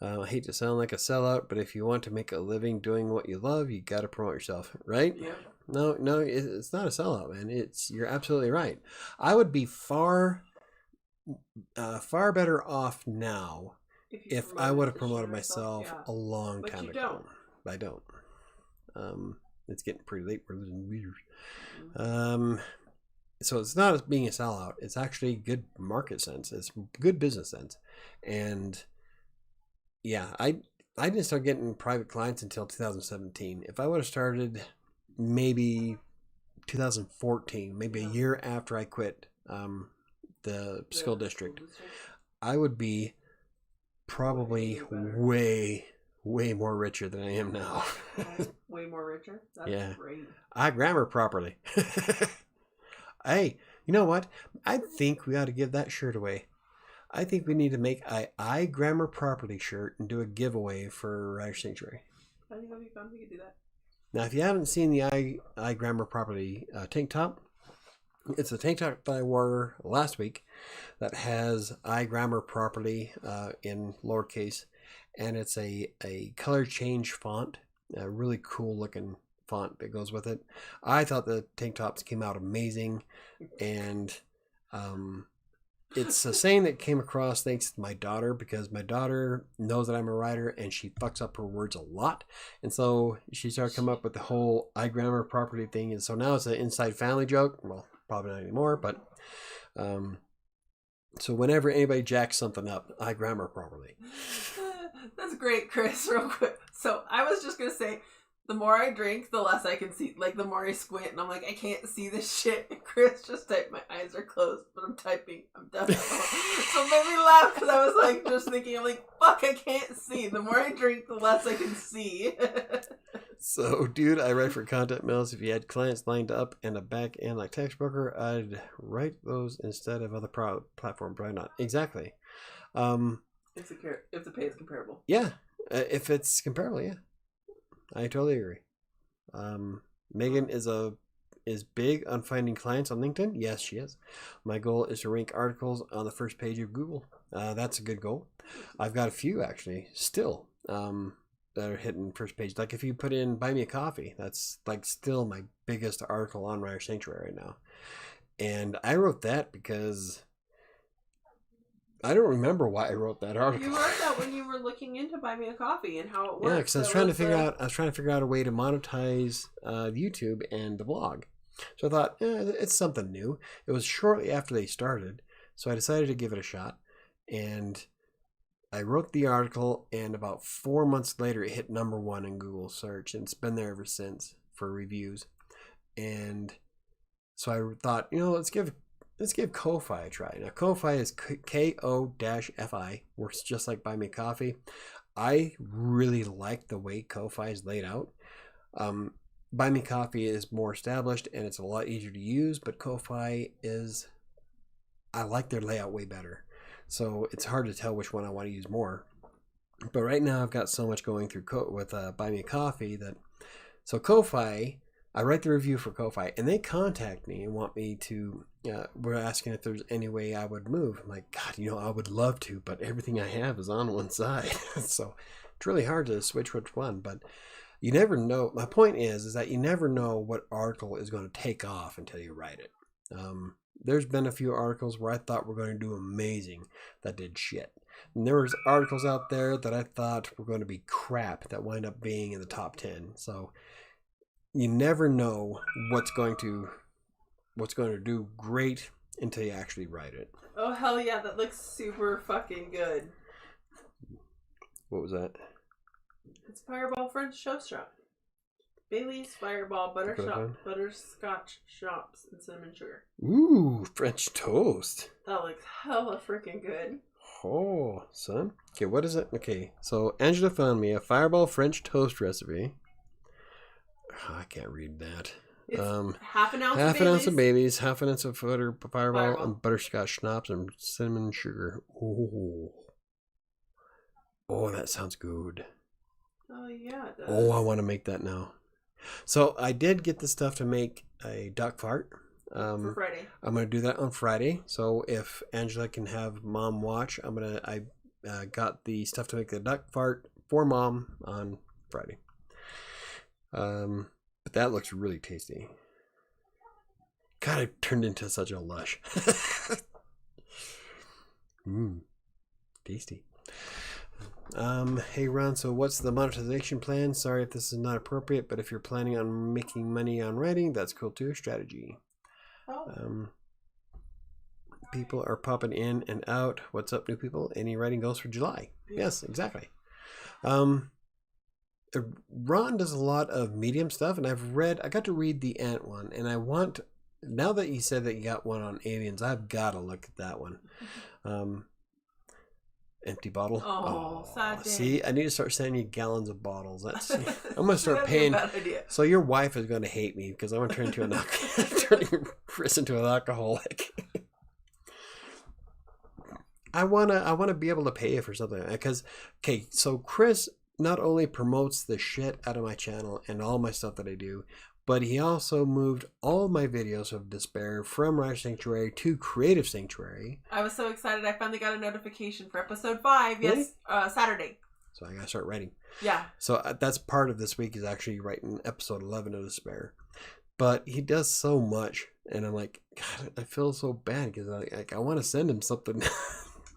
I hate to sound like a sellout, but if you want to make a living doing what you love, you got to promote yourself, right? Yeah. No, it's not a sellout, man. You're absolutely right. I would be far better off now if I would have promoted myself a long time ago. But I don't. It's getting pretty late. We're losing viewers. So it's not being a sellout. It's actually good market sense. It's good business sense. And yeah, I didn't start getting private clients until 2017. If I would have started maybe 2014, maybe a year after I quit the school district, I would be probably way more richer than I am now. Way more richer? That's great. I grammar properly. Hey, you know what? I think we ought to give that shirt away. I think we need to make I grammar properly shirt and do a giveaway for WriterSanctuary. I think that'd be fun. We could do that. Now, if you haven't seen the I grammar properly tank top, it's a tank top that I wore last week that has I grammar properly in lowercase, and it's a color change font, a really cool looking font that goes with it. I thought the tank tops came out amazing, and it's a saying that came across thanks to my daughter, because my daughter knows that I'm a writer and she fucks up her words a lot. And so she started coming up with the whole I grammar properly thing. And so now it's an inside family joke. Well, probably not anymore, but so whenever anybody jacks something up, I grammar properly. That's great, Chris. Real quick. So I was just going to say, the more I drink, the less I can see. Like, the more I squint, and I'm like, I can't see this shit. And Chris just typed, my eyes are closed, but I'm typing. I'm done. So it made me laugh, because I was like, just thinking, I'm like, fuck, I can't see. The more I drink, the less I can see. So, dude, I write for content mills. If you had clients lined up and a back end like Text Brooker, I'd write those instead of other platform. Probably not. Exactly. If the pay is comparable. Yeah. If it's comparable, yeah. I totally agree. Megan is big on finding clients on LinkedIn. Yes, she is. My goal is to rank articles on the first page of Google. That's a good goal. I've got a few actually still that are hitting first page. Like if you put in "Buy Me a Coffee," that's like still my biggest article on WriterSanctuary right now. And I wrote that because I don't remember why I wrote that article. You wrote that when you were looking into Buy Me a Coffee and how it works. Yeah, because I was trying to figure out a way to monetize YouTube and the blog. So I thought, it's something new. It was shortly after they started, so I decided to give it a shot. And I wrote the article, and about 4 months later, it hit #1 in Google search, and it's been there ever since for reviews. And so I thought, let's give Ko-Fi a try. Now, Ko-Fi is Ko-Fi, works just like Buy Me Coffee. I really like the way Ko-Fi is laid out. Buy Me Coffee is more established and it's a lot easier to use, but Ko-Fi I like their layout way better. So it's hard to tell which one I want to use more. But right now I've got so much going through with Buy Me a Coffee that... So Ko-Fi, I write the review for Ko-Fi, and they contact me and want me to... we're asking if there's any way I would move. I'm like, God, I would love to, but everything I have is on one side. So it's really hard to switch which one. But you never know. My point is that you never know what article is going to take off until you write it. There's been a few articles where I thought were going to do amazing that did shit. And there was articles out there that I thought were going to be crap that wind up being in the top 10. So you never know what's going to do great until you actually write it. Oh, hell yeah. That looks super fucking good. What was that? It's Fireball French Toast Shop. Bailey's Fireball Butterscotch Shops and Cinnamon Sugar. Ooh, French toast. That looks hella freaking good. Oh, son. Okay, what is it? Okay, so Angela found me a Fireball French toast recipe. Oh, I can't read that. It's half an ounce of Bailey's, half an ounce of Fireball, and butterscotch schnapps and cinnamon sugar. Oh, that sounds good. Oh, yeah, it does. Oh, I want to make that now. So I did get the stuff to make a duck fart. For Friday. I'm going to do that on Friday. So if Angela can have Mom watch, I got the stuff to make the duck fart for Mom on Friday. But that looks really tasty. God, I turned into such a lush. Tasty. Hey Ron, so what's the monetization plan? Sorry if this is not appropriate, but if you're planning on making money on writing, that's cool too. Strategy. People are popping in and out. What's up, new people? Any writing goals for July? Yes, exactly. Ron does a lot of medium stuff, and I got to read the Ant one, and now that you said that you got one on aliens, I've got to look at that one. Empty bottle. Oh, sad day. See, I need to start sending you gallons of bottles. I'm gonna start paying. So your wife is gonna hate me because I'm gonna turn Chris into an alcoholic. I wanna be able to pay you for something because so Chris not only promotes the shit out of my channel and all my stuff that I do, but he also moved all my videos of despair from WriterSanctuary to Creative Sanctuary. I was so excited. I finally got a notification for episode 5. Really? Yes, Saturday. So I gotta start writing. Yeah. So that's part of this week is actually writing episode 11 of Despair. But he does so much, and I'm like, God, I feel so bad because I want to send him something.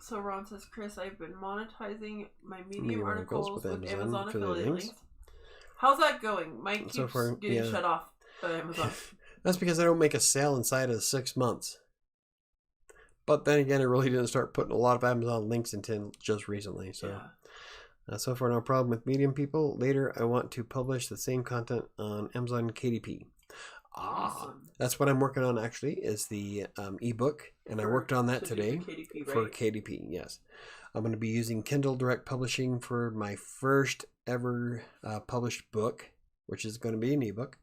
So Ron says, Chris, I've been monetizing my Medium articles with Amazon affiliate links. How's that going? Mine keeps getting shut off by Amazon. That's because I don't make a sale inside of 6 months. But then again, I really didn't start putting a lot of Amazon links until just recently. So, so far, no problem with Medium people. Later, I want to publish the same content on Amazon KDP. Awesome. That's what I'm working on actually, is the ebook. And I worked on that today KDP, right? For KDP, yes. I'm going to be using Kindle Direct Publishing for my first ever published book, which is going to be an ebook.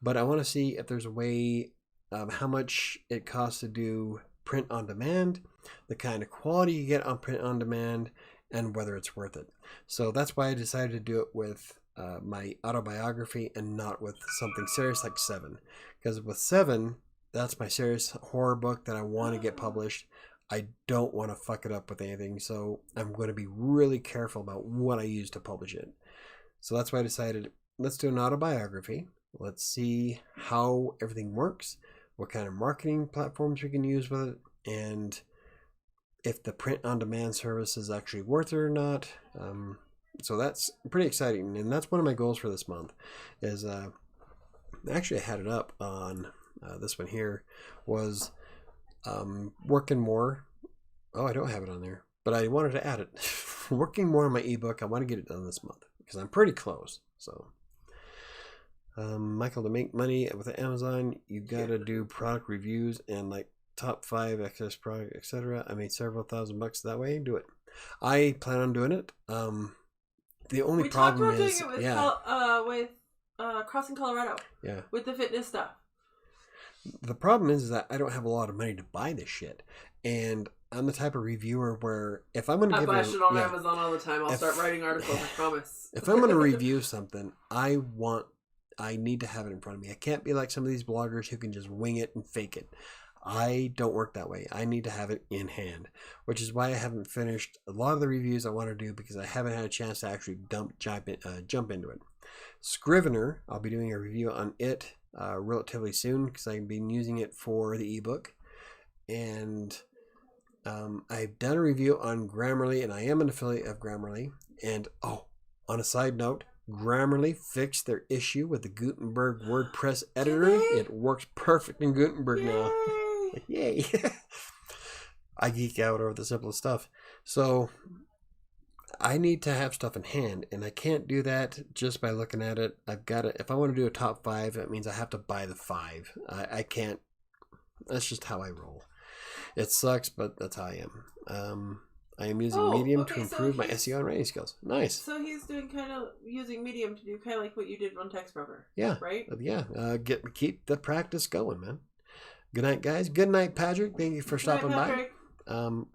But I want to see if there's a way how much it costs to do print on demand, the kind of quality you get on print on demand, and whether it's worth it. So that's why I decided to do it with my autobiography and not with something serious like Seven. Because with Seven, that's my serious horror book that I want to get published. I don't want to fuck it up with anything, so I'm going to be really careful about what I use to publish it. So that's why I decided, let's do an autobiography. Let's see how everything works, what kind of marketing platforms we can use with it, and if the print-on-demand service is actually worth it or not. So that's pretty exciting, and that's one of my goals for this month. Is actually I had it up on this one here, was working more. Oh, I don't have it on there, but I wanted to add it. Working more on my ebook. I want to get it done this month because I'm pretty close. So, Michael, to make money with Amazon, you gotta do product reviews and like top 5 excess product, etc. I made several $1,000 that way. Do it. I plan on doing it. The only problem is, doing it with Crossing Colorado. Yeah. With the fitness stuff. The problem is that I don't have a lot of money to buy this shit. And I'm the type of reviewer where if I'm going to give buy it shit on Amazon all the time. I'll start writing articles, I promise. If I'm going to review something, I need to have it in front of me. I can't be like some of these bloggers who can just wing it and fake it. I don't work that way. I need to have it in hand, which is why I haven't finished a lot of the reviews I want to do because I haven't had a chance to actually jump into it. Scrivener, I'll be doing a review on it relatively soon because I've been using it for the ebook. And I've done a review on Grammarly, and I am an affiliate of Grammarly. And on a side note, Grammarly fixed their issue with the Gutenberg WordPress editor. It works perfect in Gutenberg now. Yay! I geek out over the simplest stuff. So I need to have stuff in hand, and I can't do that just by looking at it. I've got to, if I want to do a top 5, that means I have to buy the 5. I can't. That's just how I roll. It sucks, but that's how I am. I am using Medium to improve my SEO and writing skills. Nice. So he's doing using Medium to do kind of like what you did on Text Broker. Yeah. Right? Yeah. Keep the practice going, man. Good night, guys. Good night, Patrick. Thank you for stopping by.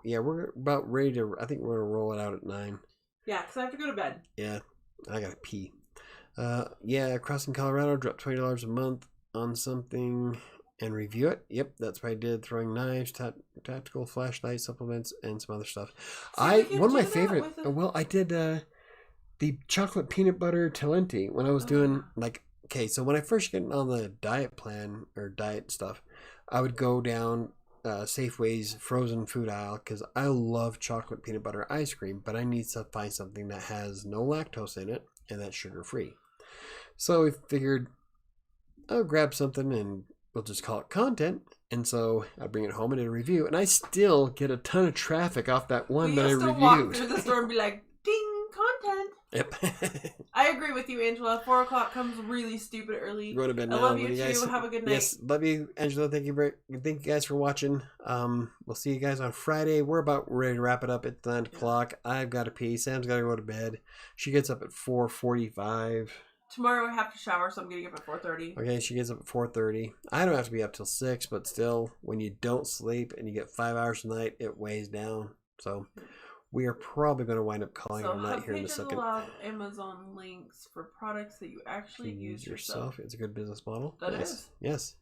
Yeah, we're about ready to, I think we're going to roll it out at 9. Yeah, because I have to go to bed. Yeah. I got to pee. Yeah, Crossing Colorado dropped $20 a month on something and review it. Yep, that's what I did. Throwing knives, tactical flashlight supplements, and some other stuff. One of my favorite. Well, I did the chocolate peanut butter Talenti when I was doing so when I first get on the diet plan or diet stuff, I would go down Safeway's frozen food aisle because I love chocolate peanut butter ice cream, but I need to find something that has no lactose in it and that's sugar free. So we figured I'll grab something and we'll just call it content. And so I bring it home and did a review, and I still get a ton of traffic off that one that I reviewed. Walk through the store and be like, "Ding, content." Yep. I agree with you, Angela. 4 o'clock comes really stupid early. Go to bed now. I love you too. Guys, have a good night. Yes, love you, Angela. Thank you guys for watching. We'll see you guys on Friday. We're about ready to wrap it up at 9 o'clock. I've got to pee. Sam's got to go to bed. She gets up at 4:45. Tomorrow I have to shower, so I'm getting up at 4:30. Okay, she gets up at 4:30. I don't have to be up till 6, but still, when you don't sleep and you get 5 hours a night, it weighs down. So we are probably going to wind up calling it a night here in a second. Allow Amazon links for products that you actually use yourself. It's a good business model. That is. Yes.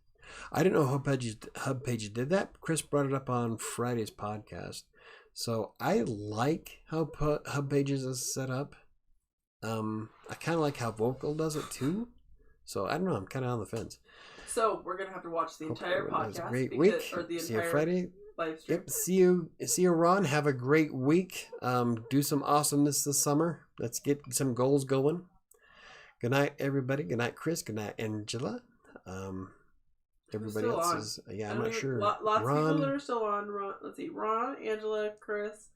I didn't know Hub Pages did that. Chris brought it up on Friday's podcast. So I like how Hub Pages is set up. I kind of like how Vocal does it too. So I don't know. I'm kind of on the fence. So we're gonna have to watch the entire podcast. Great week. See you Friday. Live stream. Yep. See you, Ron. Have a great week. Do some awesomeness this summer. Let's get some goals going. Good night, everybody. Good night, Chris. Good night, Angela. Everybody else is. Yeah, I'm not sure. Lots of people that are still on. Ron, let's see. Ron, Angela, Chris.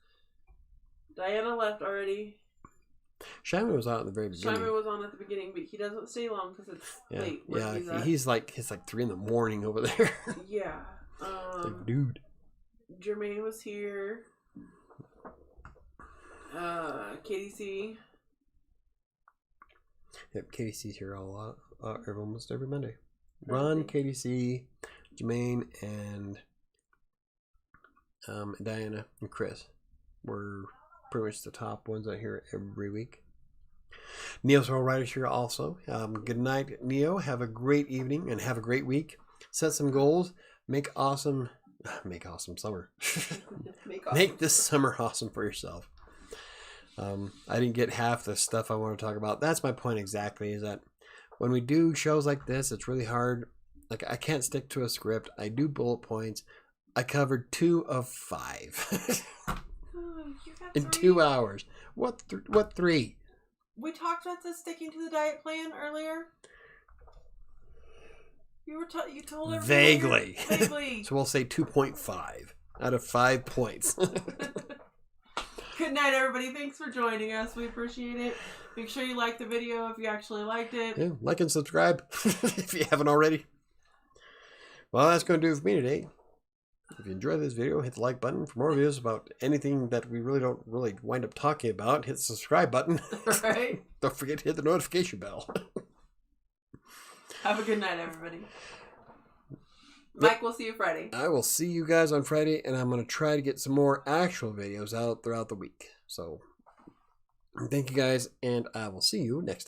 Diana left already. Shyman was out at the very beginning. Shyman was on at the beginning, but he doesn't stay long because it's late. Yeah, it's like 3 in the morning over there. Yeah. Dude. Jermaine was here. KDC. Yep, KDC's here almost every Monday. Ron, KDC, Jermaine, and Diana and Chris were pretty much the top ones out here every week. Neo's World Writers here also. Good night, Neo. Have a great evening and have a great week. Set some goals. Make awesome summer. Make this summer awesome for yourself. I didn't get half the stuff I want to talk about. That's my point exactly, is that when we do shows like this, it's really hard. Like, I can't stick to a script. I do bullet points. I covered 2 of 5. In 2 hours. What 3? We talked about this sticking to the diet plan earlier. You told everyone. Vaguely. So we'll say 2.5 out of 5 points. Good night, everybody. Thanks for joining us. We appreciate it. Make sure you like the video if you actually liked it. Yeah, like and subscribe if you haven't already. Well, that's going to do it for me today. If you enjoyed this video, hit the like button. For more videos about anything that we really don't wind up talking about, hit the subscribe button. Right. Don't forget to hit the notification bell. Have a good night, everybody. Mike, we'll see you Friday. I will see you guys on Friday, and I'm going to try to get some more actual videos out throughout the week. So, thank you guys, and I will see you next time.